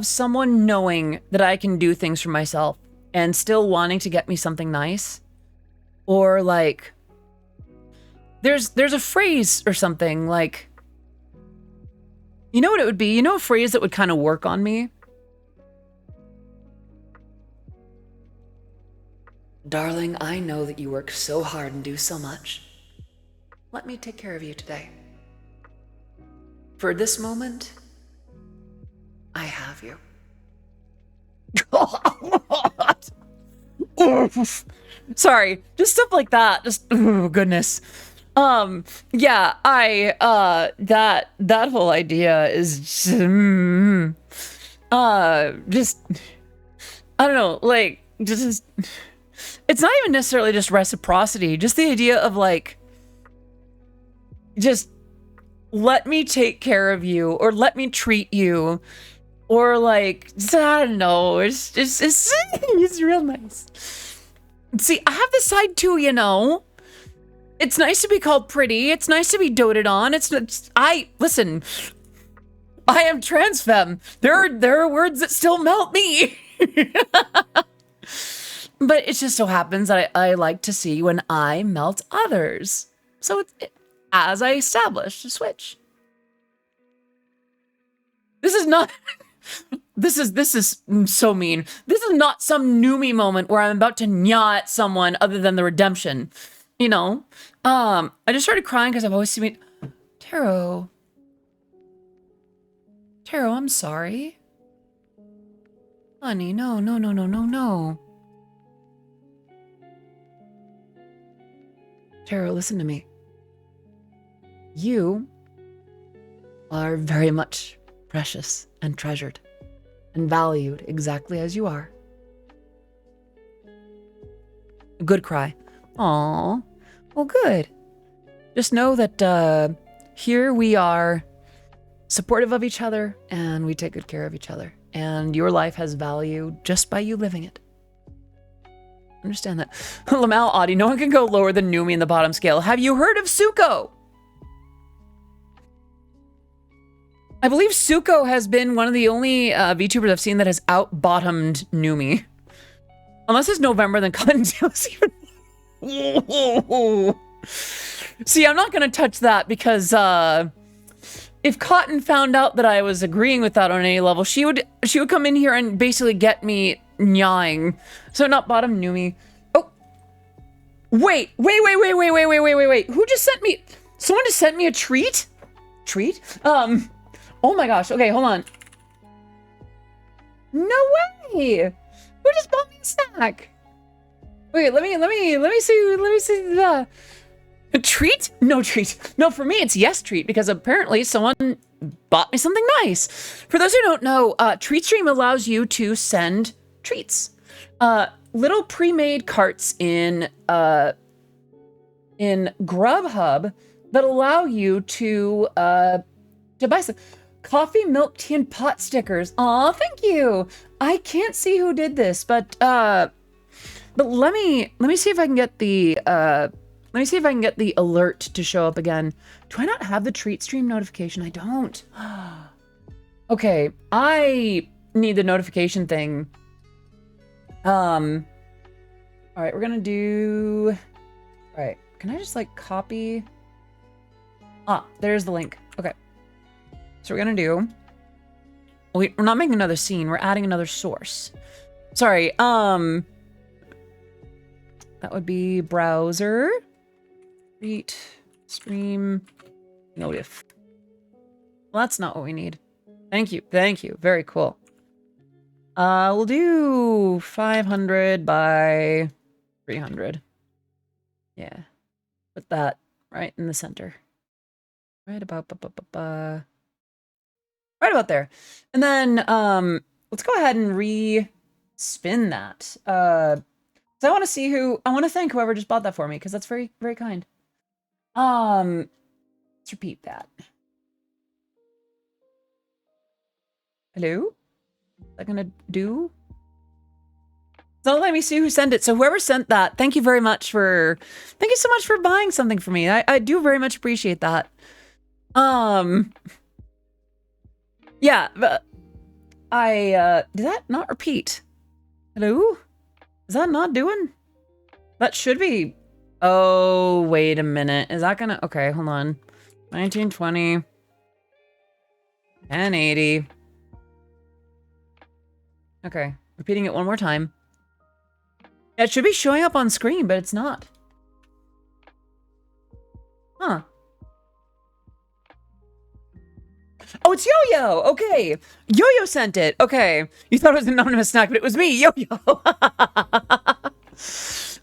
someone knowing that I can do things for myself and still wanting to get me something nice, or like there's a phrase or something like, you know what it would be? You know, a phrase that would kind of work on me? Darling, I know that you work so hard and do so much. Let me take care of you today. For this moment, I have you. Sorry, just stuff like that. Just, oh, goodness. Yeah, that whole idea is just, I don't know, like, just, it's not even necessarily just reciprocity, just the idea of like, just let me take care of you, or let me treat you, or like, I don't know, it's real nice. See, I have this side too, you know. It's nice to be called pretty. It's nice to be doted on. Listen, I am trans femme. There are words that still melt me. But it just so happens that I like to see when I melt others. So it's as I establish a switch. This is not, this is so mean. This is not some Numi moment where I'm about to nya at someone other than the redemption. You know, I just started crying because I've always seen Taro, I'm sorry. Honey, no. Taro, listen to me. You are very much precious and treasured and valued exactly as you are. A good cry. Aw. Well, good. Just know that here we are supportive of each other and we take good care of each other. And your life has value just by you living it. Understand that. Lamau Audi, no one can go lower than Numi in the bottom scale. Have you heard of Suko? I believe Suko has been one of the only VTubers I've seen that has out-bottomed Numi. Unless it's November, then Cottontail's even... See, I'm not going to touch that because if Cotton found out that I was agreeing with that on any level, she would come in here and basically get me nyawing. So not bottom Numi. Oh, wait. Who just sent me? Someone just sent me a treat? Treat? Oh my gosh. Okay, hold on. No way. Who just bought me a snack? Wait, let me see the a treat? No treat. No, for me it's yes treat because apparently someone bought me something nice. For those who don't know, TreatStream allows you to send treats. Little pre-made carts in Grubhub that allow you to buy some coffee, milk, tea, and pot stickers. Aw, thank you. I can't see who did this, but let me see if I can get the alert to show up again. Do I not have the TreatStream notification? I don't. Okay, I need the notification thing. All right, we're gonna do. All right, can I just like copy? Ah, there's the link. Okay, so we're gonna do. We're not making another scene. We're adding another source. Sorry. That would be browser. Treat stream notif. Well, that's not what we need. Thank you. Thank you. Very cool. We'll do 500 by 300. Yeah. Put that right in the center. Right about right about there. And then let's go ahead and re-spin that. So I want to see I want to thank whoever just bought that for me because that's very, very kind. Let's repeat that. Hello? Is that gonna do? So let me see who sent it. So whoever sent that, thank you very much for, thank you so much for buying something for me. I do very much appreciate that. Yeah, but did that not repeat? Hello? Is that not doing? That should be. Oh, wait a minute. Is that gonna? Okay, hold on. 1920. 1080. Okay, repeating it one more time. Yeah, it should be showing up on screen, but it's not. Huh. Oh, it's Yo-Yo! Okay. Yo-Yo sent it. Okay. You thought it was an anonymous snack, but it was me, Yo-Yo!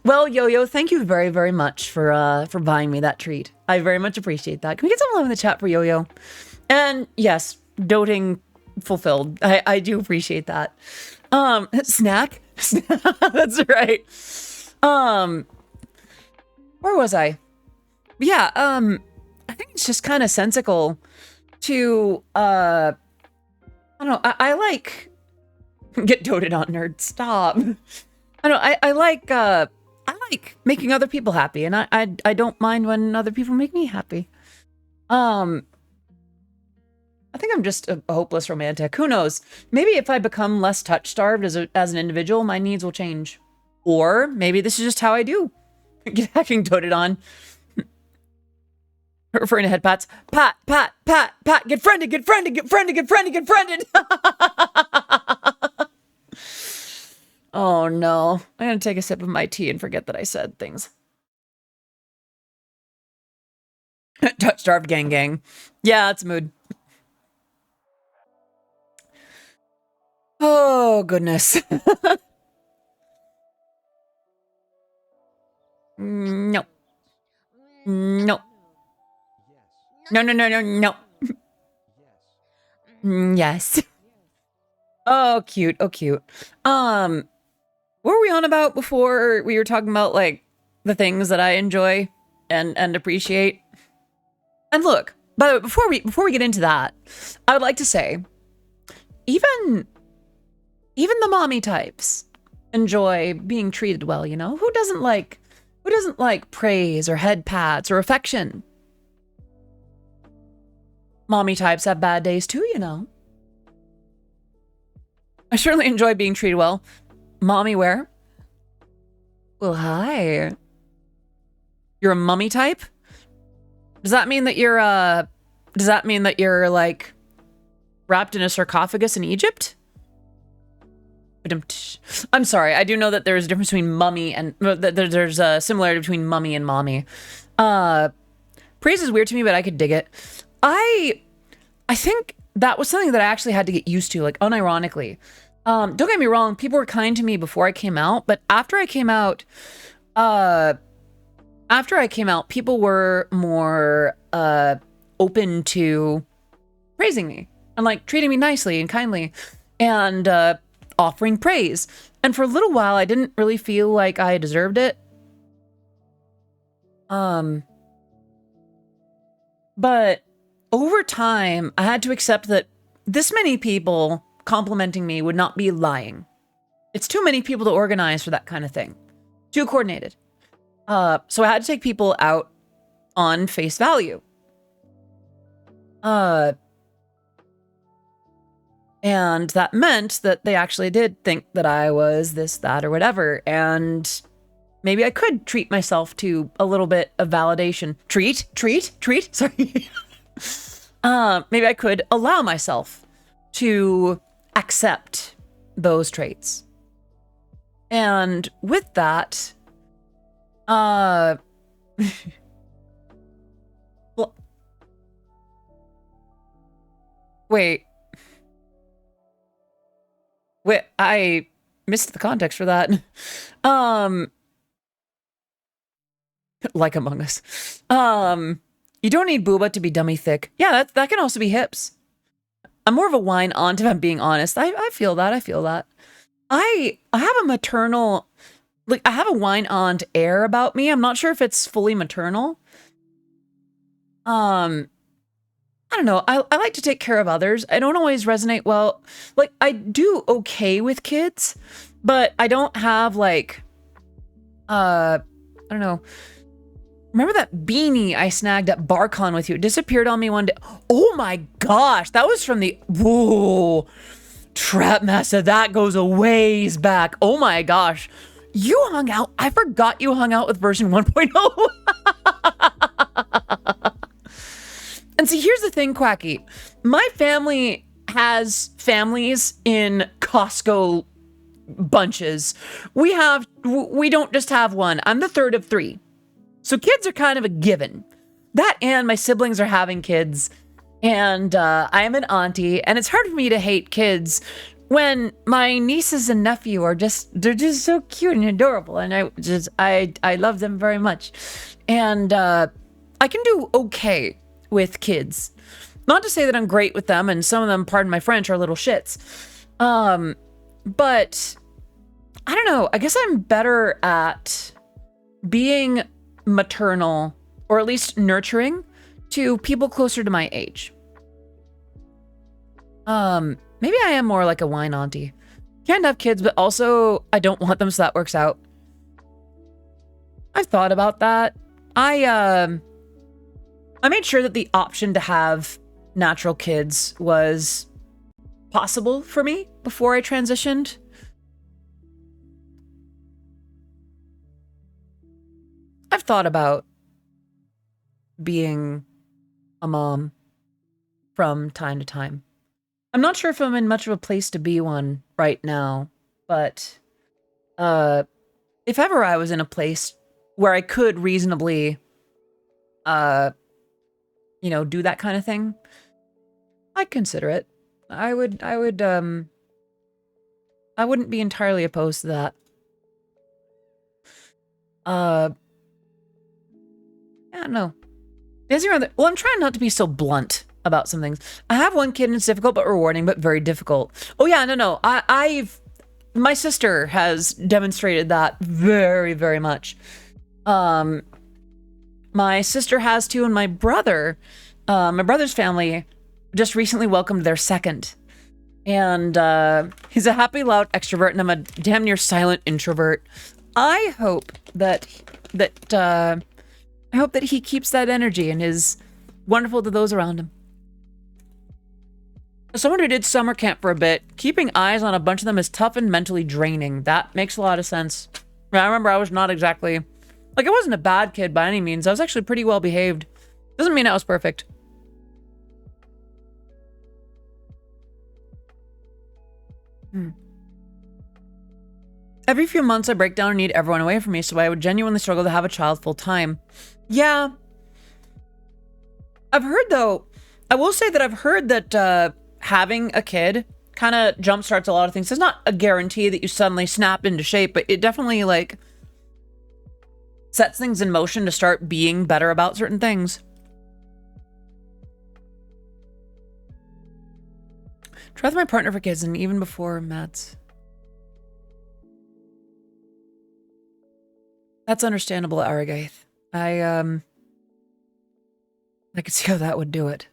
Well, Yo-Yo, thank you very, very much for buying me that treat. I very much appreciate that. Can we get some love in the chat for Yo-Yo? And yes, doting fulfilled. I do appreciate that. Snack? That's right. Where was I? Yeah, I think it's just kind of sensical to, I don't know, I like, get doted on, nerd, stop. I don't know, I like making other people happy, and I don't mind when other people make me happy. I think I'm just a hopeless romantic. Who knows? Maybe if I become less touch-starved as an individual, my needs will change. Or maybe this is just how I do. Get hacking doted on. Referring to head pats. Pat, get friended. Oh no. I'm gonna take a sip of my tea and forget that I said things. Touch-starved gang. Yeah, it's a mood. Oh, goodness. No. No, no, no, no, no. Yes. Oh, cute. Oh, cute. What were we on about before? We were talking about like the things that I enjoy and appreciate. And look, by the way, before we get into that, I would like to say, even the mommy types enjoy being treated well, you know? Who doesn't like praise or head pats or affection? Mommy types have bad days too, you know. I certainly enjoy being treated well. Mommy where? Well, hi. You're a mummy type? Does that mean that you're like wrapped in a sarcophagus in Egypt? I'm sorry. I do know that there's a difference between mummy and there's a similarity between mummy and mommy. Praise is weird to me, but I could dig it. I think that was something that I actually had to get used to, like unironically. Don't get me wrong, people were kind to me before I came out, but after I came out, people were more open to praising me and like treating me nicely and kindly and offering praise. And for a little while, I didn't really feel like I deserved it. But over time, I had to accept that this many people complimenting me would not be lying. It's too many people to organize for that kind of thing. Too coordinated. So I had to take people out on face value. And that meant that they actually did think that I was this, that, or whatever. And maybe I could treat myself to a little bit of validation. Treat? Sorry. Maybe I could allow myself to accept those traits. And with that, well, wait, I missed the context for that. Like Among Us. You don't need booba to be dummy thick. Yeah, that can also be hips. I'm more of a wine aunt if I'm being honest. I feel that. I have a maternal, like I have a wine aunt air about me. I'm not sure if it's fully maternal. I don't know. I like to take care of others. I don't always resonate well. Like I do okay with kids, but I don't have like, I don't know. Remember that beanie I snagged at BarCon with you? It disappeared on me one day. Oh my gosh, that was from the, whoa, Trap Master, that goes a ways back. Oh my gosh. You hung out, I forgot you hung out with version 1.0. And see, here's the thing, Quacky. My family has families in Costco bunches. We don't just have one. I'm the third of three. So kids are kind of a given. That and my siblings are having kids. And I am an auntie. And it's hard for me to hate kids when my nieces and nephew are they're just so cute and adorable. And I love them very much. And I can do okay with kids. Not to say that I'm great with them. And some of them, pardon my French, are little shits. But I don't know. I guess I'm better at being maternal, or at least nurturing, to people closer to my age. Maybe I am more like a wine auntie. Can't have kids, but also I don't want them, so that works out. I've thought about that. I made sure that the option to have natural kids was possible for me before I transitioned. I've thought about being a mom from time to time. I'm not sure if I'm in much of a place to be one right now, but if ever I was in a place where I could reasonably, do that kind of thing, I'd consider it. I wouldn't be entirely opposed to that. Yeah, no. Well, I'm trying not to be so blunt about some things. I have one kid and it's difficult but rewarding, but very difficult. Oh yeah, no. My sister has demonstrated that very, very much. My sister has too, and my brother's family just recently welcomed their second. And he's a happy, loud extrovert, and I'm a damn near silent introvert. I hope that he keeps that energy and is wonderful to those around him. As someone who did summer camp for a bit, keeping eyes on a bunch of them is tough and mentally draining. That makes a lot of sense. I remember I was not exactly... Like, I wasn't a bad kid by any means. I was actually pretty well behaved. Doesn't mean I was perfect. Every few months I break down and need everyone away from me, so I would genuinely struggle to have a child full time. Yeah. I've heard, though... I will say that I've heard that, having a kid kind of jumpstarts a lot of things. It's not a guarantee that you suddenly snap into shape, but it definitely, like, sets things in motion to start being better about certain things. Try with my partner for kids, and even before Matt's. That's understandable, Aragaith. I could see how that would do it.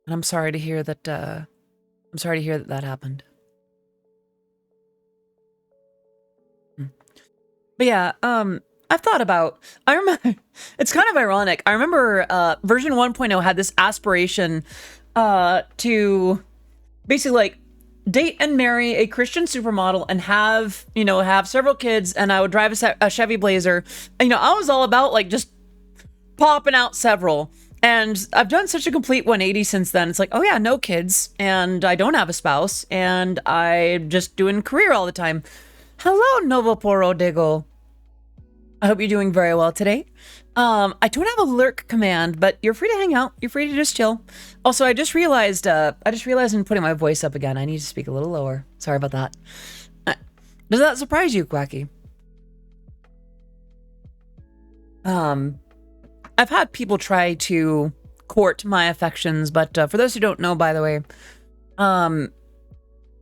And I'm sorry to hear that, that happened. But yeah, I've thought about, I remember, it's kind of ironic. I remember, version 1.0 had this aspiration, to basically, like, date and marry a Christian supermodel and have several kids, and I would drive a Chevy Blazer. I was all about, like, just popping out several. And I've done such a complete 180 since then. It's like, oh yeah, no kids, and I don't have a spouse, and I'm just doing career all the time. Hello, Novo Poro Digo. I hope you're doing very well today. I don't have a lurk command, but you're free to hang out. You're free to just chill. Also, I just realized in putting my voice up again, I need to speak a little lower. Sorry about that. Does that surprise you, Quacky? I've had people try to court my affections, but for those who don't know, by the way, for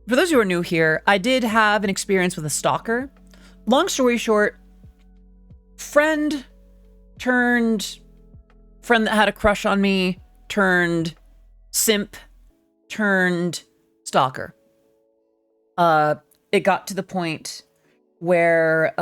those who are new here, I did have an experience with a stalker. Long story short, friend that had a crush on me, turned simp, turned stalker. It got to the point where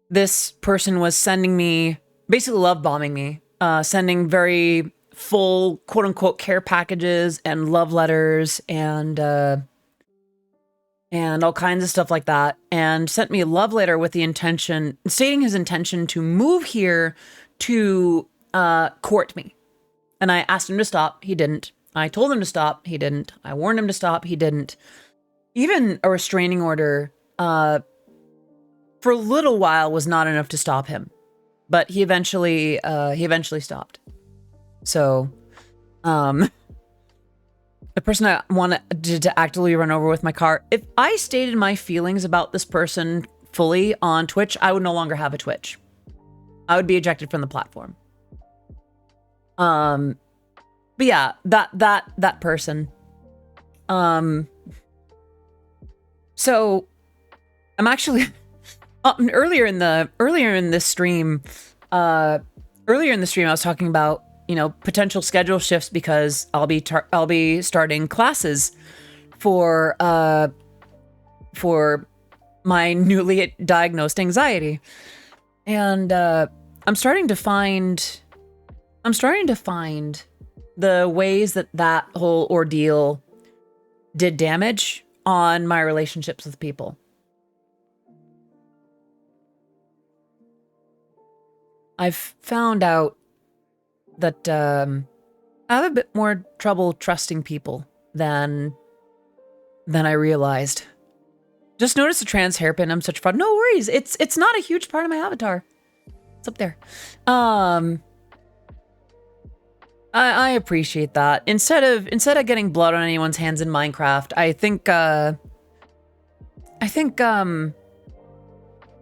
this person was sending me, basically love bombing me, sending very full quote unquote care packages and love letters and all kinds of stuff like that, and sent me a love letter with the intention, stating his intention to move here to court me. And I asked him to stop. He didn't. I told him to stop. He didn't. I warned him to stop. He didn't. Even a restraining order for a little while was not enough to stop him, but he eventually stopped. So, the person I wanted to actively run over with my car, if I stated my feelings about this person fully on Twitch, I would no longer have a Twitch. I would be ejected from the platform. But yeah, that person. So I'm actually earlier in this stream, I was talking about, potential schedule shifts because I'll be starting classes for my newly diagnosed anxiety. And I'm starting to find the ways that whole ordeal did damage on my relationships with people. I've found out that I have a bit more trouble trusting people than I realized. Just noticed a trans hairpin. I'm such fun. No worries. It's not a huge part of my avatar. It's up there. I appreciate that. Instead of getting blood on anyone's hands in Minecraft, I think I think I'd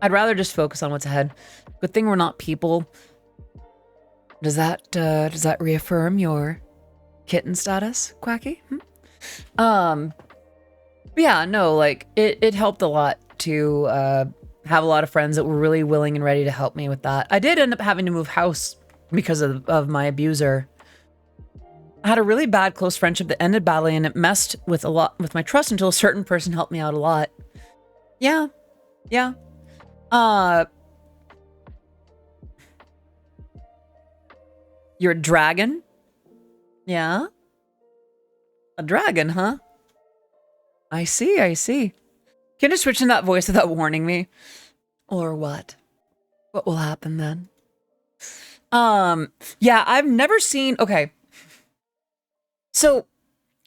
rather just focus on what's ahead. Good thing we're not people. Does that reaffirm your kitten status, Quacky? But yeah, no, like it helped a lot to have a lot of friends that were really willing and ready to help me with that. I did end up having to move house because of my abuser. I had a really bad close friendship that ended badly, and it messed with my trust until a certain person helped me out a lot. Yeah. You're a dragon? Yeah? A dragon, huh? I see. Can you switch in that voice without warning me? Or what? What will happen then? Yeah, I've never seen... Okay. So,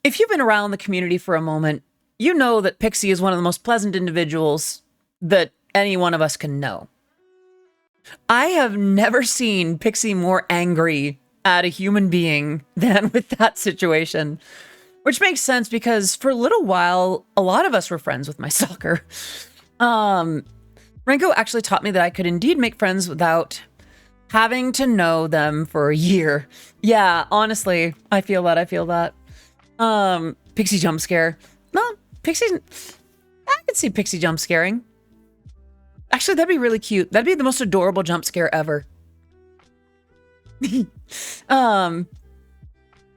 if you've been around the community for a moment, you know that Pixie is one of the most pleasant individuals that any one of us can know. I have never seen Pixie more angry at a human being than with that situation. Which makes sense because for a little while, a lot of us were friends with my stalker. Renko actually taught me that I could indeed make friends without having to know them for a year. Yeah, honestly, I feel that. Pixie jump scare. No, I could see Pixie jump scaring. Actually, that'd be really cute. That'd be the most adorable jump scare ever. But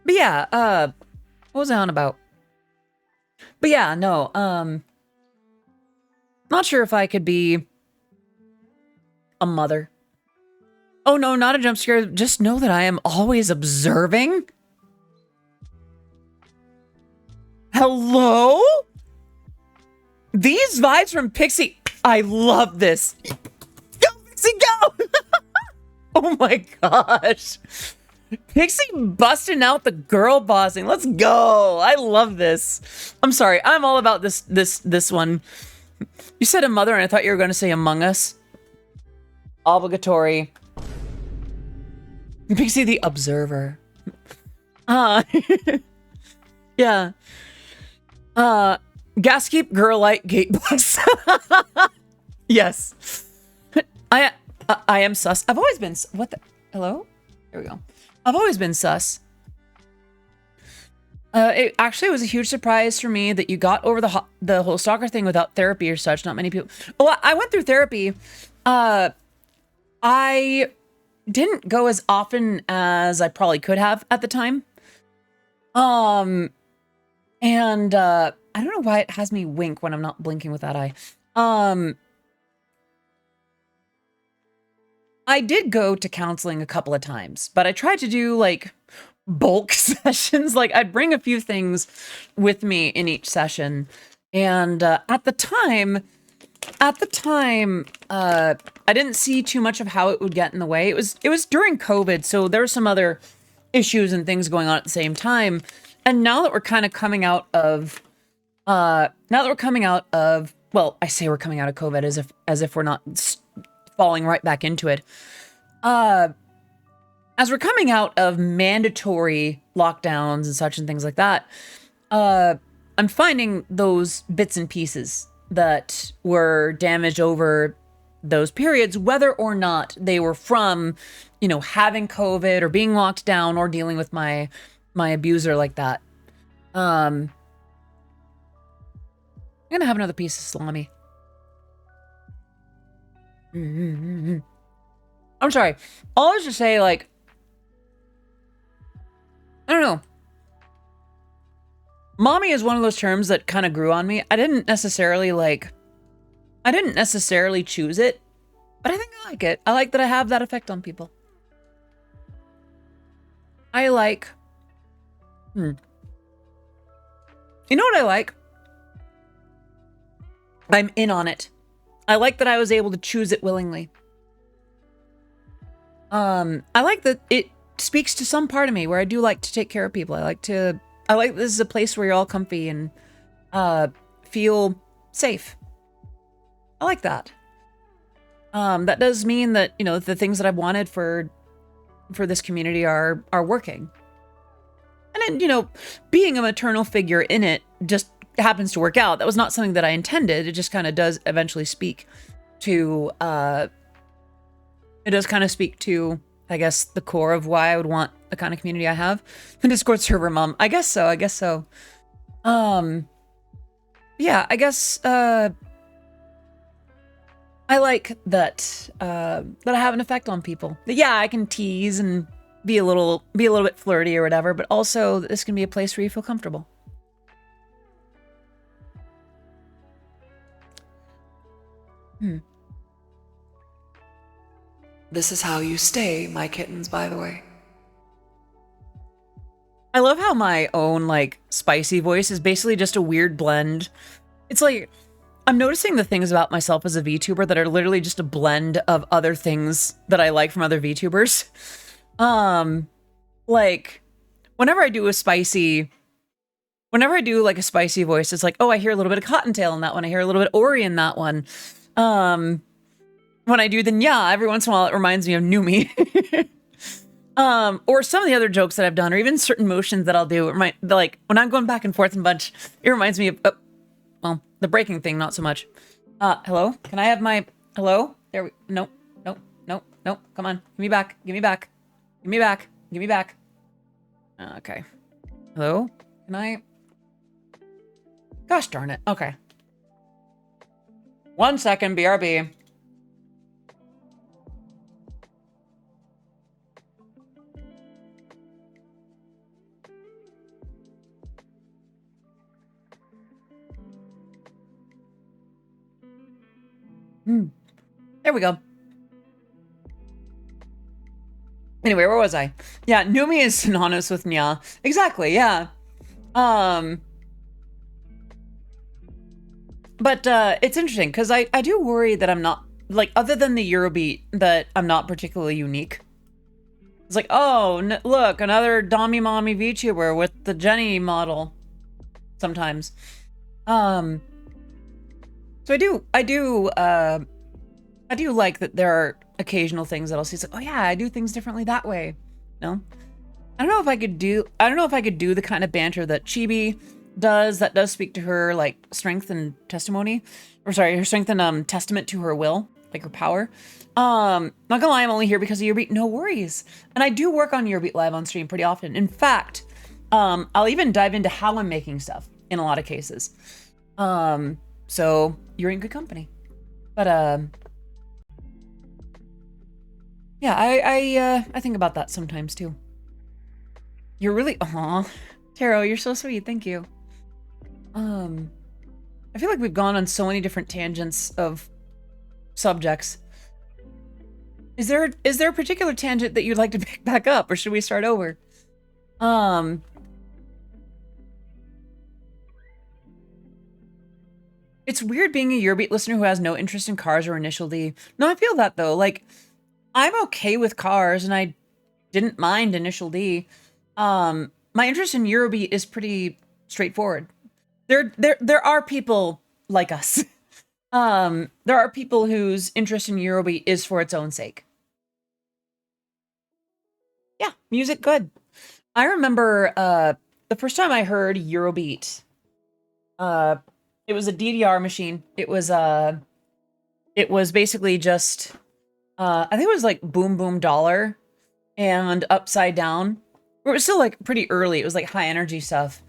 yeah, what was I on about? But yeah, no, not sure if I could be a mother. Oh no, not a jump scare. Just know that I am always observing. Hello? These vibes from Pixie. I love this. Go, Pixie, go! Oh my gosh. Pixie busting out the girl bossing. Let's go. I love this. I'm sorry. I'm all about this one. You said a mother and I thought you were going to say Among Us. Obligatory. Pixie the observer. Yeah. Gaskeep girlite gate boss. Yes. I am sus. I've always been... What the... Hello? Here we go. I've always been sus. It actually was a huge surprise for me that you got over the whole stalker thing without therapy or such. Not many people... Well, I went through therapy. I didn't go as often as I probably could have at the time. And I don't know why it has me wink when I'm not blinking with that eye. I did go to counseling a couple of times, but I tried to do like bulk sessions. Like I'd bring a few things with me in each session. And at the time, I didn't see too much of how it would get in the way. It was during COVID, so there were some other issues and things going on at the same time. And now that we're kind of coming out of, well, I say we're coming out of COVID as if we're not falling right back into it. As we're coming out of mandatory lockdowns and such and things like that, I'm finding those bits and pieces that were damaged over those periods, whether or not they were from, you know, having COVID or being locked down or dealing with my abuser like that. I'm gonna have another piece of salami. I'm sorry. All I was to say, like, I don't know. Mommy is one of those terms that kind of grew on me. I didn't necessarily choose it, but I think I like it. I like that I have that effect on people. I like... You know what I like? I'm in on it. I like that I was able to choose it willingly. I like that it speaks to some part of me where I do like to take care of people. I like this is a place where you're all comfy and feel safe. I like that. That does mean that, you know, the things that I've wanted for this community are working. And then, you know, being a maternal figure in it just happens to work out. That was not something that I intended. It just kind of does eventually speak to, it does kind of speak to, I guess, the core of why I would want the kind of community I have. The Discord server mom. I guess so. Yeah, I guess, I like that, that I have an effect on people. That, yeah, I can tease and be a little bit flirty or whatever, but also this can be a place where you feel comfortable. This is how you stay, my kittens, by the way. I love how my own, like, spicy voice is basically just a weird blend. It's like, I'm noticing the things about myself as a VTuber that are literally just a blend of other things that I like from other VTubers. Like, whenever I do like a spicy voice, it's like, oh, I hear a little bit of Cottontail in that one. I hear a little bit of Ori in that one. When I do, then yeah, every once in a while it reminds me of Numi. Or some of the other jokes that I've done, or even certain motions that I'll do. Like, when I'm going back and forth a bunch, it reminds me of, well, the breaking thing, not so much. Hello? Can I have my, hello? There we, nope. Come on, give me back. Okay. Hello? Can I? Gosh darn it. Okay. 1 second, BRB. There we go. Anyway, where was I? Yeah, Numi is synonymous with Nya. Exactly, yeah. But it's interesting, because I do worry that I'm not, like, other than the Eurobeat, that I'm not particularly unique. It's like, oh, look, another Dommy Mommy VTuber with the Jenny model. Sometimes. So I do like that there are occasional things that I'll see. It's like, oh yeah, I do things differently that way. No? I don't know if I could do the kind of banter that Chibi does that does speak to her, like, strength and testimony. Or sorry, her strength and testament to her will, like her power. Not gonna lie, I'm only here because of Eurobeat. No worries. And I do work on Eurobeat live on stream pretty often. In fact, I'll even dive into how I'm making stuff in a lot of cases. So you're in good company. But yeah, I think about that sometimes too. You're really, aw, Taro, you're so sweet. Thank you. I feel like we've gone on so many different tangents of subjects. Is there a particular tangent that you'd like to pick back up, or should we start over? It's weird being a Eurobeat listener who has no interest in cars or Initial D. No, I feel that though. Like, I'm okay with cars, and I didn't mind Initial D. My interest in Eurobeat is pretty straightforward. There are people like us. There are people whose interest in Eurobeat is for its own sake. Yeah, music good. I remember the first time I heard Eurobeat, it was a DDR machine. It was basically just I think it was like Boom Boom Dollar and Upside Down. It was still like pretty early. It was like high energy stuff.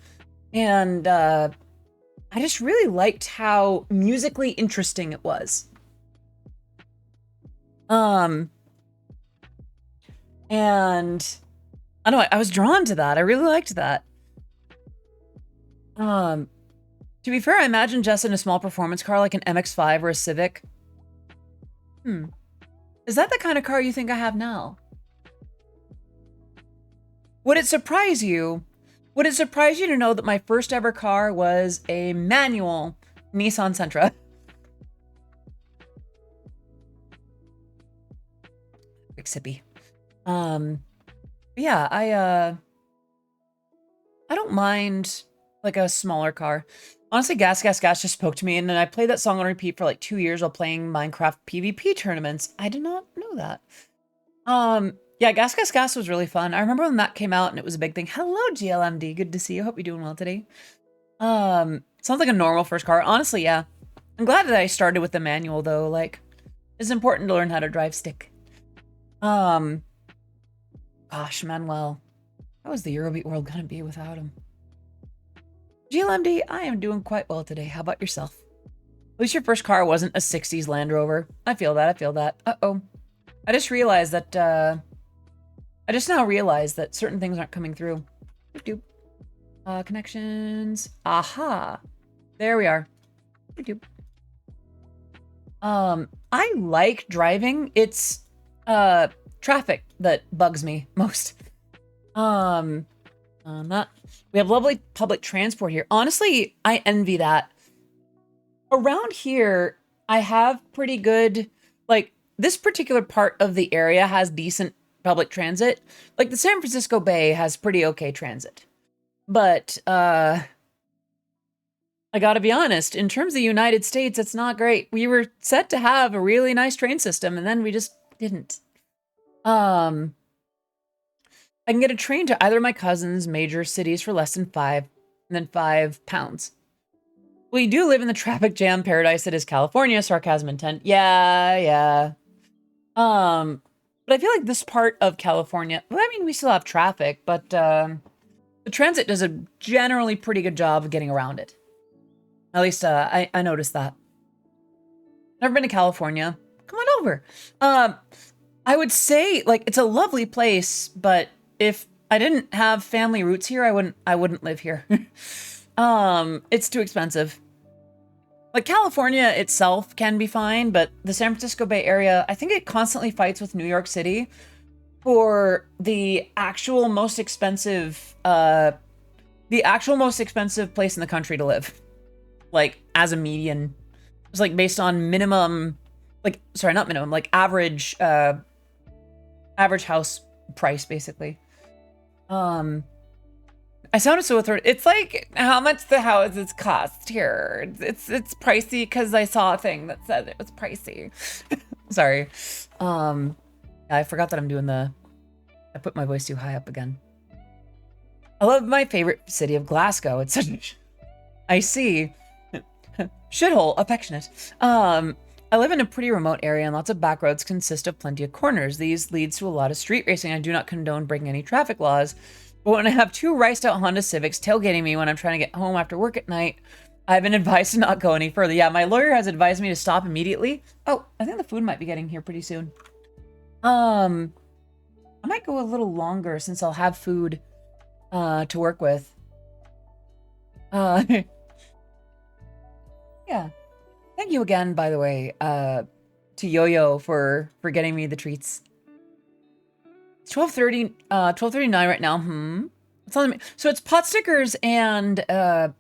And I just really liked how musically interesting it was. And I don't know, I was drawn to that. I really liked that. To be fair, I imagine Jess in a small performance car like an MX-5 or a Civic. Is that the kind of car you think I have now? Would it surprise you? Would it surprise you to know that my first ever car was a manual Nissan Sentra? Quick sippy. Yeah, I don't mind like a smaller car. Honestly, Gas Gas Gas just spoke to me, and then I played that song on repeat for like 2 years while playing Minecraft PvP tournaments. I did not know that. Yeah, Gas Gas Gas was really fun. I remember when that came out and it was a big thing. Hello, GLMD. Good to see you. Hope you're doing well today. Sounds like a normal first car. Honestly, yeah. I'm glad that I started with the manual though. Like, it's important to learn how to drive stick. Gosh, Manuel. How is the Eurobeat world gonna be without him? GLMD, I am doing quite well today. How about yourself? At least your first car wasn't a 60s Land Rover. I feel that, I feel that. Uh-oh. I just realized that, I just now realized that certain things aren't coming through. Doop doop. Connections. Aha. There we are. Doop doop. I like driving. It's, traffic that bugs me most. We have lovely public transport here. Honestly, I envy that. Around here, I have pretty good, like, this particular part of the area has decent public transit. Like, the San Francisco Bay has pretty okay transit. But, I gotta be honest, in terms of the United States, it's not great. We were set to have a really nice train system, and then we just didn't. I can get a train to either of my cousin's major cities for less than £5. We do live in the traffic jam paradise that is California, sarcasm intent. Yeah. But I feel like this part of California, well, I mean, we still have traffic, but the transit does a generally pretty good job of getting around it. At least I noticed that. Never been to California. Come on over. I would say, like, it's a lovely place, but if I didn't have family roots here, I wouldn't live here. It's too expensive. Like, California itself can be fine, but the San Francisco Bay Area, I think it constantly fights with New York City for the actual most expensive place in the country to live. Like, as a median. It's like based on minimum, like, sorry, not minimum, like average house price, basically. I sounded so authoritative. It's like how much the houses cost here. It's pricey because I saw a thing that said it was pricey. Sorry. I forgot that I put my voice too high up again. I love my favorite city of Glasgow. It's such I see. Shithole, affectionate. I live in a pretty remote area and lots of back roads consist of plenty of corners. These leads to a lot of street racing. I do not condone breaking any traffic laws. But when I have two riced out Honda Civics tailgating me when I'm trying to get home after work at night, I've been advised to not go any further. Yeah, my lawyer has advised me to stop immediately. Oh, I think the food might be getting here pretty soon. I might go a little longer since I'll have food to work with. Yeah. Thank you again, by the way, to Yo-Yo for getting me the treats. It's 12:39 right now. It's on the, so it's pot stickers and a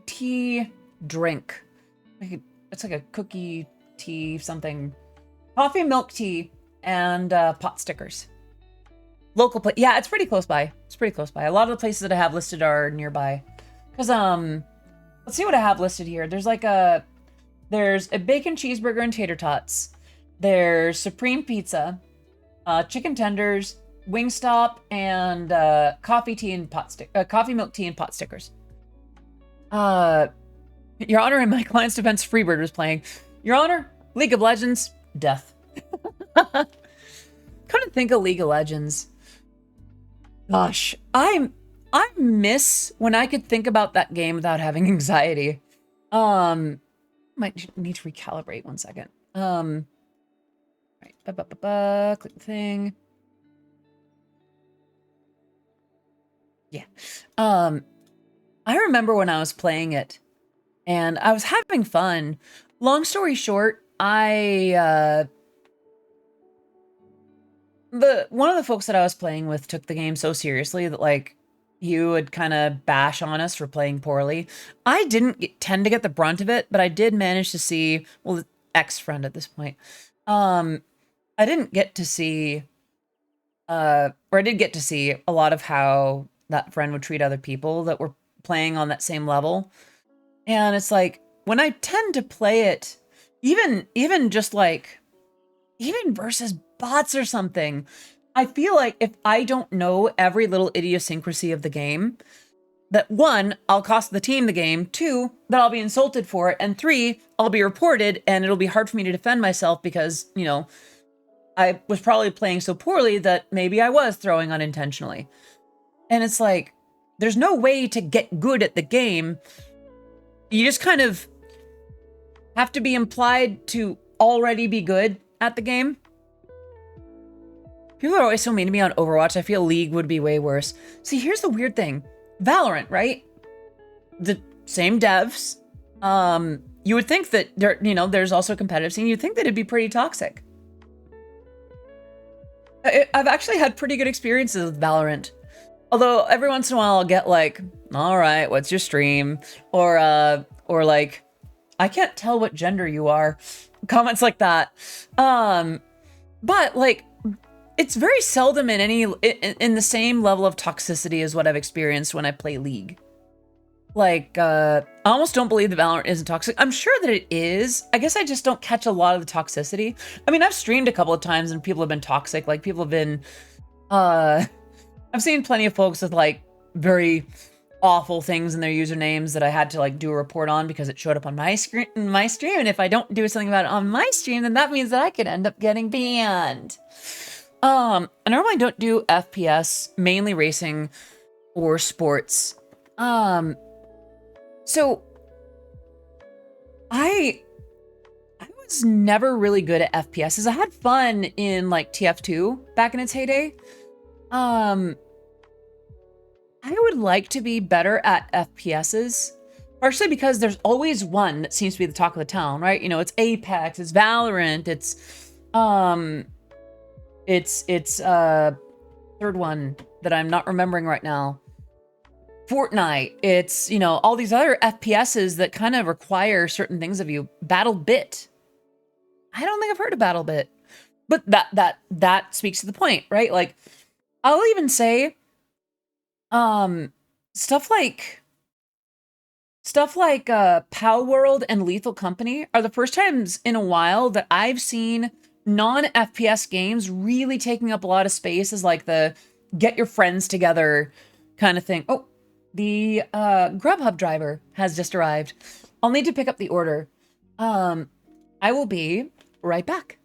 tea drink. It's like a cookie tea something, coffee milk tea and pot stickers. Local place, yeah, it's pretty close by. It's pretty close by. A lot of the places that I have listed are nearby. Cause let's see what I have listed here. There's a bacon cheeseburger and tater tots. There's Supreme Pizza, chicken tenders, Wingstop, and coffee milk tea and pot stickers. Your Honor, in my client's defense, Freebird was playing. Your Honor, League of Legends, death. Couldn't think of League of Legends. Gosh, I miss when I could think about that game without having anxiety. Might need to recalibrate 1 second. Right, click the thing. Yeah. I remember when I was playing it and I was having fun. Long story short, one of the folks that I was playing with took the game so seriously that, like, he would kind of bash on us for playing poorly. I didn't tend to get the brunt of it, but I did manage to see, well, ex-friend at this point. I didn't get to see, or I did get to see a lot of how that friend would treat other people that were playing on that same level. And it's like, when I tend to play it, even just like, even versus bots or something, I feel like if I don't know every little idiosyncrasy of the game, that one, I'll cost the team the game, two, that I'll be insulted for it, and three, I'll be reported and it'll be hard for me to defend myself because, you know, I was probably playing so poorly that maybe I was throwing unintentionally. And it's like, there's no way to get good at the game. You just kind of have to be implied to already be good at the game. People are always so mean to me on Overwatch. I feel League would be way worse. See, here's the weird thing. Valorant, right? The same devs. You would think that there, you know, there's also a competitive scene. You'd think that it'd be pretty toxic. I've actually had pretty good experiences with Valorant. Although every once in a while I'll get like, all right, what's your stream? Or like, I can't tell what gender you are. Comments like that. But like, it's very seldom in any, in the same level of toxicity as what I've experienced when I play League. Like, I almost don't believe that Valorant isn't toxic. I'm sure that it is. I guess I just don't catch a lot of the toxicity. I mean, I've streamed a couple of times and people have been toxic. Like, people have been, I've seen plenty of folks with like very awful things in their usernames that I had to like do a report on because it showed up on my screen, and if I don't do something about it on my stream, then that means that I could end up getting banned. I normally don't do FPS, mainly racing or sports. So I was never really good at FPSs. I had fun in like TF2 back in its heyday. I would like to be better at FPSs, partially because there's always one that seems to be the talk of the town, right? You know, it's Apex, it's Valorant, it's third one that I'm not remembering right now. Fortnite, it's, you know, all these other FPSs that kind of require certain things of you. BattleBit. I don't think I've heard of BattleBit. But that speaks to the point, right? Like, I'll even say, stuff like Pow World and Lethal Company are the first times in a while that I've seen non-FPS games really taking up a lot of space as like the get your friends together kind of thing. Oh, the Grubhub driver has just arrived. I'll need to pick up the order. I will be right back.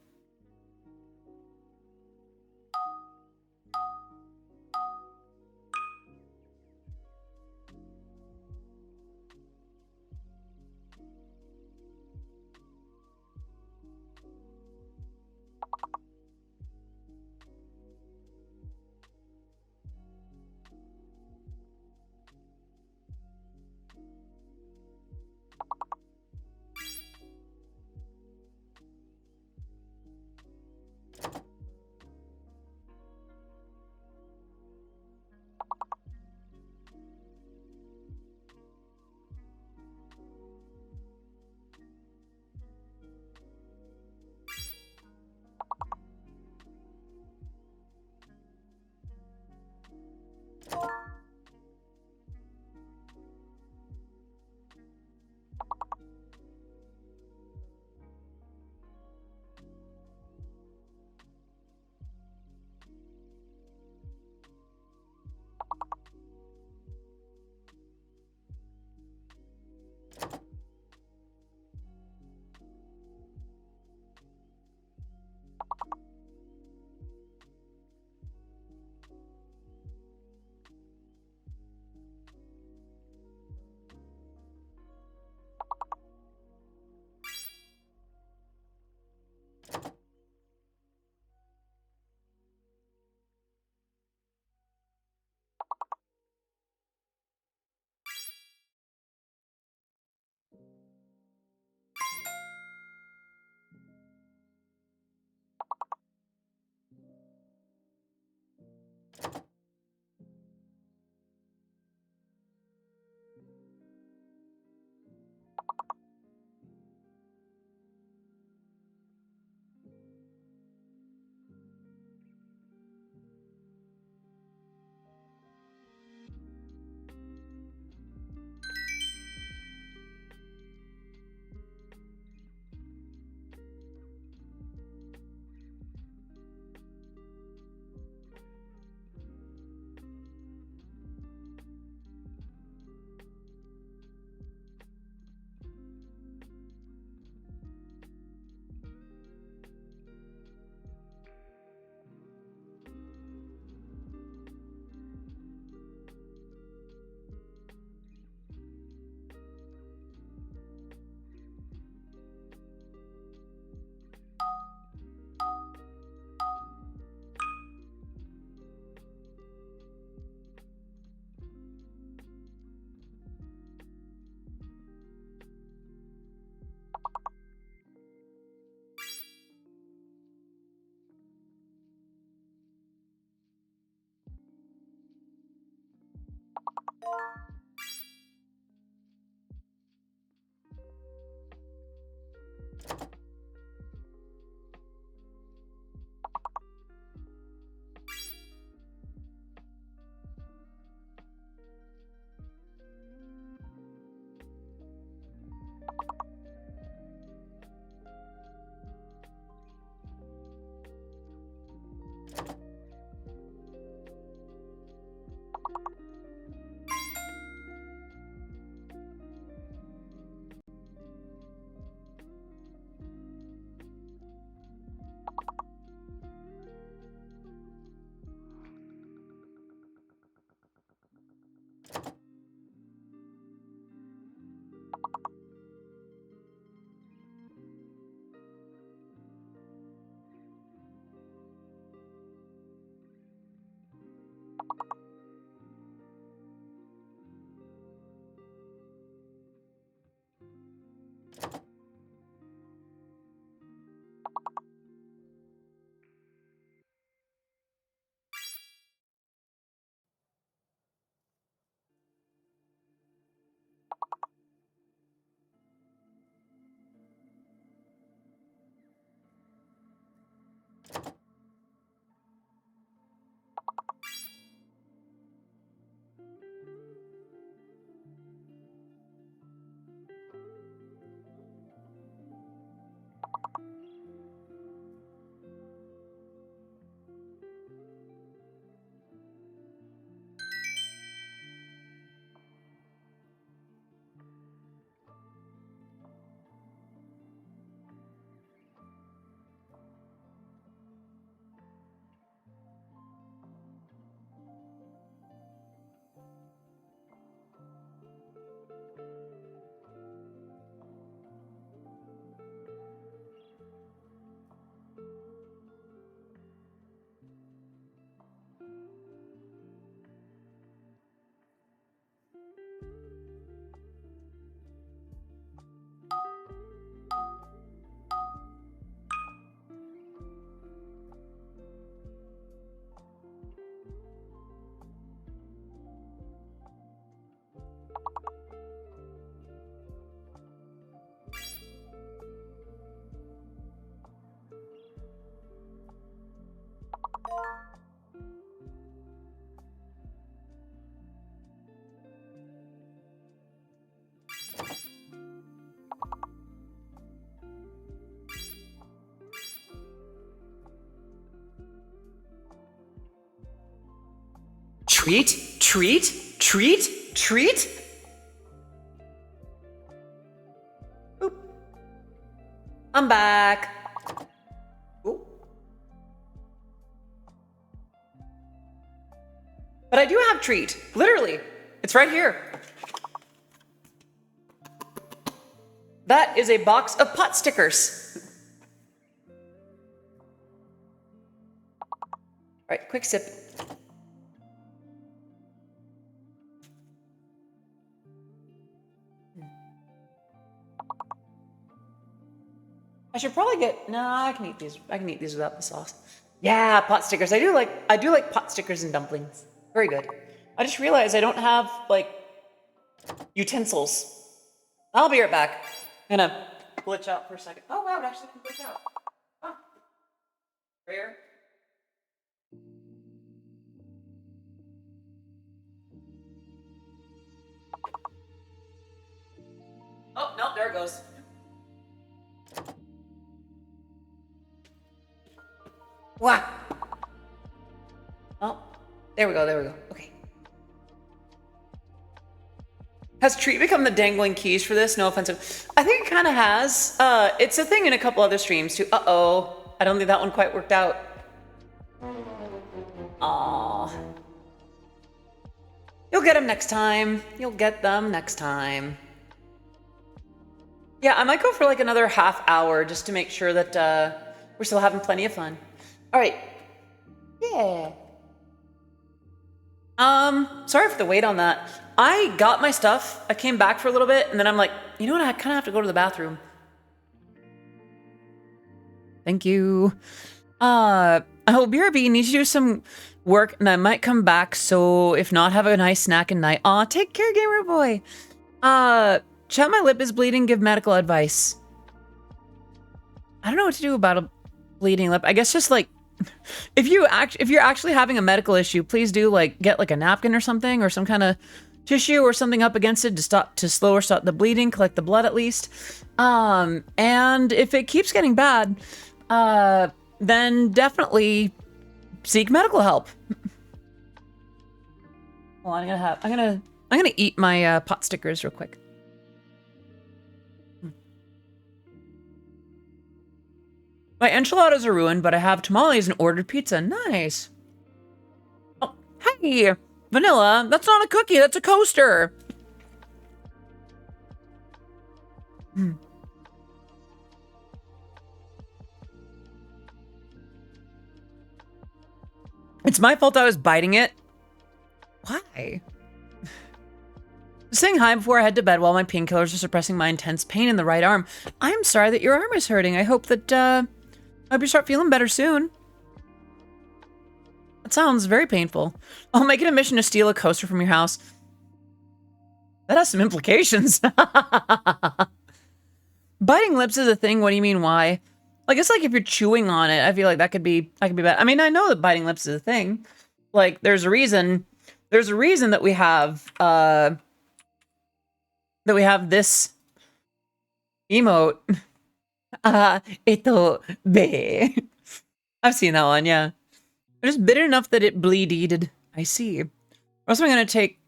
Treat, treat, treat, treat. Boop. I'm back. Ooh. But I do have treat, literally. It's right here. That is a box of pot stickers. All right, quick sip. I should probably get, no, I can eat these. I can eat these without the sauce. Yeah, pot stickers. I do like pot stickers and dumplings. Very good. I just realized I don't have like utensils. I'll be right back. I'm gonna glitch out for a second. Oh wow, it actually can glitch out. Huh. Rare. Oh no, there it goes. Wow. Oh, there we go, there we go. Okay. Has treat become the dangling keys for this? No offensive. I think it kind of has. It's a thing in a couple other streams too. Uh-oh. I don't think that one quite worked out. Aww. You'll get them next time. You'll get them next time. Yeah, I might go for like another half hour just to make sure that we're still having plenty of fun. All right. Yeah. Sorry for the wait on that. I got my stuff. I came back for a little bit, and then I'm like, you know what? I kind of have to go to the bathroom. Thank you. I hope BRB needs to do some work, and I might come back. So if not, have a nice snack and night. Aw, take care, gamer boy. Chat, my lip is bleeding. Give medical advice. I don't know what to do about a bleeding lip. I guess just like, if you're actually having a medical issue, please do like get like a napkin or something, or some kind of tissue or something up against it to slow or stop the bleeding, collect the blood at least. And if it keeps getting bad, then definitely seek medical help. Well, I'm gonna eat my pot stickers real quick. My enchiladas are ruined, but I have tamales and ordered pizza. Nice. Oh, hey, vanilla. That's not a cookie. That's a coaster. It's my fault I was biting it. Why? Saying hi before I head to bed while my painkillers are suppressing my intense pain in the right arm. I'm sorry that your arm is hurting. I hope that, I hope you start feeling better soon. That sounds very painful. I'll make it a mission to steal a coaster from your house. That has some implications. Biting lips is a thing. What do you mean, why? I guess, like, if you're chewing on it, I feel like that could be bad. I mean, I know that biting lips is a thing. Like, there's a reason that we have, this emote. Ito be. I've seen that one, yeah. They're just bitter enough that it bleeded. I see. Or else I'm gonna take...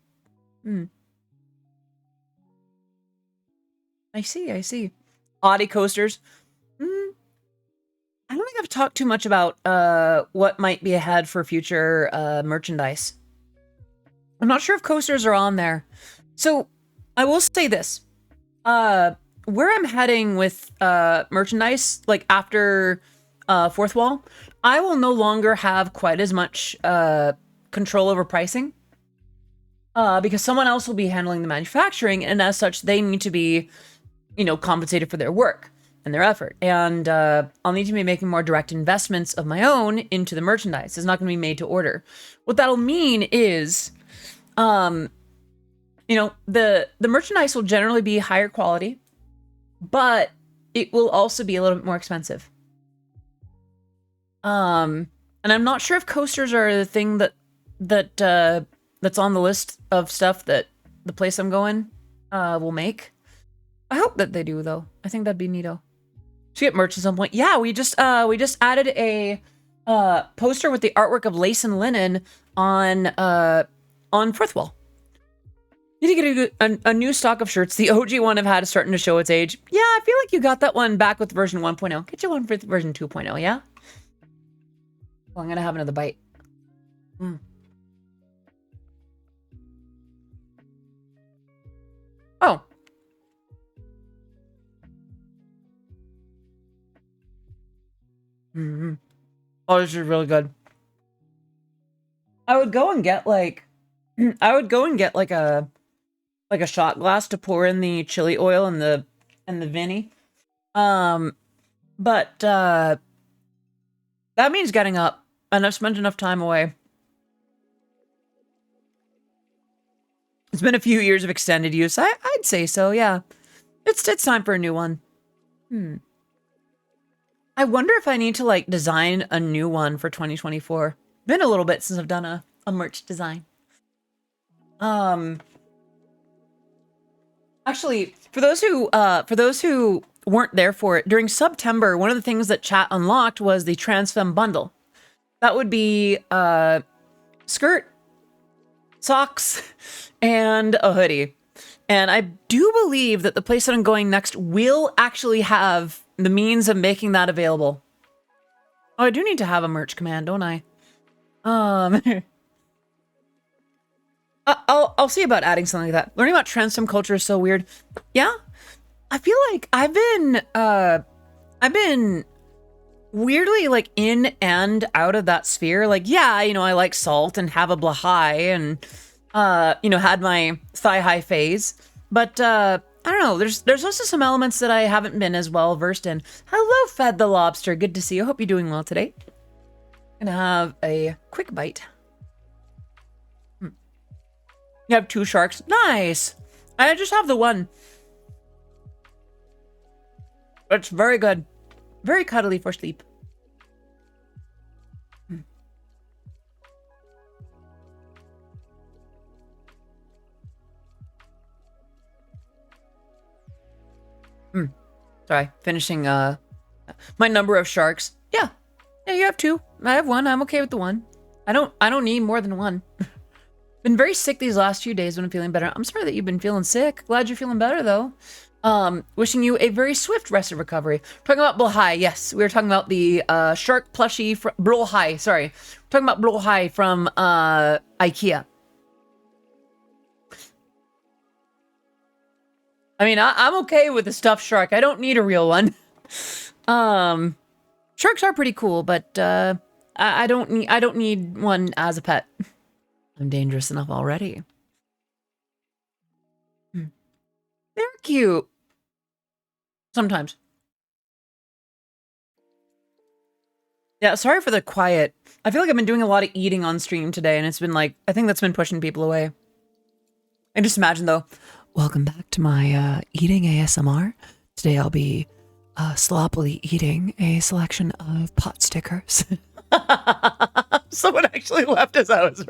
I see. Audi coasters. I don't think I've talked too much about what might be ahead for future merchandise. I'm not sure if coasters are on there. So, I will say this. Where I'm heading with merchandise, like after Fourth Wall, I will no longer have quite as much control over pricing. Because someone else will be handling the manufacturing, and as such, they need to be, compensated for their work and their effort. And I'll need to be making more direct investments of my own into the merchandise. It's not going to be made to order. What that'll mean is, the merchandise will generally be higher quality, but it will also be a little bit more expensive. And I'm not sure if coasters are the thing that's on the list of stuff that the place I'm going will make. I hope that they do, though. I think that'd be neato. Should get merch at some point. Yeah, we just added a poster with the artwork of Lace and Linen on on fourth wall. Need to get a new stock of shirts. The OG one I've had is starting to show its age. Yeah, I feel like you got that one back with version 1.0. Get you one for version 2.0, yeah? Well, I'm gonna have another bite. Oh. Oh, this is really good. I would go and get like a shot glass to pour in the chili oil and the Vinny. But that means getting up, and I've spent enough time away. It's been a few years of extended use. I'd say so, yeah. It's time for a new one. I wonder if I need to like design a new one for 2024. Been a little bit since I've done a merch design. Actually, for those who weren't there for it, during September, one of the things that chat unlocked was the Trans Femme bundle. That would be skirt, socks, and a hoodie. And I do believe that the place that I'm going next will actually have the means of making that available. Oh, I do need to have a merch command, don't I? I'll see about adding something like that. Learning about trans femme culture is so weird. Yeah, I feel like I've been weirdly like in and out of that sphere. Like, yeah, you know, I like salt and have a blah high and you know, had my thigh high phase, but I don't know. There's also some elements that I haven't been as well versed in. Hello, Fed the Lobster. Good to see you. Hope you're doing well today. Gonna have a quick bite. You have 2 sharks. Nice. I just have the one. It's very good. Very cuddly for sleep. Sorry, finishing my number of sharks. Yeah, you have 2. I have 1. I'm okay with the 1. I don't need more than 1. Been very sick these last few days when I'm feeling better. I'm sorry that you've been feeling sick. Glad you're feeling better though. Wishing you a very swift rest of recovery. Talking about Blowhigh. Yes, we were talking about the shark plushie from Blowhigh. Sorry, we're talking about Blowhigh from IKEA. I mean, I'm okay with the stuffed shark. I don't need a real one. Sharks are pretty cool, but I don't need one as a pet. I'm dangerous enough already. They're cute. Sometimes. Yeah, sorry for the quiet. I feel like I've been doing a lot of eating on stream today, and it's been like, I think that's been pushing people away. And just imagine though, welcome back to my eating ASMR. Today I'll be sloppily eating a selection of pot stickers. Someone actually left his house.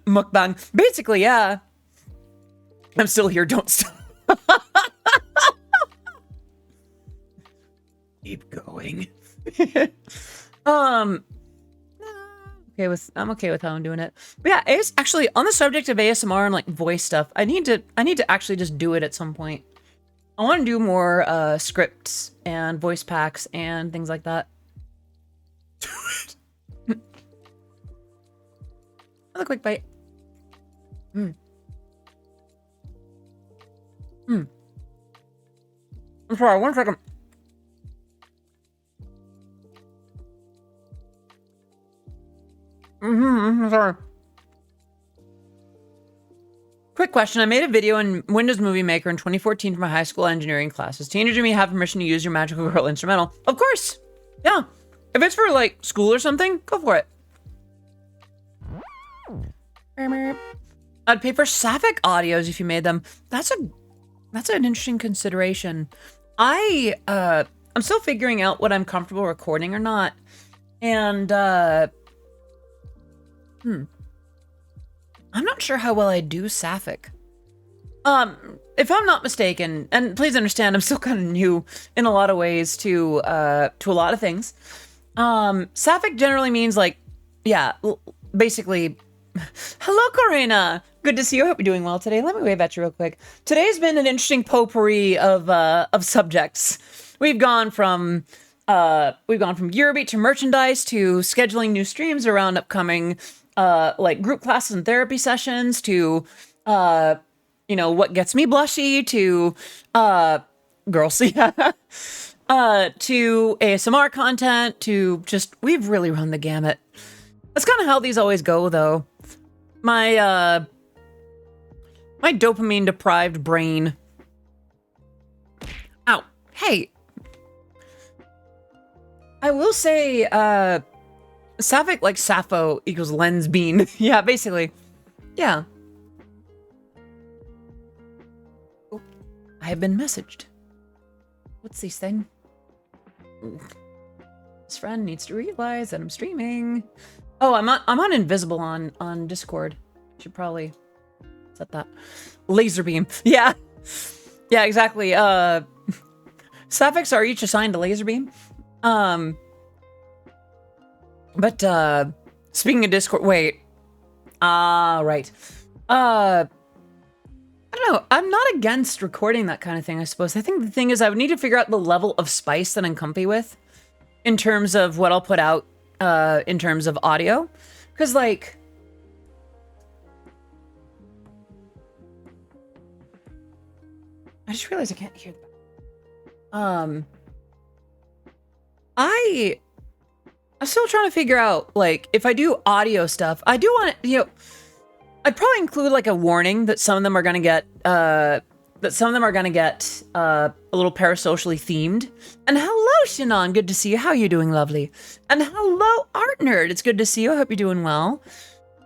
Mukbang. Basically, yeah. I'm still here. Don't stop. Keep going. I'm okay with how I'm doing it. But yeah, it's actually on the subject of ASMR and like voice stuff. I need to actually just do it at some point. I want to do more scripts and voice packs and things like that. Do it. Another quick bite. I'm sorry, 1 second. Sorry. Quick question. I made a video in Windows Movie Maker in 2014 for my high school engineering class. Does Teenager Me have permission to use your Magical Girl instrumental? Of course. Yeah. If it's for like school or something, go for it. I'd pay for Sapphic audios if you made them. That's an interesting consideration. I'm still figuring out what I'm comfortable recording or not. And I'm not sure how well I do Sapphic. If I'm not mistaken, and please understand, I'm still kind of new in a lot of ways to a lot of things. Sapphic generally means like, yeah, basically Hello, Corina. Good to see you. I hope you're doing well today. Let me wave at you real quick. Today's been an interesting potpourri of subjects. We've gone from Eurobeat to merchandise to scheduling new streams around upcoming like group classes and therapy sessions to what gets me blushy to girls, yeah. To ASMR content to just we've really run the gamut. That's kind of how these always go, though. My dopamine deprived brain. Ow. Hey. I will say, Sapphic like Sappho equals lens bean. Yeah, basically. Yeah. Oh, I have been messaged. What's this thing? This friend needs to realize that I'm streaming. Oh, I'm on invisible on Discord. Should probably set that. Laser beam. Yeah. Yeah, exactly. Sapphics are each assigned a laser beam. But speaking of Discord, wait. Right. I don't know. I'm not against recording that kind of thing, I suppose. I think the thing is I would need to figure out the level of spice that I'm comfy with in terms of what I'll put out in terms of audio. Because, like, I just realized I can't hear that. I'm still trying to figure out, like, if I do audio stuff, I do want to, I'd probably include, like, a warning that some of them are going to get, a little parasocially themed. And hello, Shannon. Good to see you. How are you doing, lovely? And hello, Art Nerd. It's good to see you. I hope you're doing well.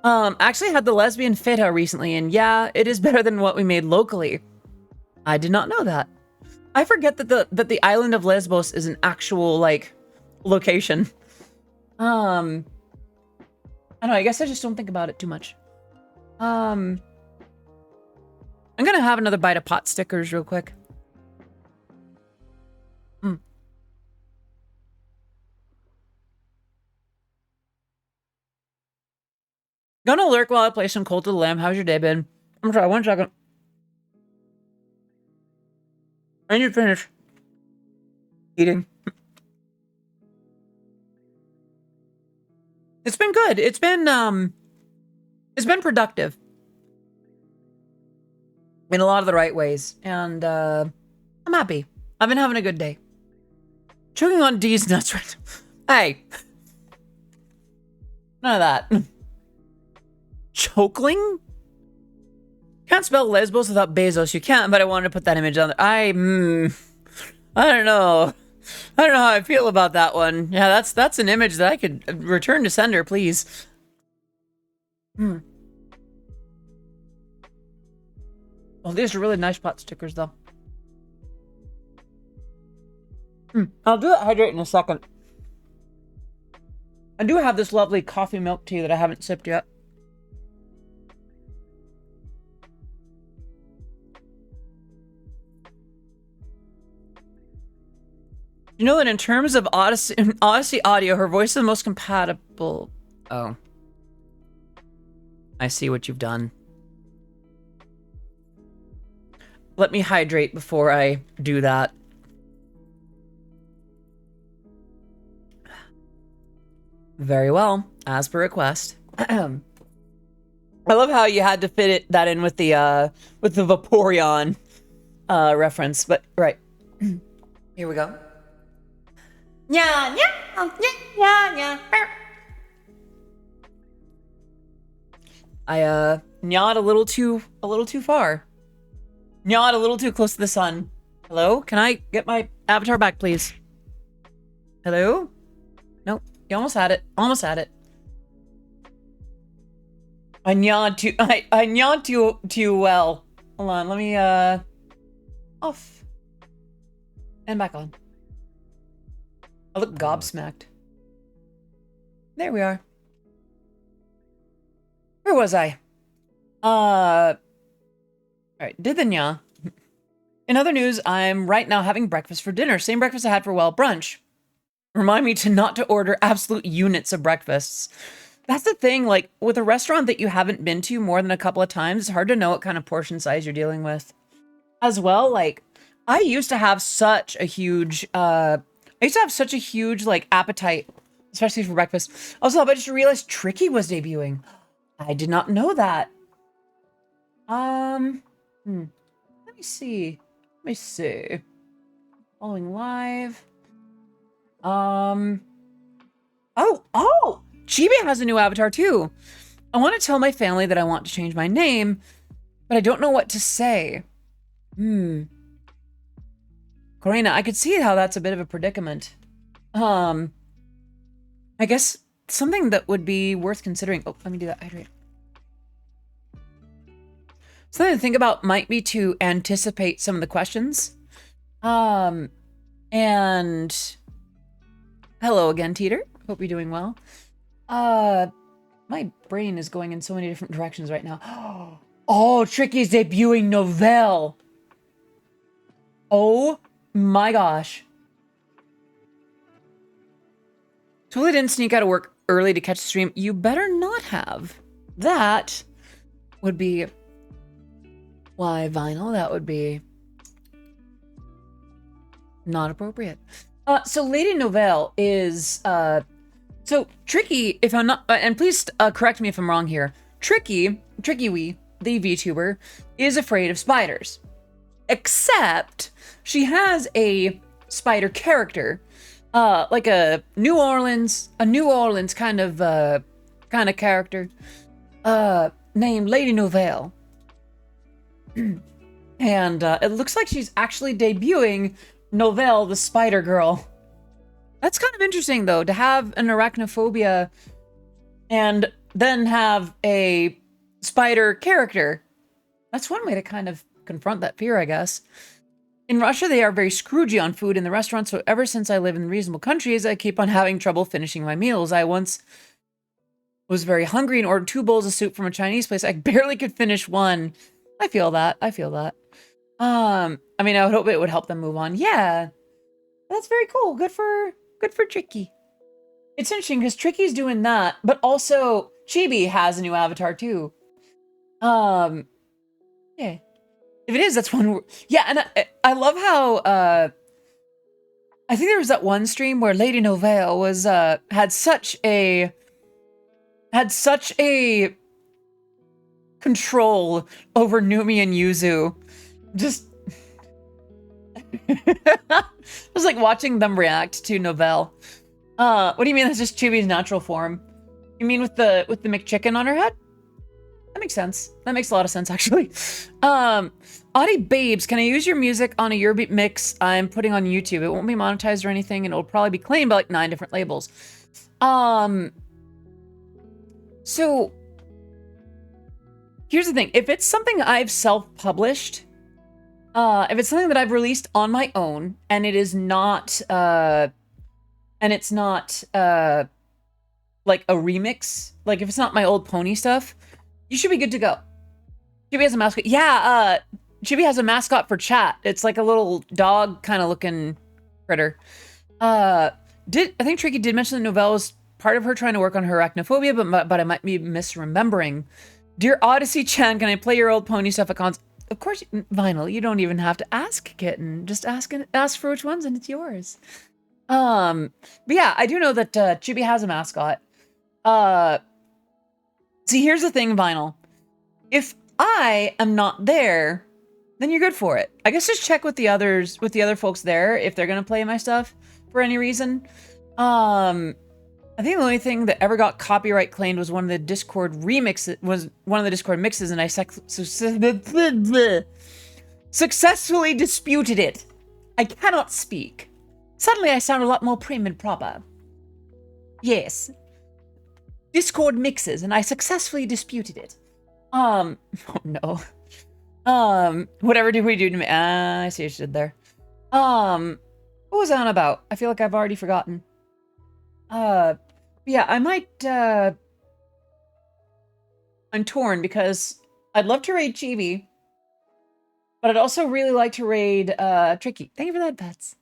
Actually had the lesbian feta recently, and yeah, it is better than what we made locally. I did not know that. I forget that the island of Lesbos is an actual, like, location. I don't know, I guess I just don't think about it too much. I'm gonna have another bite of pot stickers real quick. Gonna lurk while I play some Cult of the Lamb. How's your day been? I'm sorry, 1 second. I need to finish eating. It's been good. It's been productive. In a lot of the right ways. And I'm happy. I've been having a good day. Choking on D's nuts right now. Hey. None of that. Chokeling? Can't spell Lesbos without Bezos. You can't, but I wanted to put that image on there. I don't know. I don't know how I feel about that one. Yeah, that's an image that I could return to sender, please. Well, these are really nice pot stickers, though. I'll do it hydrate in a second. I do have this lovely coffee milk tea that I haven't sipped yet. You know that in terms of Odyssey audio, her voice is the most compatible. Oh. I see what you've done. Let me hydrate before I do that. Very well, as per request. I love how you had to fit that in with the Vaporeon reference, but right. Here we go. Yeah, yeah, yeah, yeah. I gnawed a little too far. Gnawed a little too close to the sun. Hello? Can I get my avatar back, please? Hello? Nope. You almost had it. Almost had it. I gnawed too well. Hold on, let me off. And back on. I look gobsmacked. There we are. Where was I? Alright, did the nya. In other news, I'm right now having breakfast for dinner. Same breakfast I had for brunch. Remind me not to order absolute units of breakfasts. That's the thing, like with a restaurant that you haven't been to more than a couple of times, it's hard to know what kind of portion size you're dealing with. As well, like I used to have such a huge like appetite, especially for breakfast. Also, I just realized Tricky was debuting. I did not know that. Let me see. Let me see. Following live. Oh! Chibi has a new avatar too. I want to tell my family that I want to change my name, but I don't know what to say. Corina, I could see how that's a bit of a predicament. I guess something that would be worth considering. Oh, let me do that. Hydrate. Something to think about might be to anticipate some of the questions. And hello again, Teeter. Hope you're doing well. My brain is going in so many different directions right now. Oh, Tricky's debuting Novelle. Oh my gosh. Totally didn't sneak out of work early to catch the stream. You better not have. That would be... Why, Vinyl, that would be... not appropriate. So Lady Novelle is... So Tricky, if I'm not... and please correct me if I'm wrong here. Tricky Wee, the VTuber, is afraid of spiders. Except she has a spider character, like a New Orleans kind of character, named Lady Novelle. And it looks like she's actually debuting Novelle, the Spider Girl. That's kind of interesting, though, to have an arachnophobia and then have a spider character. That's one way to kind of confront that fear, I guess. In Russia, they are very Scroogey on food in the restaurant, so ever since I live in reasonable countries, I keep on having trouble finishing my meals. I once was very hungry and ordered 2 bowls of soup from a Chinese place. I barely could finish one. I feel that. I mean, I would hope it would help them move on. Yeah. That's very cool. Good for Tricky. It's interesting because Tricky's doing that, but also Chibi has a new avatar too. Yeah. If it is, that's one. Yeah, and I love how I think there was that one stream where Lady Novelle was had such a control over Numi and Yuzu. Just I was like watching them react to Novelle. What do you mean that's just Chibi's natural form? You mean with the McChicken on her head? That makes sense. That makes a lot of sense, actually. Audie Babes, can I use your music on a Eurobeat mix I'm putting on YouTube? It won't be monetized or anything, and it'll probably be claimed by like 9 different labels. So here's the thing. If it's something I've self-published, if it's something that I've released on my own, and it is not, like a remix, like if it's not my old pony stuff, you should be good to go. Chibi has a mascot. Yeah, Chibi has a mascot for chat. It's like a little dog kind of looking critter. I think Tricky did mention that Novelle was part of her trying to work on her arachnophobia, but I might be misremembering. Dear Odyssey Chan, can I play your old pony stuff at cons? Of course, Vinyl, you don't even have to ask, kitten. Just ask for which ones and it's yours. But yeah, I do know that Chibi has a mascot. See, here's the thing, Vinyl. If I am not there, then you're good for it. I guess just check with the other folks there if they're gonna play my stuff for any reason. I think the only thing that ever got copyright claimed was one of the Discord mixes, and I successfully disputed it. I cannot speak. Suddenly I sound a lot more prim and proper. Yes. Discord mixes, and I successfully disputed it. Oh no. Whatever did we do to me? I see what you did there. What was I on about? I feel like I've already forgotten. Yeah, I might, I'm torn because I'd love to raid Chibi, but I'd also really like to raid, Tricky. Thank you for that, Bets.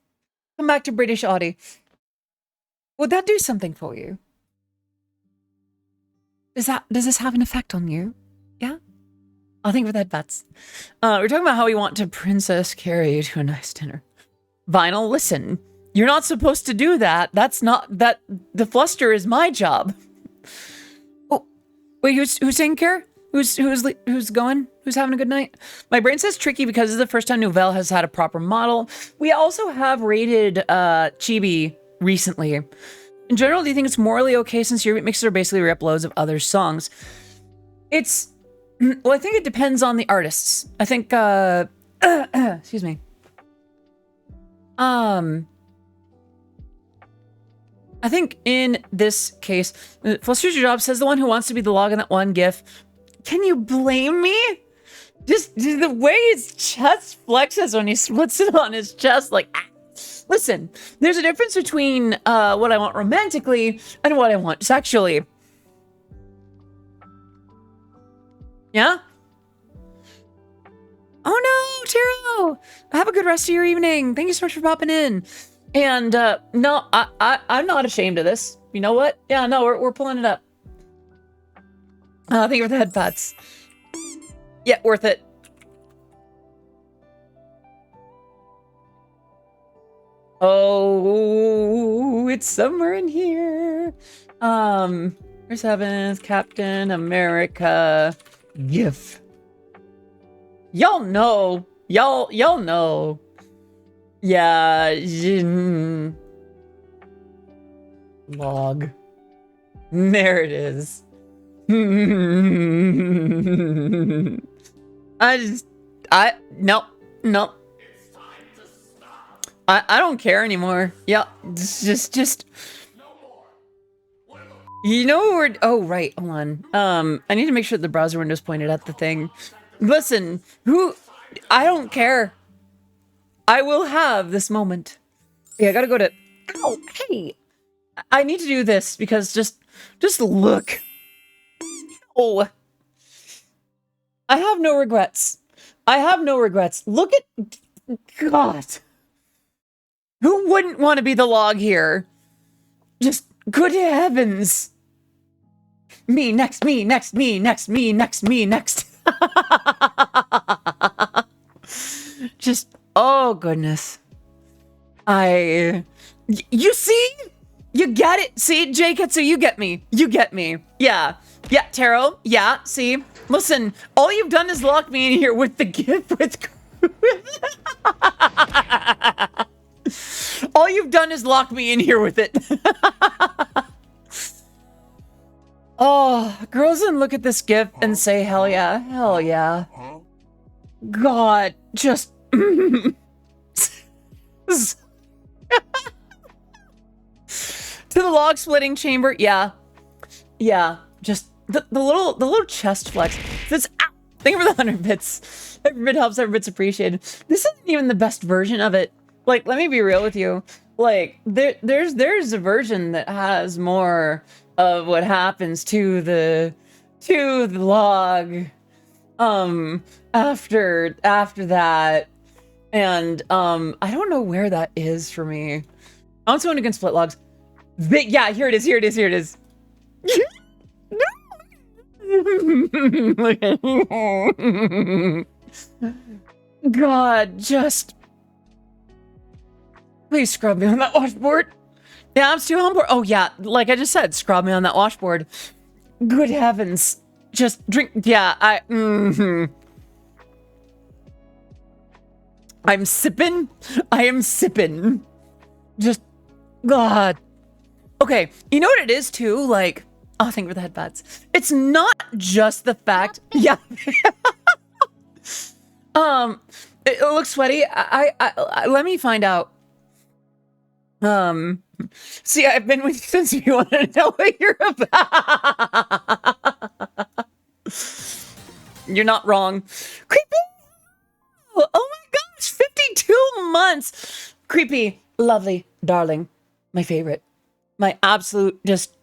Come back to British Audie. Would that do something for you? does this have an effect on you? Yeah? I'll think for that, Bats. We're talking about how we want to Princess carry you to a nice dinner. Vinyl, listen. You're not supposed to do that. That's not that. The fluster is my job. Oh, wait, who's taking care? Who's going? Who's having a good night? My brain says tricky because it's the first time Nouvelle has had a proper model. We also have rated Chibi recently. In general, do you think it's morally okay since your mixes are basically re-uploads of other songs? It's well, I think it depends on the artists. I think excuse me. I think in this case, Fluster's your job, says the one who wants to be the log in that one GIF. Can you blame me? Just the way his chest flexes when he splits it on his chest, like, ah. Listen, there's a difference between what I want romantically and what I want sexually. Yeah? Oh no, Tiro! Have a good rest of your evening. Thank you so much for popping in. And no, I'm not ashamed of this. You know what? Yeah, no, we're pulling it up. Thank you for the head pats. Yeah, worth it. Oh, it's somewhere in here. Chris Evans, Captain America, GIF. Y'all know. Y'all know. Yeah. Log. There it is. No. It's time to stop. I don't care anymore. Yeah, just. No more. Where the You know where? Oh, right. Hold on. I need to make sure the browser window's pointed at the thing. Listen, I don't care. I will have this moment. Yeah, I gotta go to. Ow, hey, I need to do this because just look. Oh, I have no regrets. I have no regrets. Look at God. Who wouldn't want to be the log here? Just good heavens. Me next, me next, me next, me next, me next. Just, oh goodness. You see? You get it? See, Jaiketsu, you get me. You get me. Yeah. Yeah, Taro. Yeah, see? Listen, all you've done is lock me in here with the gift with... All you've done is lock me in here with it. Oh, girls can look at this GIF and say, hell yeah, hell yeah. God, just... To the log splitting chamber, yeah. Yeah, just the little chest flex. This, thank you for the 100 bits. Every bit helps, every bit's appreciated. This isn't even the best version of it. Like, let me be real with you. Like, there's a version that has more of what happens to the log after that. And I don't know where that is for me. I want someone who can split logs. Yeah, here it is. God, just please scrub me on that washboard. Yeah, I'm still on board. Oh yeah, like I just said, scrub me on that washboard. Good heavens. Just drink. Yeah, I'm sipping. I am sipping. Just, God. Okay, you know what it is too? Like, oh, thank you for the headpads. It's not just the fact. Yeah. It looks sweaty. I let me find out. See, I've been with you since you want to know what you're about. You're not wrong. Creepy. Oh my gosh, 52 months. Creepy, lovely, darling. My favorite. My absolute, just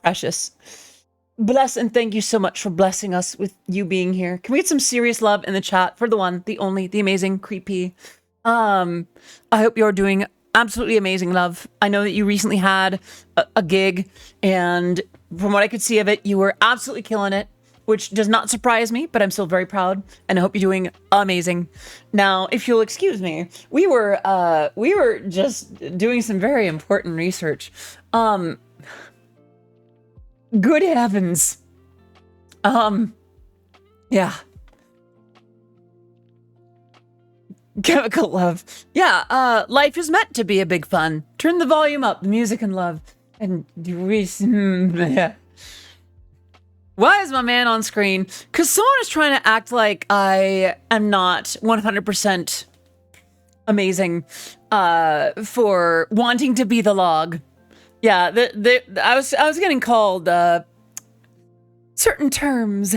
precious. Bless and thank you so much for blessing us with you being here. Can we get some serious love in the chat for the one, the only, the amazing Creepy? I hope you're doing absolutely amazing, love. I know that you recently had a gig and from what I could see of it, you were absolutely killing it, which does not surprise me, but I'm still very proud, and I hope you're doing amazing. Now, if you'll excuse me, we were just doing some very important research. Good heavens. Yeah. Chemical love. Yeah, life is meant to be a big fun. Turn the volume up, music and love. And yeah. Why is my man on screen? Because someone is trying to act like I am not 100% amazing for wanting to be the log. Yeah, I was getting called certain terms.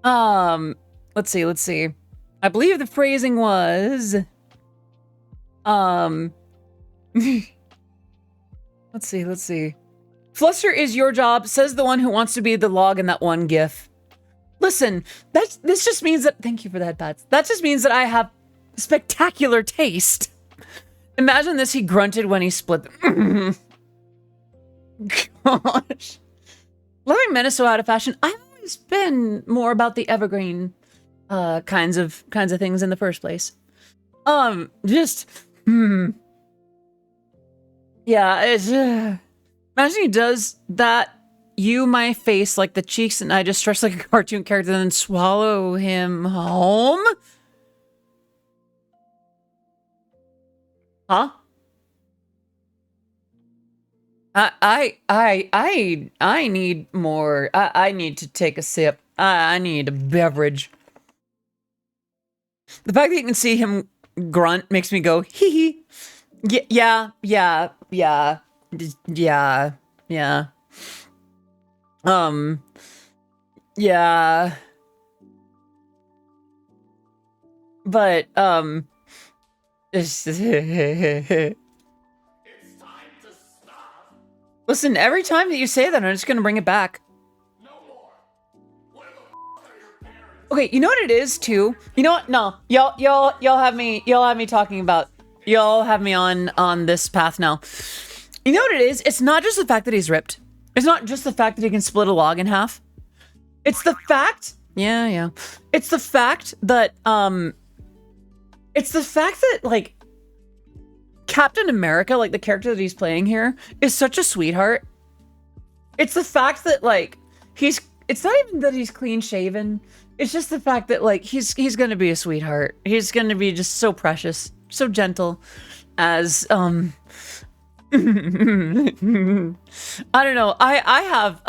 Let's see. I believe the phrasing was let's see. Fluster is your job, says the one who wants to be the log in that one gif. Listen, this just means that, thank you for that, Bats. That just means that I have spectacular taste. Imagine this, he grunted when he split the gosh. Loving men is so out of fashion. I've always been more about the evergreen kinds of things in the first place. Yeah, it's imagine he does that, you my face like the cheeks, and I just stretch like a cartoon character and then swallow him home. Huh? I need more. I need to take a sip. I need a beverage. The fact that you can see him grunt makes me go, hee hee. Yeah. Yeah. But, It's time to stop. listen, every time that you say that, I'm just gonna bring it back. No more. Where the are your parents? Okay, you know what it is too? You know what? No, y'all have me talking about, y'all have me on this path now. You know what it is? It's not just the fact that he's ripped. It's not just the fact that he can split a log in half. It's the fact, yeah. It's the fact that, like, Captain America, like the character that he's playing here, is such a sweetheart. It's the fact that, like, it's not even that he's clean shaven. It's just the fact that, like, he's gonna be a sweetheart. He's gonna be just so precious, so gentle as, I don't know. I have,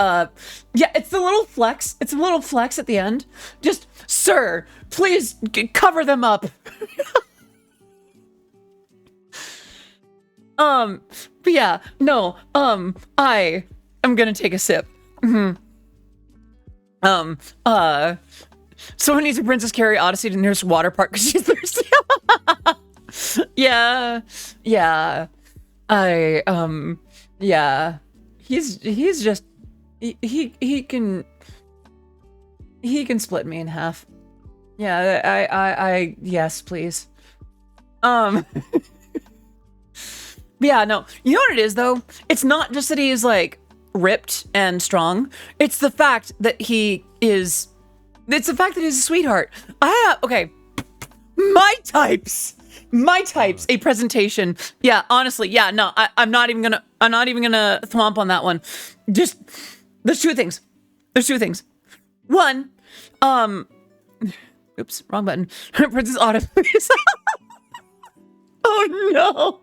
yeah, it's the little flex. It's a little flex at the end. Just, sir, please cover them up. But yeah, no, I am gonna take a sip. Someone needs a Princess Carrie Odyssey to the nearest water park because she's thirsty. Yeah. Yeah. He's just, he can split me in half. Yeah, yes, please. Yeah, no, you know what it is though? It's not just that he is like ripped and strong. It's the fact that it's the fact that he's a sweetheart. Okay. My types, a presentation. Yeah, honestly, yeah, no, I'm not even gonna thwomp on that one. Just, there's two things. One, oops, wrong button. Princess Autumn. Oh no.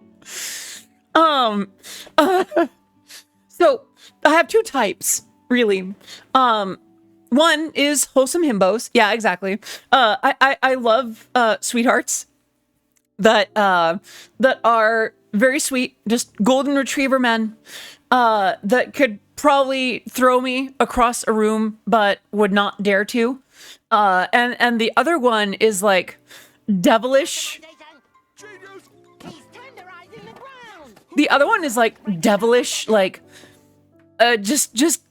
So I have two types, really. One is wholesome himbos. Yeah, exactly. I love sweethearts that are very sweet, just golden retriever men that could probably throw me across a room but would not dare to. And the other one is like devilish. He's tenderizing the ground. The other one is like devilish, like just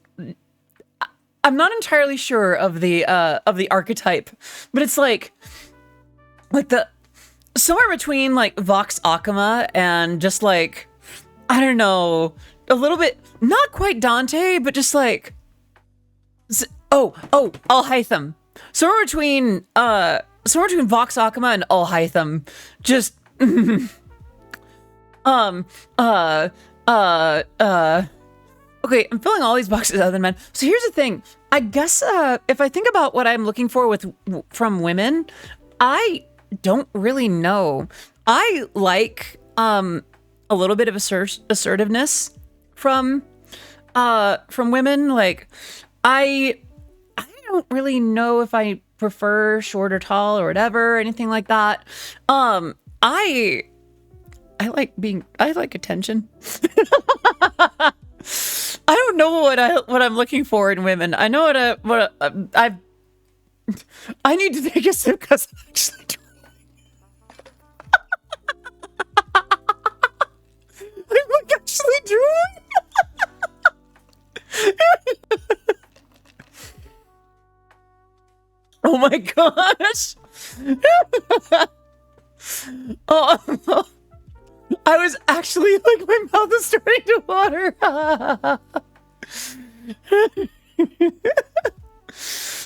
I'm not entirely sure of the archetype, but it's like the somewhere between like Vox Akama and just like, I don't know, a little bit, not quite Dante, but just like, Alhaitham. Somewhere between Vox Akama and Alhaitham. Just, okay, I'm filling all these boxes other than men. So here's the thing. I guess if I think about what I'm looking for from women, I don't really know. I like a little bit of assertiveness from women. Like I don't really know if I prefer short or tall or whatever, or anything like that. I like attention. I don't know what I'm looking for in women. I know I need to take a sip because I'm actually I'm actually drooling. Oh my gosh. Oh, I was actually like, my mouth is starting to water.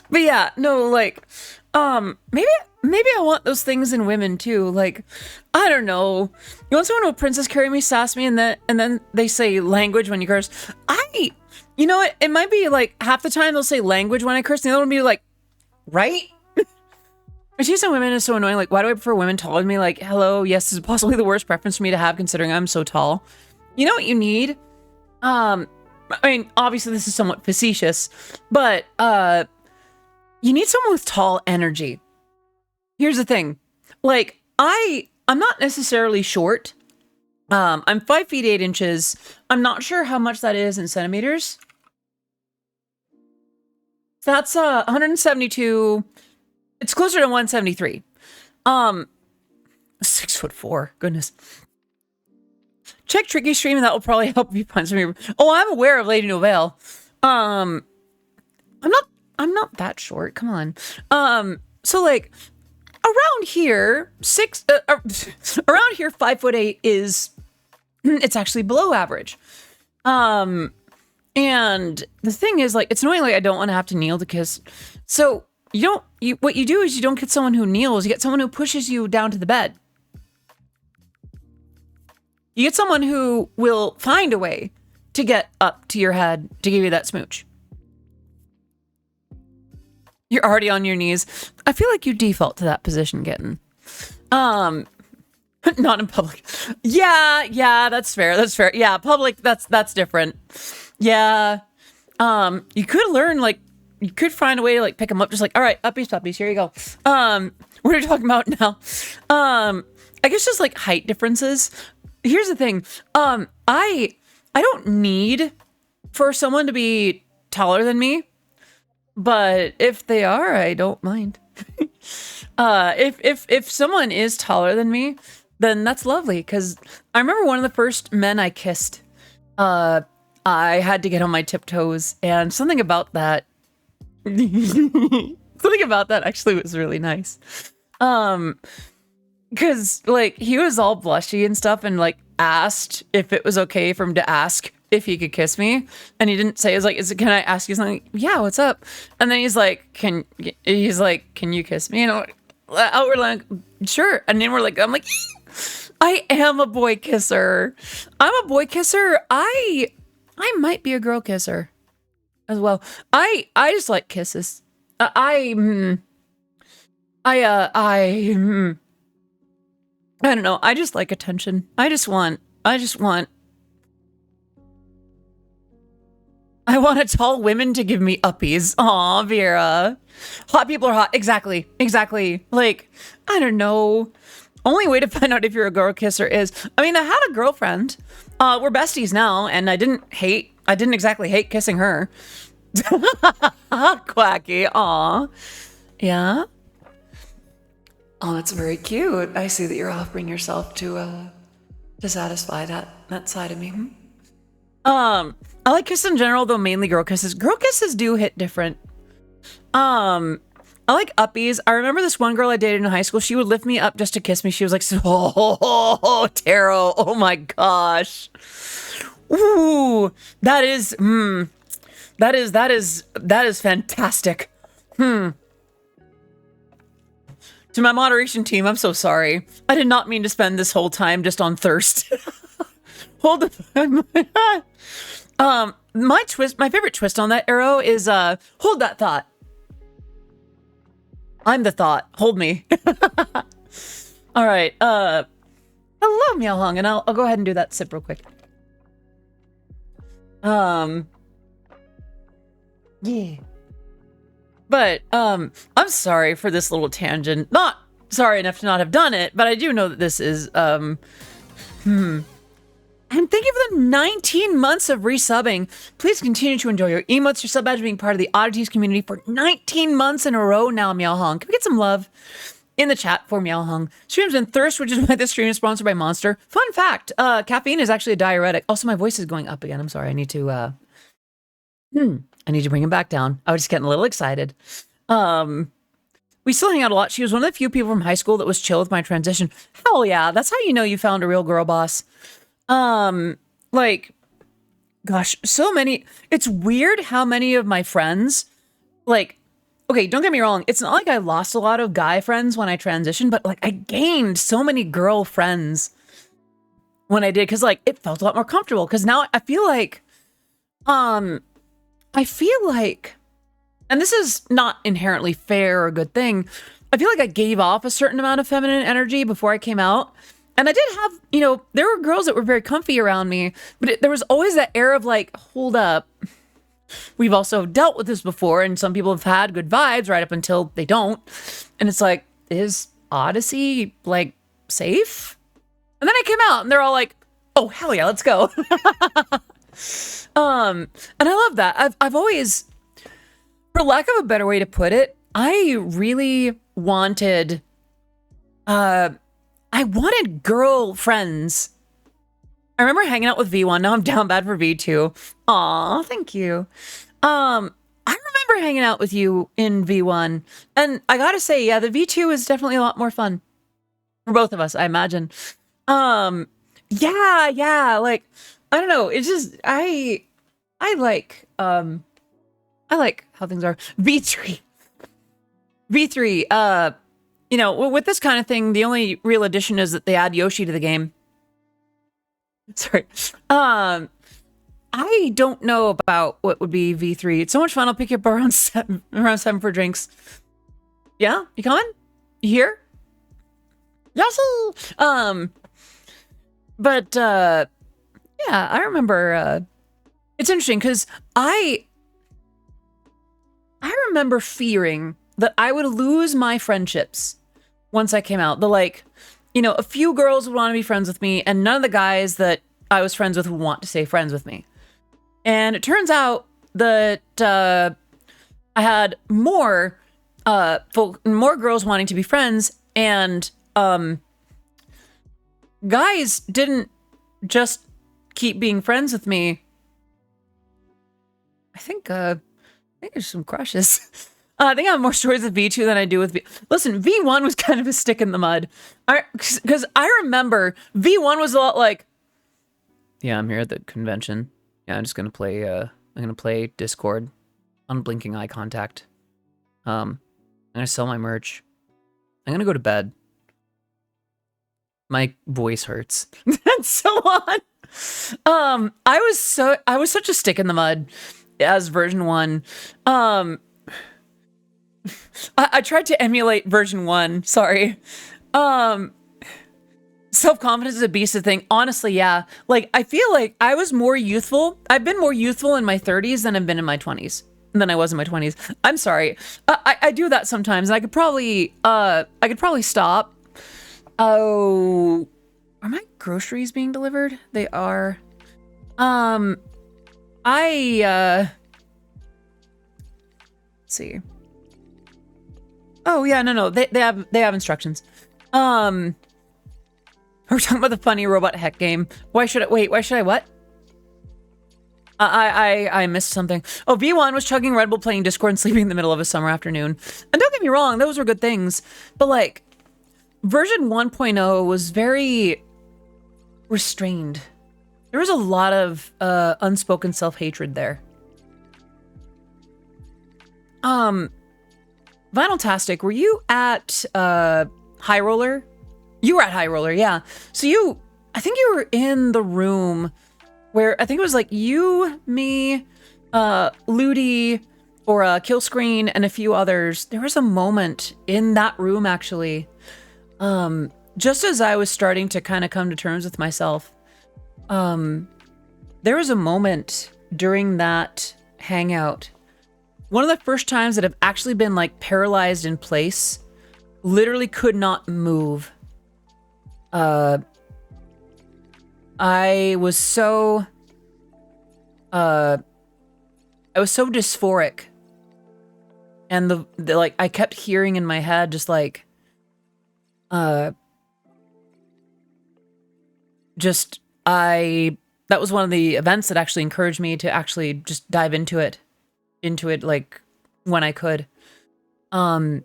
But yeah, no, like, maybe I want those things in women too. Like, I don't know. You want someone who will princess carry me, sass me, and then they say language when you curse. You know what? It might be like half the time they'll say language when I curse, and the other one will be like, right? I see some women is so annoying. Like, why do I prefer women taller than me? Like, hello, yes, this is possibly the worst preference for me to have considering I'm so tall. You know what you need? I mean, obviously this is somewhat facetious, but you need someone with tall energy. Here's the thing. Like, I'm not necessarily short. I'm 5 feet 8 inches. I'm not sure how much that is in centimeters. That's 172. It's closer to 173. 6'4". Goodness. Check Tricky Stream and that will probably help you find some. Oh, I'm aware of Lady Novelle. I'm not that short. Come on. So like around here, around here, 5'8" is it's actually below average. And the thing is, like, it's annoying. Like, I don't want to have to kneel to kiss. So what you do is you don't get someone who kneels. You get someone who pushes you down to the bed. You get someone who will find a way to get up to your head to give you that smooch. You're already on your knees. I feel like you default to that position, Kitten. Not in public. Yeah, that's fair. That's fair. Yeah, public, that's different. Yeah. You could learn, like, you could find a way to, like, pick them up. Just like, all right, uppies, puppies, here you go. What are we talking about now? I guess just, like, height differences. Here's the thing. I don't need for someone to be taller than me, but if they are, I don't mind. If someone is taller than me, then that's lovely. Because I remember one of the first men I kissed, I had to get on my tiptoes, and something about that actually was really nice. Because, like, he was all blushy and stuff and, like, asked if it was okay for him to ask if he could kiss me. And he didn't say, can I ask you something? Yeah, what's up? And then he's like, can you kiss me? And we're like, sure. And then I'm like, I am a boy kisser. I'm a boy kisser. I might be a girl kisser as well. I just like kisses. I don't know. I just like attention. I want tall women to give me uppies. Aw, Vera. Hot people are hot. Exactly. Like, I don't know. Only way to find out if you're a girl kisser is, I mean, I had a girlfriend. We're besties now, and I didn't exactly hate kissing her. Quacky. Aw. Yeah. Oh, that's very cute. I see that you're offering yourself to satisfy that side of me. I like kisses in general, though mainly girl kisses. Girl kisses do hit different. I like uppies. I remember this one girl I dated in high school. She would lift me up just to kiss me. She was like, oh, Taro. Oh my gosh. Ooh, that is fantastic. To my moderation team, I'm so sorry. I did not mean to spend this whole time just on thirst. Hold on. My favorite twist on that arrow is hold that thought. I'm the thought. Hold me. All right. Hello, Meow Hung, and I'll go ahead and do that sip real quick. Yeah. But, I'm sorry for this little tangent. Not sorry enough to not have done it, but I do know that this is, And thank you for the 19 months of resubbing. Please continue to enjoy your emotes, your sub badge, being part of the Oddities community for 19 months in a row now, Meow Hung. Can we get some love in the chat for Meow Hung? Streams and thirst, which is why this stream is sponsored by Monster. Fun fact, caffeine is actually a diuretic. Also, my voice is going up again. I'm sorry. I need to, I need to bring him back down. I was just getting a little excited. We still hang out a lot. She was one of the few people from high school that was chill with my transition. Hell yeah. That's how you know you found a real girl boss. Like, gosh, so many. It's weird how many of my friends, like, okay, don't get me wrong. It's not like I lost a lot of guy friends when I transitioned, but like I gained so many girl friends when I did. Cause like, it felt a lot more comfortable. Cause now I feel like, and this is not inherently fair or a good thing. I feel like I gave off a certain amount of feminine energy before I came out. And I did have, there were girls that were very comfy around me, but there was always that air of like, hold up. We've also dealt with this before, and some people have had good vibes right up until they don't. And it's like, is Odyssey like safe? And then I came out and they're all like, oh, hell yeah, let's go. And I love that. I've always, for lack of a better way to put it, I really wanted, I wanted girl friends. I remember hanging out with V1. Now I'm down bad for V2. Aw, thank you. I remember hanging out with you in V1. And I gotta say, yeah, the V2 is definitely a lot more fun. For both of us, I imagine. Yeah, like, I don't know. It's just, I like how things are. V3, with this kind of thing, the only real addition is that they add Yoshi to the game. Sorry. I don't know about what would be V3. It's so much fun. I'll pick you up around 7 for drinks. Yeah? You coming? You here? Yes. But yeah, I remember it's interesting because I remember fearing that I would lose my friendships once I came out. A few girls would want to be friends with me, and none of the guys that I was friends with would want to stay friends with me. And it turns out that I had more girls wanting to be friends, and guys didn't just keep being friends with me. I think there's some crushes. I think I have more stories with V2 than I do with V. Listen, V1 was kind of a stick in the mud. Because I remember V1 was a lot like, yeah, I'm here at the convention. Yeah, I'm just gonna play. I'm gonna play Discord. Unblinking eye contact. I'm gonna sell my merch. I'm gonna go to bed. My voice hurts, and so on. I was such a stick in the mud as version 1. I tried to emulate version 1. Sorry. Self-confidence is a beast of thing. Honestly, yeah. Like, I feel like I was more youthful. I've been more youthful in my 30s than I've been in my 20s. Than I was in my 20s. I'm sorry. I do that sometimes. And I could probably stop. Oh, are my groceries being delivered? They are. Let's see. Oh yeah, no. They have instructions. We're talking about the funny robot heck game. Why should I what? I missed something. Oh, V1 was chugging Red Bull, playing Discord, and sleeping in the middle of a summer afternoon. And don't get me wrong, those were good things. But like, version 1.0 was very restrained. There was a lot of unspoken self-hatred there. Vinyltastic, were you at High Roller? You were at High Roller, yeah. So I think you were in the room where I think it was like you, me, Ludi, or Killscreen, and a few others. There was a moment in that room, actually, just as I was starting to kind of come to terms with myself. There was a moment during that hangout, one of the first times that I've actually been like paralyzed in place, literally could not move. I was so dysphoric, and the like I kept hearing in my head just like that was one of the events that actually encouraged me to actually just dive into it like when I could. I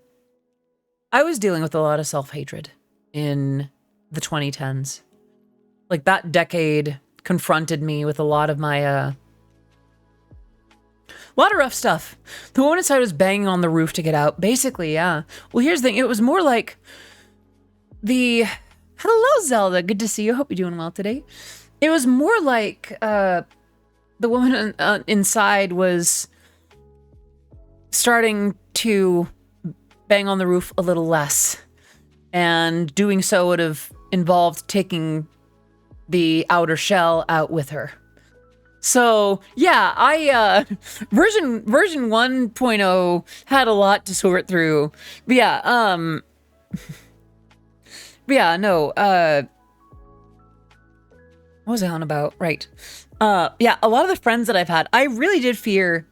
was dealing with a lot of self-hatred in the 2010s. Like that decade confronted me with a lot of my a lot of rough stuff. The one inside was banging on the roof to get out. Basically, yeah. Well, here's the thing. It was more like hello, Zelda. Good to see you. Hope you're doing well today. It was more like the woman inside was starting to bang on the roof a little less, and doing so would have involved taking the outer shell out with her. So yeah, I version 1.0 had a lot to sort through. But yeah, no, what was I on about? Right. Yeah, a lot of the friends that I've had, I really did fear,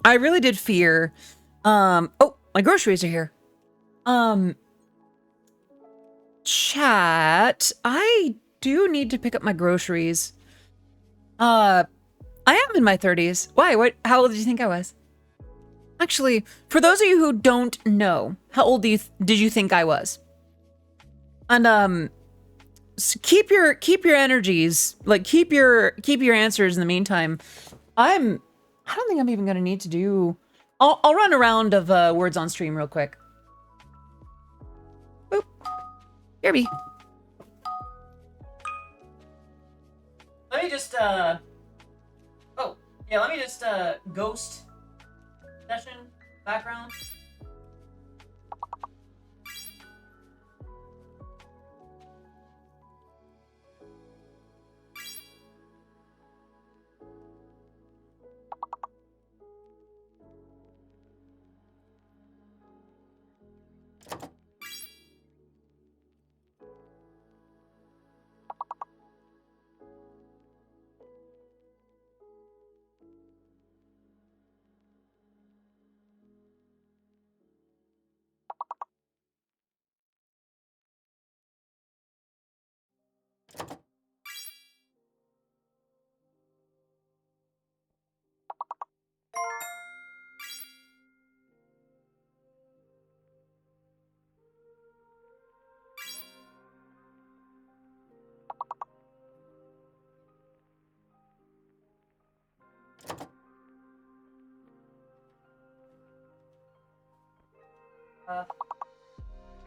oh, my groceries are here. Chat, I do need to pick up my groceries. I am in my 30s. Why? How old did you think I was? Actually, for those of you who don't know, how old did you think I was? And so keep your energies, like keep your answers in the meantime. I don't think I'm even gonna need to do. I'll run a round of words on stream real quick. Boop. Kirby. Let me just oh yeah, let me just ghost session background.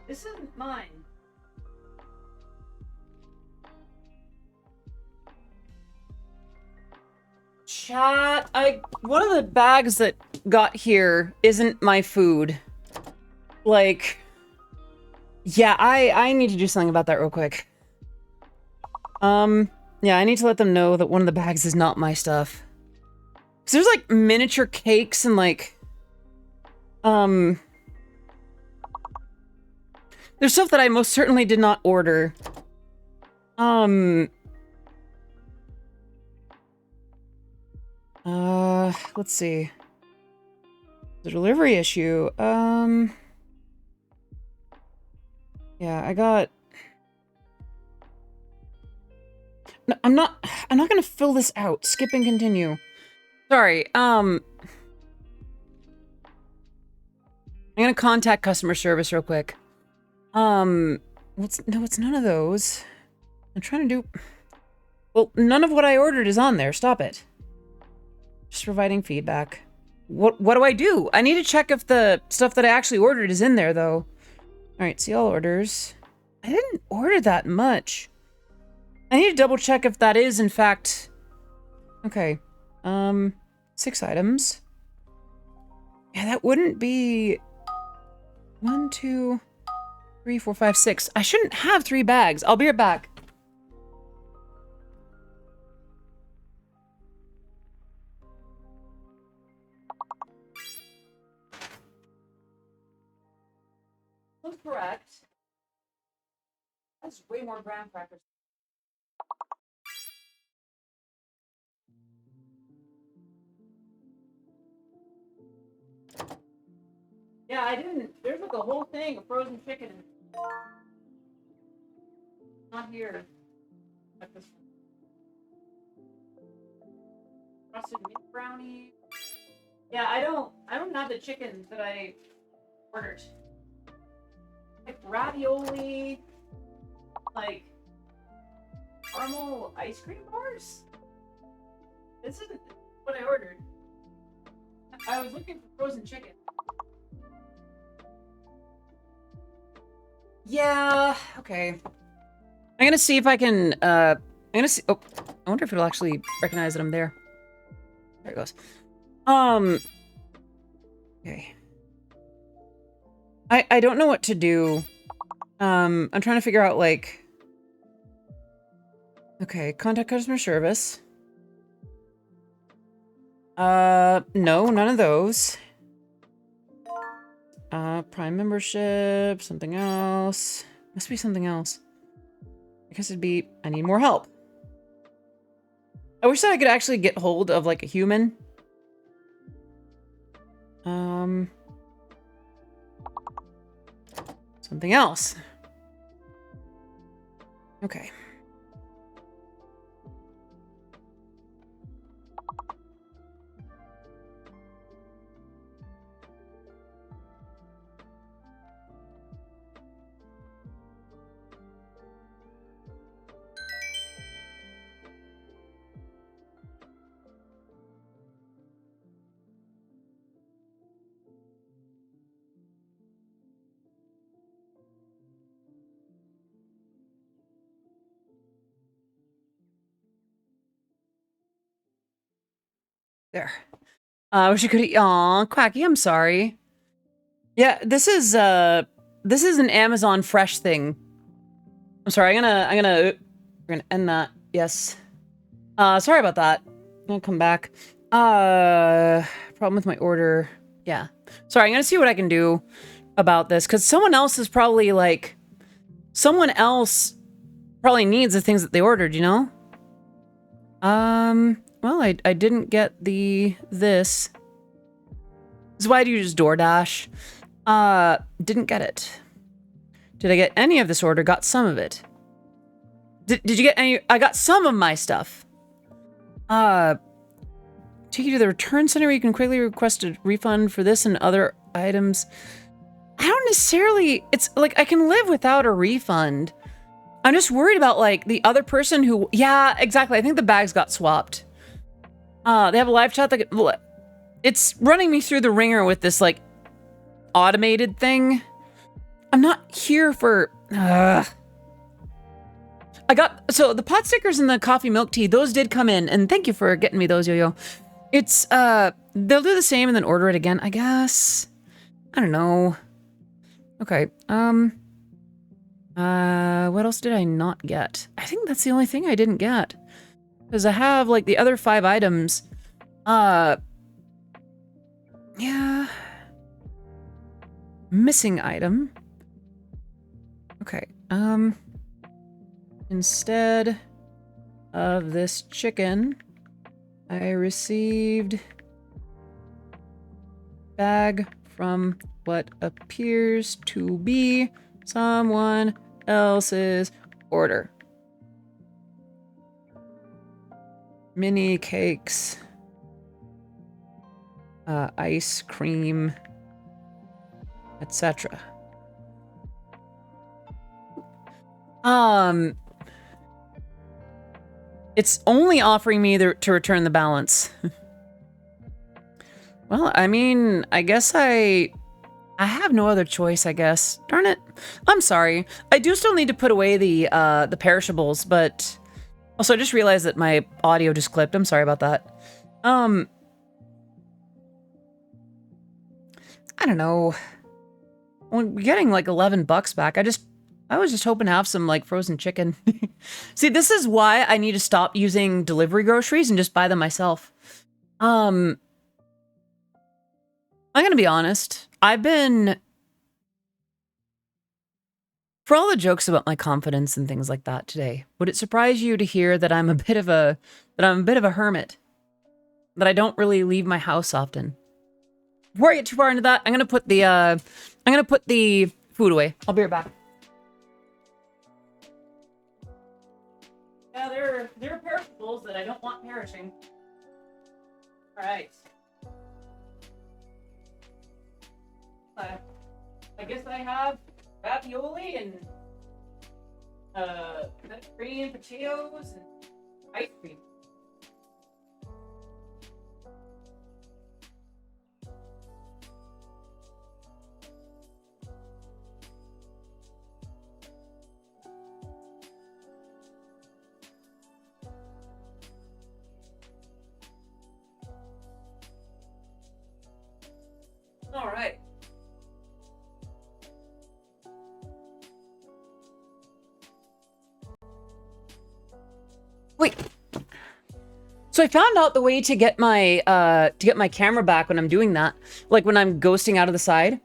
This isn't mine. Chat, one of the bags that got here isn't my food. Like, yeah, I need to do something about that real quick. Yeah, I need to let them know that one of the bags is not my stuff. 'Cause there's like miniature cakes and like, there's stuff that I most certainly did not order. Let's see. The delivery issue. Yeah, I got... No, I'm not gonna fill this out. Skip and continue. Sorry, I'm gonna contact customer service real quick. No, it's none of those. I'm trying to do... Well, none of what I ordered is on there. Stop it. Just providing feedback. What do I do? I need to check if the stuff that I actually ordered is in there, though. All right, see all orders. I didn't order that much. I need to double check if that is, in fact... Okay. 6 items. Yeah, that wouldn't be... 1, 2, 3, 4, 5, 6. I shouldn't have 3 bags. I'll be right back. That's correct. That's way more graham crackers. Yeah, I didn't. There's like a whole thing of frozen chicken. Not here. Like this frosted mint brownie. Yeah, I don't have the chicken that I ordered. Like ravioli, like caramel ice cream bars. This isn't what I ordered. I was looking for frozen chicken. Yeah, okay. I'm gonna see if I can, I'm gonna see, oh, I wonder if it'll actually recognize that I'm there. There it goes. Okay. I don't know what to do. I'm trying to figure out, like... Okay, contact customer service. No, none of those. Prime membership, something else. Must be something else. I guess it'd be, I need more help. I wish that I could actually get hold of, like, a human. Something else. Okay. There. I wish you could. Aw, Quacky, I'm sorry. Yeah, this is an Amazon Fresh thing. I'm sorry. We're gonna end that. Yes. Sorry about that. I'll come back. Problem with my order. Yeah. Sorry. I'm gonna see what I can do about this because someone else is probably like, someone else probably needs the things that they ordered. You know. Well, I didn't get this. This is why I do just DoorDash. Didn't get it. Did I get any of this order? Got some of it. Did you get any? I got some of my stuff. Take you to the return center where you can quickly request a refund for this and other items. I don't necessarily, it's like I can live without a refund. I'm just worried about like the other person who, yeah, exactly. I think the bags got swapped. They have a live chat that it's running me through the ringer with this like automated thing. I'm not here for, so the pot stickers and the coffee milk tea, those did come in, and thank you for getting me those, Yo-Yo. It's, they'll do the same and then order it again, I guess. I don't know. Okay, what else did I not get? I think that's the only thing I didn't get. Because I have, like, the other 5 items. Yeah. Missing item. Okay, instead of this chicken, I received bag from what appears to be someone else's order. Mini cakes, ice cream, etc. It's only offering me to return the balance. Well, I mean, I guess I have no other choice, I guess. Darn it. I'm sorry. I do still need to put away the perishables, but also I just realized that my audio just clipped. I'm sorry about that. I don't know. Well, we're getting like 11 bucks back. I was just hoping to have some like frozen chicken. See, this is why I need to stop using delivery groceries and just buy them myself. I'm gonna be honest. For all the jokes about my confidence and things like that today, would it surprise you to hear that I'm a bit of a hermit? That I don't really leave my house often. Before I get too far into that, I'm gonna put the food away. I'll be right back. Yeah, there are perishables that I don't want perishing. All right. I guess I have ravioli and Mediterranean potatoes and ice cream. All right. Wait. So I found out the way to get my camera back when I'm doing that, like when I'm ghosting out of the side.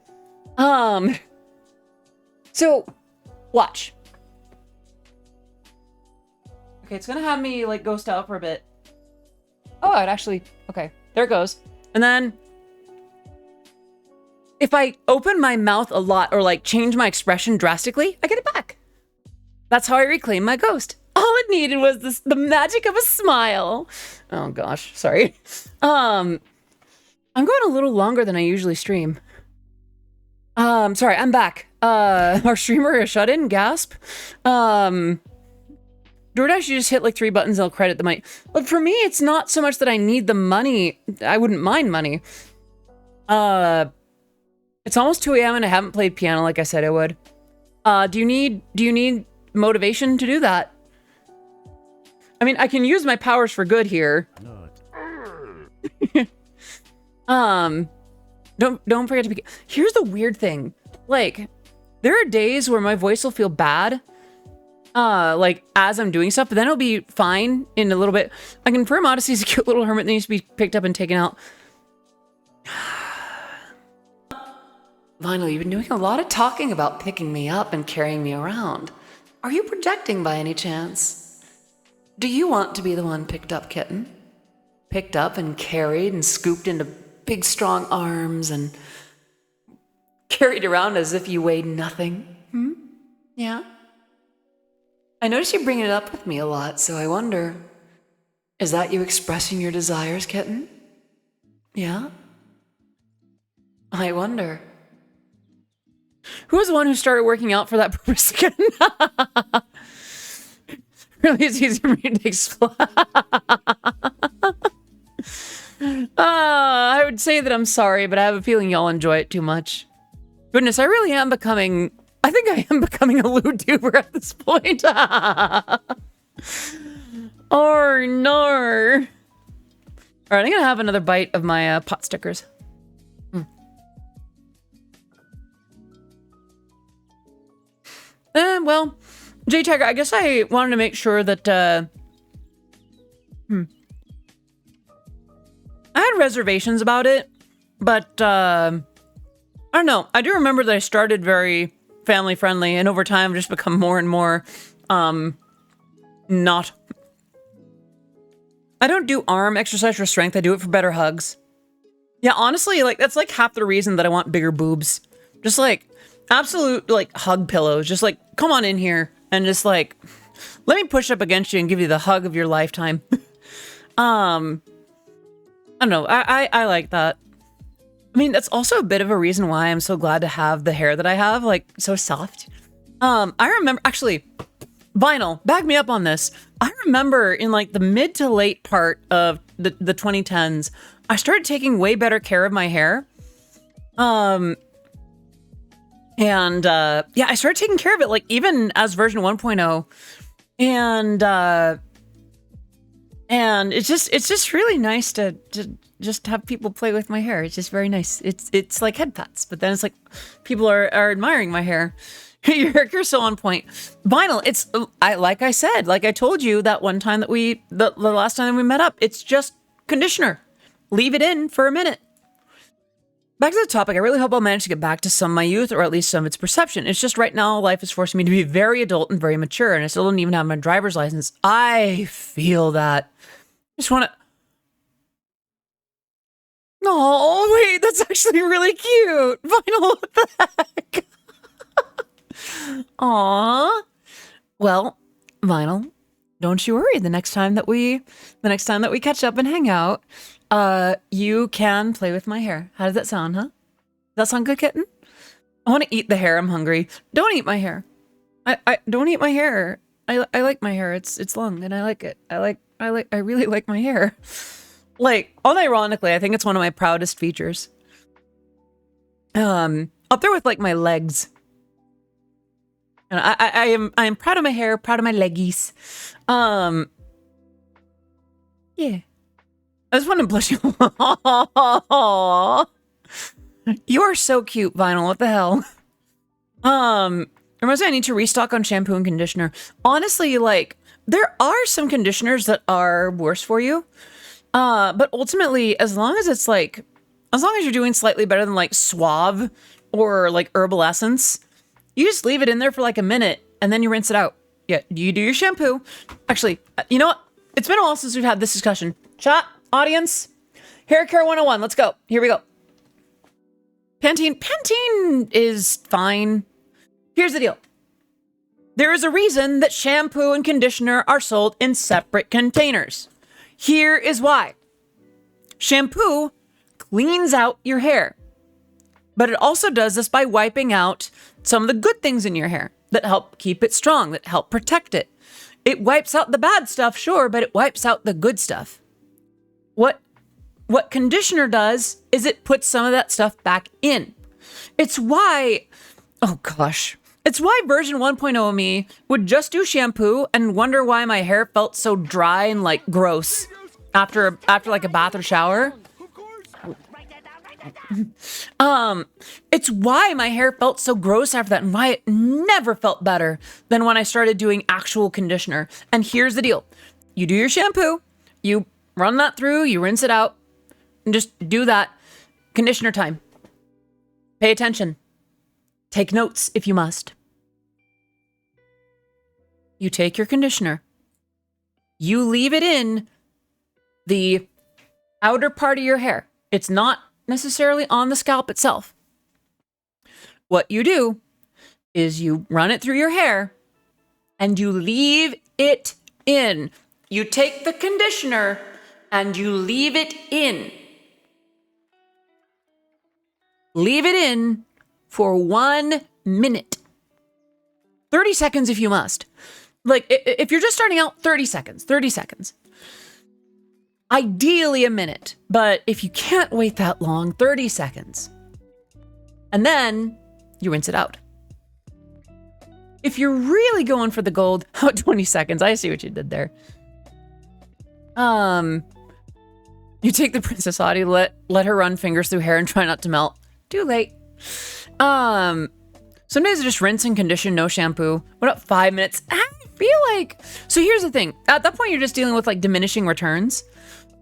So watch. Okay, it's gonna have me like ghost out for a bit. Oh, it actually, okay, there it goes. And then if I open my mouth a lot or like change my expression drastically, I get it back. That's how I reclaim my ghost. All it needed was the magic of a smile. Oh gosh, sorry. I'm going a little longer than I usually stream. Sorry, I'm back. Our streamer is shut in, gasp. DoorDash, you just hit like 3 buttons, they'll credit the money. But for me, it's not so much that I need the money. I wouldn't mind money. It's almost 2 a.m. and I haven't played piano like I said I would. Do you need motivation to do that? I mean, I can use my powers for good here. Don't forget to be. Here's the weird thing. Like, there are days where my voice will feel bad. Like as I'm doing stuff, but then it'll be fine in a little bit. I confirm Odyssey's a cute little hermit that needs to be picked up and taken out. Lionel, you've been doing a lot of talking about picking me up and carrying me around. Are you projecting by any chance? Do you want to be the one picked up, kitten? Picked up and carried and scooped into big strong arms and carried around as if you weighed nothing? Yeah? I notice you bring it up with me a lot, so I wonder, is that you expressing your desires, kitten? Yeah? I wonder. Who was the one who started working out for that purpose again? Really, it's easy for me to explain. I would say that I'm sorry, but I have a feeling y'all enjoy it too much. Goodness, I really am becoming... I think I am becoming a LewDuber at this point. Oh, no. All right, I'm going to have another bite of my pot stickers. Well, J-Tiger, I guess I wanted to make sure that, I had reservations about it, but, I don't know. I do remember that I started very family friendly, and over time I've just become more and more, not. I don't do arm exercise for strength. I do it for better hugs. Yeah, honestly, like, that's like half the reason that I want bigger boobs. Just like, absolute, like, hug pillows. Just like, come on in here and just like, let me push up against you and give you the hug of your lifetime. I don't know. I like that. I mean, that's also a bit of a reason why I'm so glad to have the hair that I have, like, so soft. I remember, actually, Vinyl, back me up on this. I remember in like the mid to late part of the 2010s, I started taking way better care of my hair. Yeah, I started taking care of it, like even as version 1.0. And it's just really nice to just have people play with my hair. It's just very nice. It's like head pats, but then it's like people are admiring my hair. You're so on point. Vinyl, like I said, like I told you that one time that the last time we met up, it's just conditioner. Leave it in for a minute. Back to the topic, I really hope I'll manage to get back to some of my youth, or at least some of its perception. It's just right now, life is forcing me to be very adult and very mature, and I still don't even have my driver's license. I feel that. Just want to... Oh, wait, that's actually really cute. Vinyl, what the heck? Aw. Well, Vinyl, don't you worry. The next time that we catch up and hang out, you can play with my hair. How does that sound, huh? Does that sound good, kitten? I want to eat the hair. I'm hungry. Don't eat my hair. I don't eat my hair. I like my hair. It's long and I like it. I really like my hair. Like, unironically, I think it's one of my proudest features. Up there with like my legs. And I am proud of my hair, proud of my leggies. Yeah. I just want to blush you. You are so cute, Vinyl. What the hell? Reminds me I need to restock on shampoo and conditioner. Honestly, like, there are some conditioners that are worse for you. But ultimately, as long as you're doing slightly better than like Suave or like Herbal Essence, you just leave it in there for like a minute and then you rinse it out. Yeah, you do your shampoo. Actually, you know what? It's been a while since we've had this discussion. Chat, audience, hair care 101. Let's go. Here we go. Pantene is fine. Here's the deal. There is a reason that shampoo and conditioner are sold in separate containers. Here is why. Shampoo cleans out your hair, but it also does this by wiping out some of the good things in your hair that help keep it strong, that help protect it. It wipes out the bad stuff, sure, but it wipes out the good stuff. What conditioner does is it puts some of that stuff back in. It's why, oh gosh, it's why version 1.0 of me would just do shampoo and wonder why my hair felt so dry and like gross after like a bath or shower. It's why my hair felt so gross after that and why it never felt better than when I started doing actual conditioner. And here's the deal. You do your shampoo, you run that through, you rinse it out, and just do that. Conditioner time. Pay attention. Take notes if you must. You take your conditioner. You leave it in the outer part of your hair. It's not necessarily on the scalp itself. What you do is you run it through your hair and you leave it in. You take the conditioner and you leave it in. Leave it in for 1 minute. 30 seconds if you must. Like, if you're just starting out, 30 seconds. Ideally a minute, but if you can't wait that long, 30 seconds. And then you rinse it out. If you're really going for the gold, 20 seconds. I see what you did there. You take the Princess Audie, let her run fingers through hair and try not to melt. Too late. Some days I just rinse and condition, no shampoo. What up, 5 minutes? I feel like... So here's the thing. At that point, you're just dealing with like diminishing returns.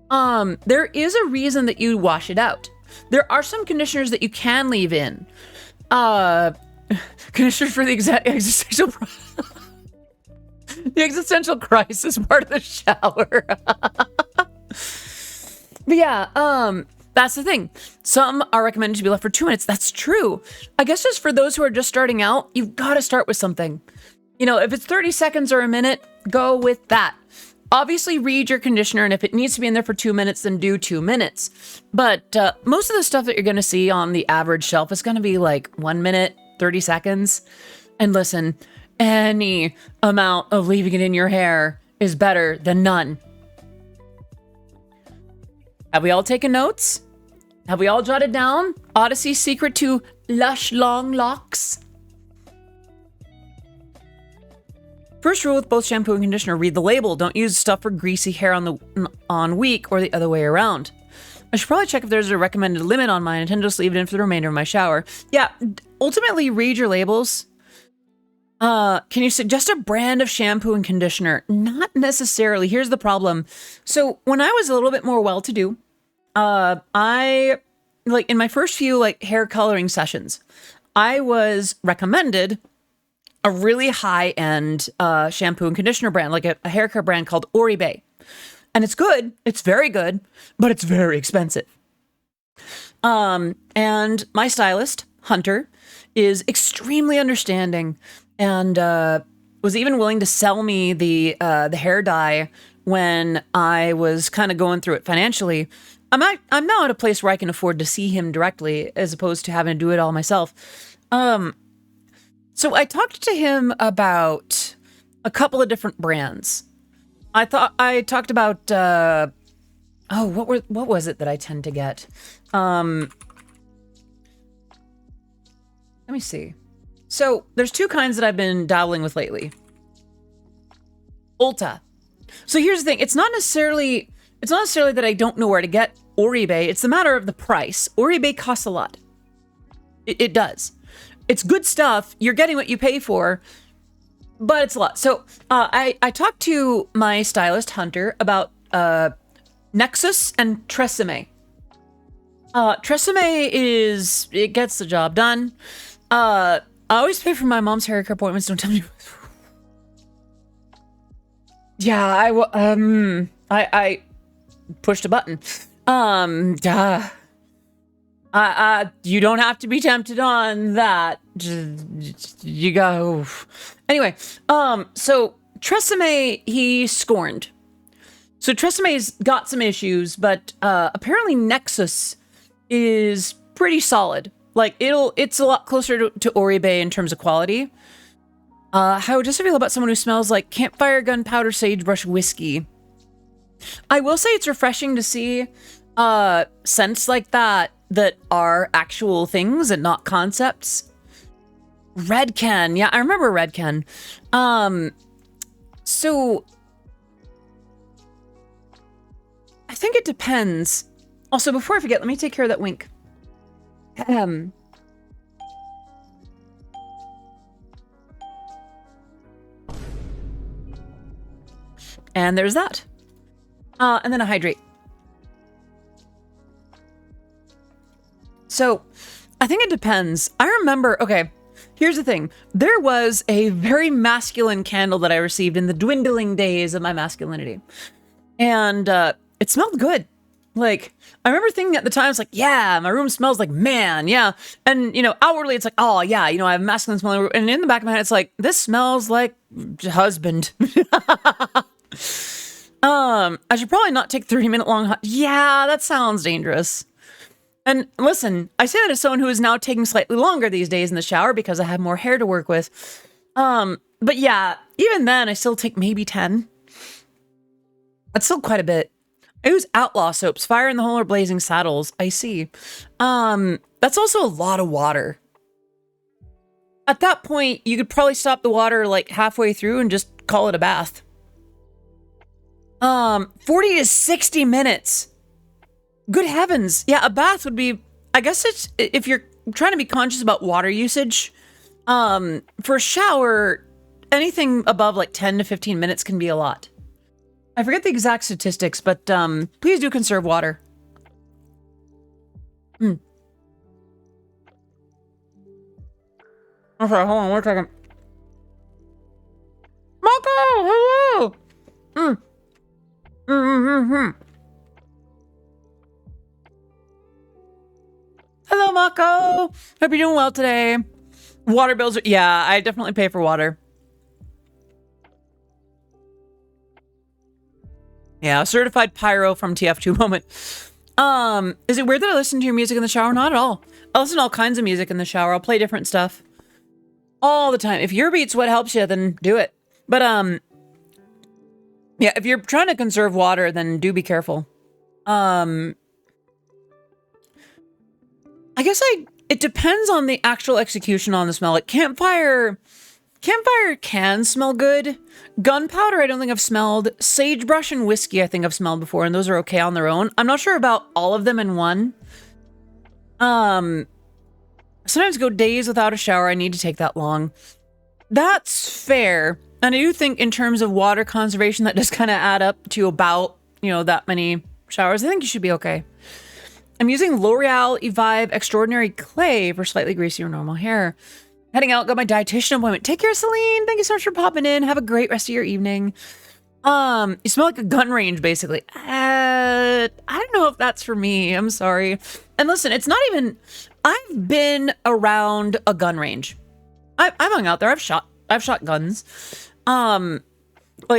There is a reason that you wash it out. There are some conditioners that you can leave in. Conditioners for the existential... the existential crisis part of the shower. But yeah, that's the thing. Some are recommended to be left for 2 minutes. That's true. I guess just for those who are just starting out, you've got to start with something. You know, if it's 30 seconds or a minute, go with that. Obviously, read your conditioner, and if it needs to be in there for 2 minutes, then do 2 minutes. But most of the stuff that you're going to see on the average shelf is going to be like 1 minute, 30 seconds. And listen, any amount of leaving it in your hair is better than none. Have we all taken notes? Have we all jotted down Odyssey's secret to lush long locks? First rule with both shampoo and conditioner, read the label. Don't use stuff for greasy hair on weak or the other way around. I should probably check if there's a recommended limit on mine. I tend to just leave it in for the remainder of my shower. Yeah, ultimately read your labels. Can you suggest a brand of shampoo and conditioner? Not necessarily. Here's the problem. So when I was a little bit more well-to-do, I, like in my first few like hair coloring sessions, I was recommended a really high-end shampoo and conditioner brand, like a hair care brand called Oribe. And it's good. It's very good, but it's very expensive. And my stylist, Hunter, is extremely understanding and was even willing to sell me the hair dye when I was kind of going through it financially. I'm now at a place where I can afford to see him directly as opposed to having to do it all myself. So I talked to him about a couple of different brands. I talked about what was it that I tend to get? Let me see. So there's two kinds that I've been dabbling with lately. Ulta. So here's the thing. It's not necessarily that I don't know where to get Oribe. It's a matter of the price. Oribe costs a lot. It does. It's good stuff. You're getting what you pay for, but it's a lot. So I talked to my stylist, Hunter, about Nexus and Tresemme. Tresemme it gets the job done. I always pay for my mom's hair care appointments. Don't tell me. Yeah, I pushed a button. You don't have to be tempted on that. You go. Anyway, so Tresemme, he scorned. So Tresemme's got some issues, but apparently Nexus is pretty solid. Like it's a lot closer to Oribe in terms of quality. How does it feel about someone who smells like campfire, gunpowder, sagebrush, whiskey? I will say it's refreshing to see scents like that are actual things and not concepts. Redken, yeah, I remember Redken. So I think it depends. Also, before I forget, let me take care of that wink. And there's that. And then a hydrate. So I think it depends. I remember, okay, here's the thing. There was a very masculine candle that I received in the dwindling days of my masculinity. And it smelled good. Like, I remember thinking at the time, it's like, yeah, my room smells like man, yeah. And, outwardly it's like, oh, yeah, I have a masculine smell. And in the back of my head, it's like, this smells like husband. I should probably not take 30-minute long. Yeah, that sounds dangerous. And listen, I say that as someone who is now taking slightly longer these days in the shower because I have more hair to work with. But yeah, even then, I still take maybe 10. That's still quite a bit. I use Outlaw soaps, Fire in the Hole or Blazing Saddles. I see. That's also a lot of water. At that point, you could probably stop the water like halfway through and just call it a bath. 40 to 60 minutes. Good heavens. Yeah, a bath would be, I guess it's, if you're trying to be conscious about water usage, for a shower, anything above like 10 to 15 minutes can be a lot. I forget the exact statistics, but please do conserve water. Okay, hold on 1 second. Mako, hello! Hello, Mako. Hope you're doing well today. Water bills yeah, I definitely pay for water. Yeah, certified pyro from TF2 moment. Is it weird that I listen to your music in the shower? Not at all. I listen to all kinds of music in the shower. I'll play different stuff. all the time. If Eurobeat's what helps you, then do it. But yeah, if you're trying to conserve water, then do be careful. I guess it depends on the actual execution on the smell. Like campfire can smell good. Gunpowder, I don't think I've smelled. Sagebrush and whiskey, I think I've smelled before, and those are okay on their own. I'm not sure about all of them in one. Sometimes go days without a shower. I need to take that long. That's fair. And I do think in terms of water conservation, that does kind of add up to about, that many showers. I think you should be okay. I'm using L'Oreal Evive Extraordinary Clay for slightly greasier normal hair. Heading out, got my dietitian appointment. Take care, Celine. Thank you so much for popping in. Have a great rest of your evening. You smell like a gun range, basically. I don't know if that's for me. I'm sorry. And listen, it's not even... I've been around a gun range. I've hung out there. I've shot guns. I've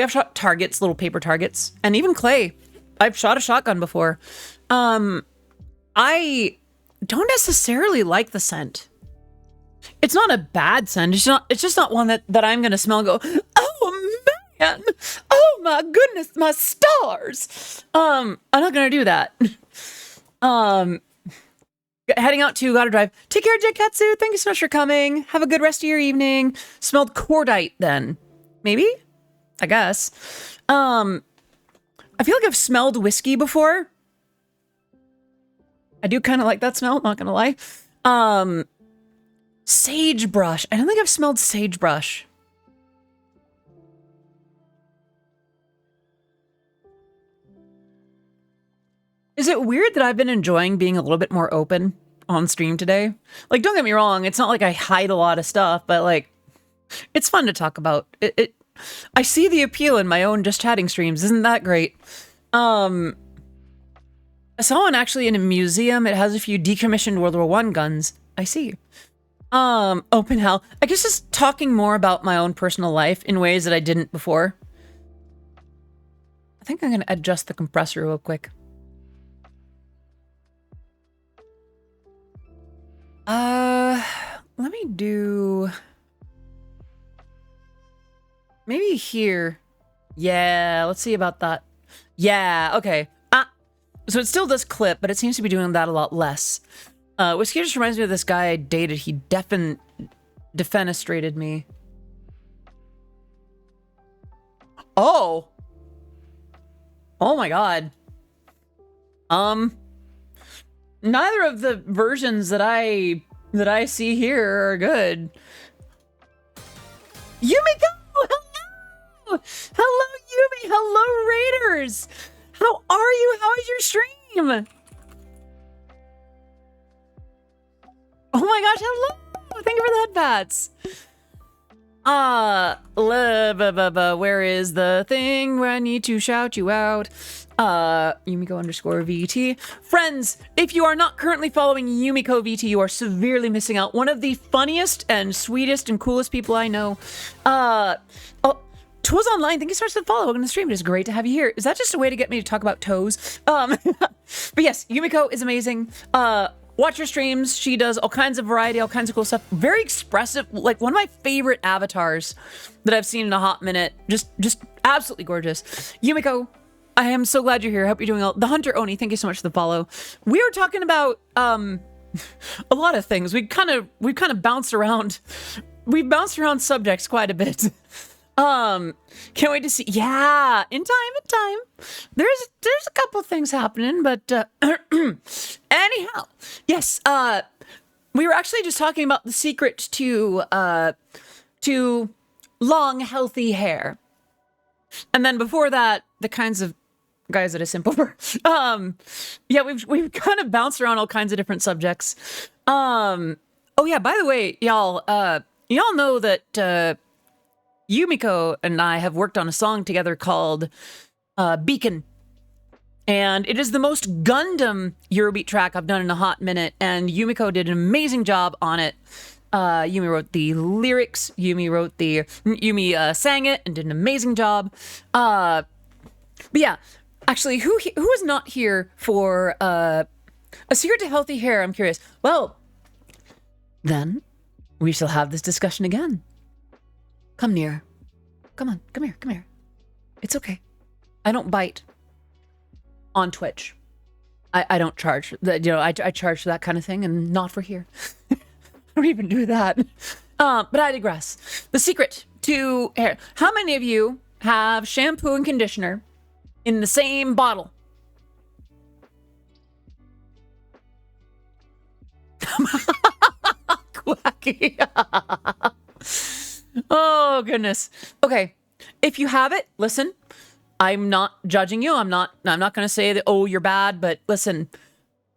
shot targets, little paper targets, and even clay. I've shot a shotgun before. I don't necessarily like the scent. It's not a bad scent. It's just not one that I'm gonna smell and go, oh man, oh my goodness, my stars. I'm not gonna do that. Heading out to Gotta Drive. Take care, Jekatsu. Thank you so much for coming. Have a good rest of your evening. Smelled cordite then. Maybe? I guess. I feel like I've smelled whiskey before. I do kind of like that smell, not gonna lie. Sagebrush. I don't think I've smelled sagebrush. Is it weird that I've been enjoying being a little bit more open on stream today? Like, don't get me wrong, it's not like I hide a lot of stuff, but like, it's fun to talk about. I see the appeal in my own just chatting streams. Isn't that great? I saw one actually in a museum. It has a few decommissioned World War I guns. I see. Open hell. I guess just talking more about my own personal life in ways that I didn't before. I think I'm gonna adjust the compressor real quick. Let me do... maybe here. Yeah, let's see about that. Yeah, okay. So it still does clip, but it seems to be doing that a lot less. Whiskey just reminds me of this guy I dated. He defenestrated me. Oh! Oh my god. Neither of the versions that I see here are good. Yumiko! Hello! Hello, Yumi! Hello, Raiders! How are you? How is your stream? Oh my gosh, hello! Thank you for the headbats. Where is the thing where I need to shout you out? Yumiko_VT. Friends, if you are not currently following Yumiko VT, you are severely missing out. One of the funniest and sweetest and coolest people I know. Toes Online, thank you so much for the follow. Welcome to the stream. It is great to have you here. Is that just a way to get me to talk about toes? But yes, Yumiko is amazing. Watch her streams. She does all kinds of variety, all kinds of cool stuff. Very expressive. Like one of my favorite avatars that I've seen in a hot minute. Just absolutely gorgeous. Yumiko, I am so glad you're here. I hope you're doing well. The Hunter Oni, thank you so much for the follow. We were talking about a lot of things. We've kind of bounced around. We've bounced around subjects quite a bit. Can't wait to see. Yeah, in time. There's a couple of things happening, but anyhow, yes. We were actually just talking about the secret to long, healthy hair, and then before that, the kinds of guys that I simp over. Yeah, we've kind of bounced around all kinds of different subjects. Oh yeah, by the way, y'all know that Yumiko and I have worked on a song together called Beacon. And it is the most Gundam Eurobeat track I've done in a hot minute, and Yumiko did an amazing job on it. Yumi wrote the lyrics, Yumi sang it and did an amazing job. But yeah, actually, who is not here for a secret to healthy hair? I'm curious. Well, then we shall have this discussion again. Come near. Come on, come here, come here. It's okay. I don't bite on Twitch. I don't charge. I charge for that kind of thing and not for here. I don't even do that. But I digress. The secret to hair. How many of you have shampoo and conditioner in the same bottle? Quacky. Oh, goodness. Okay. If you have it, listen, I'm not judging you. I'm not going to say that, oh, you're bad, but listen,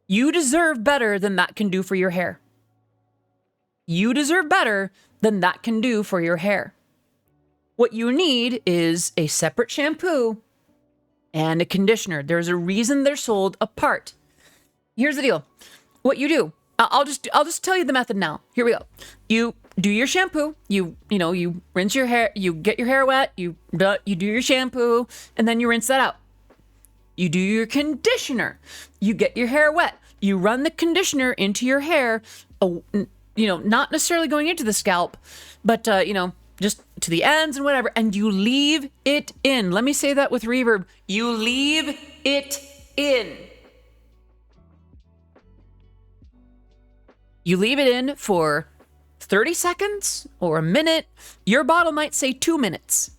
you deserve better than that can do for your hair. You deserve better than that can do for your hair. What you need is a separate shampoo and a conditioner. There's a reason they're sold apart. Here's the deal. What you do, I'll just tell you the method now. Here we go. You do your shampoo. You rinse your hair. You get your hair wet. You do your shampoo, and then you rinse that out. You do your conditioner. You get your hair wet. You run the conditioner into your hair. Not necessarily going into the scalp, but just to the ends and whatever. And you leave it in. Let me say that with reverb. You leave it in. You leave it in for 30 seconds or a minute. Your bottle might say 2 minutes.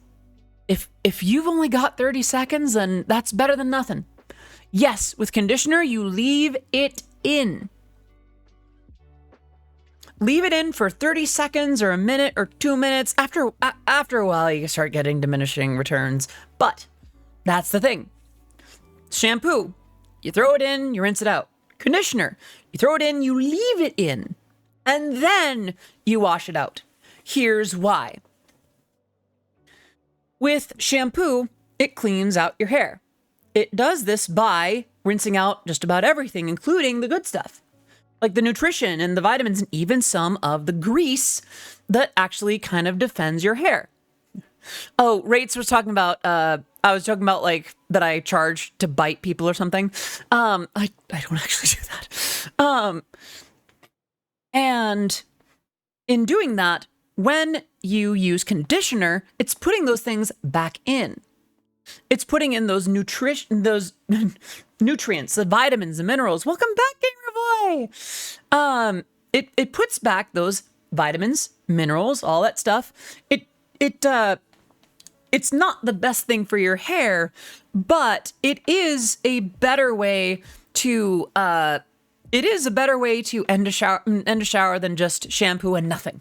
If you've only got 30 seconds, then that's better than nothing. Yes, with conditioner, you leave it in. Leave it in for 30 seconds or a minute or 2 minutes. After a while, you start getting diminishing returns. But that's the thing. Shampoo, you throw it in, you rinse it out. Conditioner, you throw it in, you leave it in, and then you wash it out. Here's why. With shampoo, it cleans out your hair. It does this by rinsing out just about everything, including the good stuff, like the nutrition and the vitamins and even some of the grease that actually kind of defends your hair. Oh, Rates was talking about, I was talking about like that I charge to bite people or something. I don't actually do that. And in doing that, when you use conditioner, it's putting those things back in. It's putting in those nutrients, the vitamins, the minerals. Welcome back, Gamer Boy. It puts back those vitamins, minerals, all that stuff. It's not the best thing for your hair, but it is a better way to end a shower than just shampoo and nothing.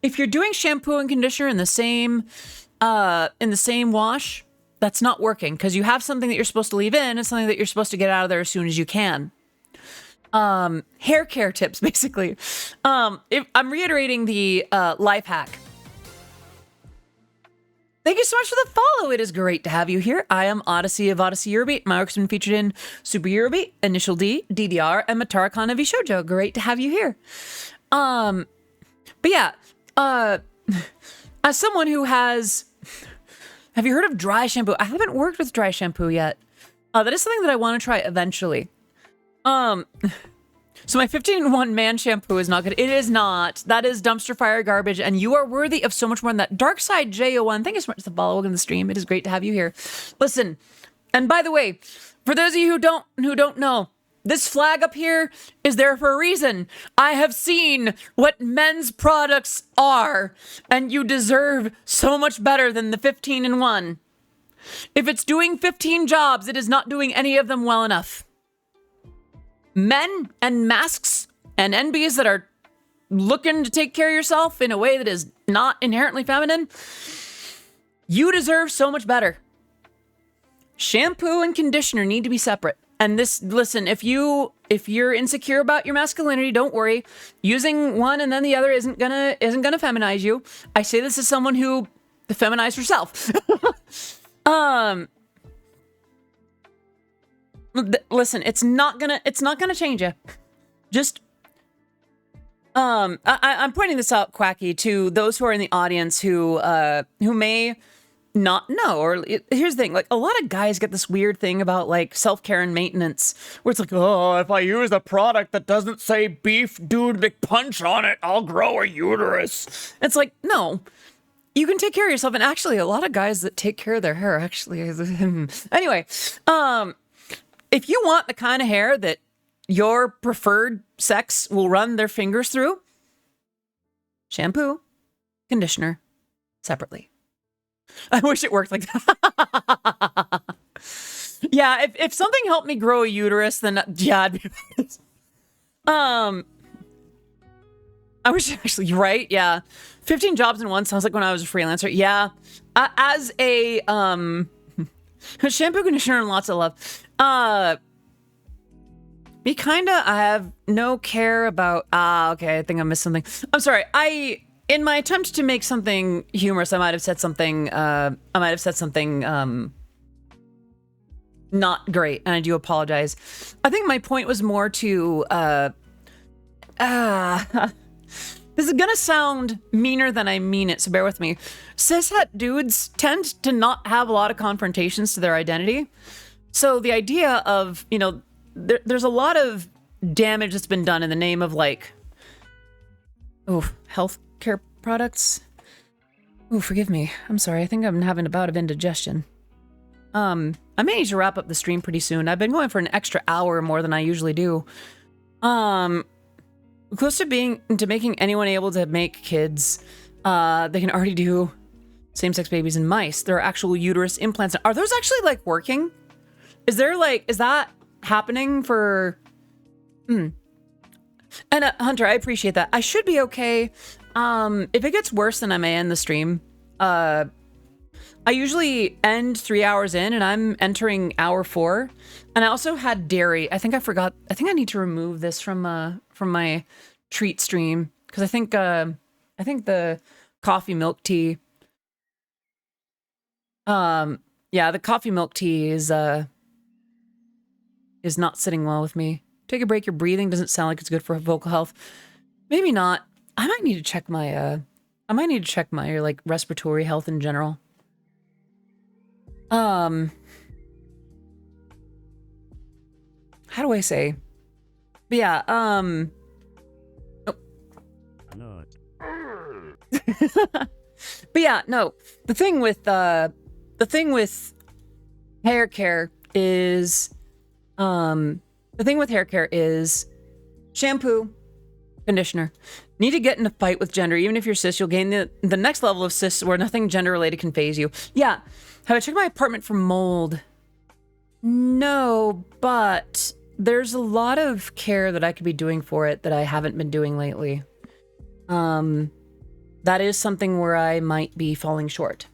If you're doing shampoo and conditioner in the same wash, that's not working because you have something that you're supposed to leave in and something that you're supposed to get out of there as soon as you can. Hair care tips, basically. I'm reiterating the life hack. Thank you so much for the follow. It is great to have you here. I am Odyssey of Odyssey Eurobeat. My work's been featured in Super Eurobeat, Initial D, DDR, and Matarakana V Shoujo. Great to have you here. But yeah, as someone who have you heard of dry shampoo? I haven't worked with dry shampoo yet. That is something that I want to try eventually. So my 15-in-1 man shampoo is not good. It is not. That is dumpster fire garbage, and you are worthy of so much more than that. Darkside J01, thank you so much for the follow in the stream. It is great to have you here. Listen, and by the way, for those of you who don't know, this flag up here is there for a reason. I have seen what men's products are, and you deserve so much better than the 15-in-1. If it's doing 15 jobs, it is not doing any of them well enough. Men and masks and NBs that are looking to take care of yourself in a way that is not inherently feminine, you deserve so much better. Shampoo and conditioner need to be separate. And listen, if you're insecure about your masculinity, don't worry. Using one and then the other isn't gonna feminize you. I say this as someone who feminized herself. Listen, it's not gonna change you. Just, I'm pointing this out, Quacky, to those who are in the audience who may not no. Or here's the thing, like a lot of guys get this weird thing about like self-care and maintenance where it's like, oh, if I use a product that doesn't say beef dude McPunch on it, I'll grow a uterus. It's like, no, you can take care of yourself. And actually a lot of guys that take care of their hair actually anyway, if you want the kind of hair that your preferred sex will run their fingers through, shampoo, conditioner, separately. I wish it worked like that. Yeah, if something helped me grow a uterus, then yeah, I'd be I wish actually, you're right, yeah. 15 jobs in one sounds like when I was a freelancer. Yeah. As a shampoo, conditioner, and lots of love. Me kinda, I have no care about okay, I think I missed something. I'm sorry, in my attempt to make something humorous, I might have said something not great, and I do apologize. I think my point was more to this is gonna sound meaner than I mean it, so bear with me. Cishet dudes tend to not have a lot of confrontations to their identity. So the idea of, you know, there's a lot of damage that's been done in the name of like, healthcare products. Oh, forgive me. I'm sorry. I think I'm having a bout of indigestion. I may need to wrap up the stream pretty soon. I've been going for an extra hour more than I usually do. Close to making anyone able to make kids. They can already do same-sex babies and mice. There are actual uterus implants. Are those actually like working? Is that happening for... And Hunter, I appreciate that. I should be okay. If it gets worse, then I may end the stream. I usually end 3 hours in, and I'm entering hour 4. And I also had dairy. I think I forgot. I think I need to remove this from my treat stream because I think the coffee milk tea. Yeah, the coffee milk tea is not sitting well with me. Take a break. Your breathing doesn't sound like it's good for vocal health. Maybe not. I might need to check my like respiratory health in general. How do I say? But yeah, No. but yeah, no. The thing with hair care is shampoo, conditioner. Need to get in a fight with gender. Even if you're cis, you'll gain the next level of cis where nothing gender related can phase you. Yeah. Have I checked my apartment for mold? No, but there's a lot of care that I could be doing for it that I haven't been doing lately. That is something where I might be falling short.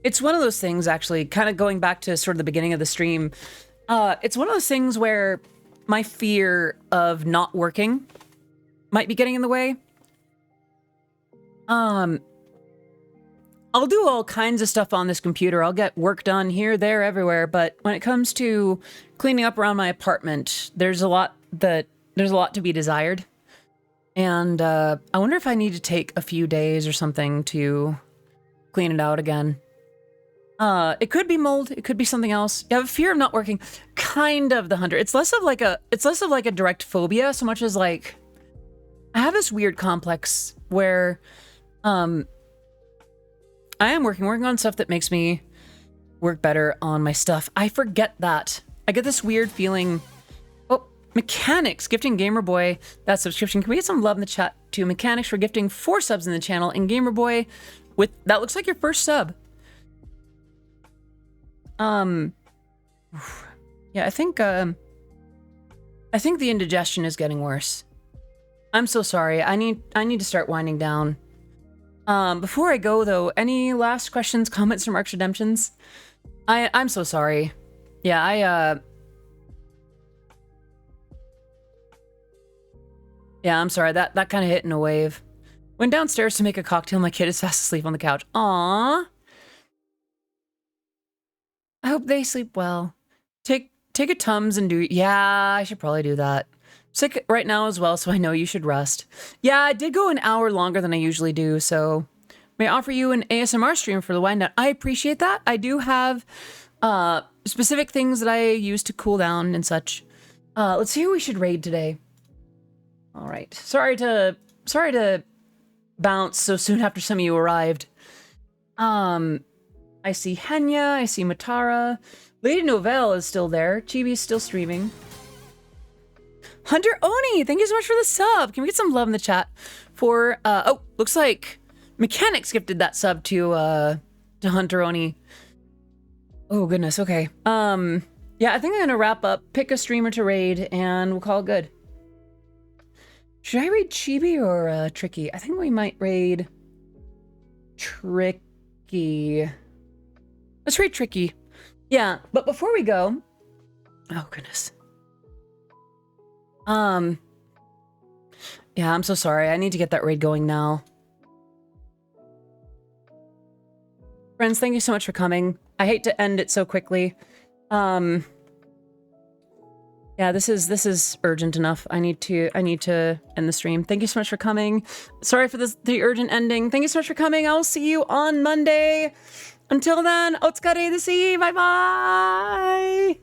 It's one of those things, actually, kind of going back to sort of the beginning of the stream. It's one of those things where my fear of not working might be getting in the way. I'll do all kinds of stuff on this computer. I'll get work done here, there, everywhere. But when it comes to cleaning up around my apartment, there's a lot to be desired. And I wonder if I need to take a few days or something to clean it out again. It could be mold. It could be something else. You have a fear of not working. Kind of, the Hunter. It's less of like a direct phobia, so much as like I have this weird complex where I am working on stuff that makes me work better on my stuff. I forget that. I get this weird feeling. Oh, Mechanics gifting Gamer Boy that subscription. Can we get some love in the chat to Mechanics for gifting 4 subs in the channel, and Gamer Boy with that looks like your first sub. Yeah, I think the indigestion is getting worse. I'm so sorry. I need to start winding down. Before I go though, any last questions, comments, remarks, redemptions? I'm so sorry. Yeah, yeah, I'm sorry. That kind of hit in a wave. Went downstairs to make a cocktail. My kid is fast asleep on the couch. Aww. I hope they sleep well. Take a Tums and do... Yeah, I should probably do that. sick right now as well, so I know you should rest. Yeah, I did go an hour longer than I usually do, so may I offer you an ASMR stream for the wind down? I appreciate that. I do have specific things that I use to cool down and such. Let's see who we should raid today. All right. Sorry to bounce so soon after some of you arrived. I see Henya, I see Matara. Lady Novelle is still there. Chibi's still streaming. Hunter Oni, thank you so much for the sub. Can we get some love in the chat for oh, looks like Mechanics gifted that sub to Hunter Oni. Oh goodness, okay. Yeah, I think I'm gonna wrap up, pick a streamer to raid, and we'll call it good. Should I raid Chibi or Tricky? I think we might raid Tricky. Let's raid Tricky. Yeah, but before we go, oh goodness. Yeah, I'm so sorry. I need to get that raid going now. Friends, thank you so much for coming. I hate to end it so quickly. Yeah, this is urgent enough. I need to end the stream. Thank you so much for coming. Sorry for the urgent ending. Thank you so much for coming. I'll see you on Monday. Until then, otsukare desu. Bye bye.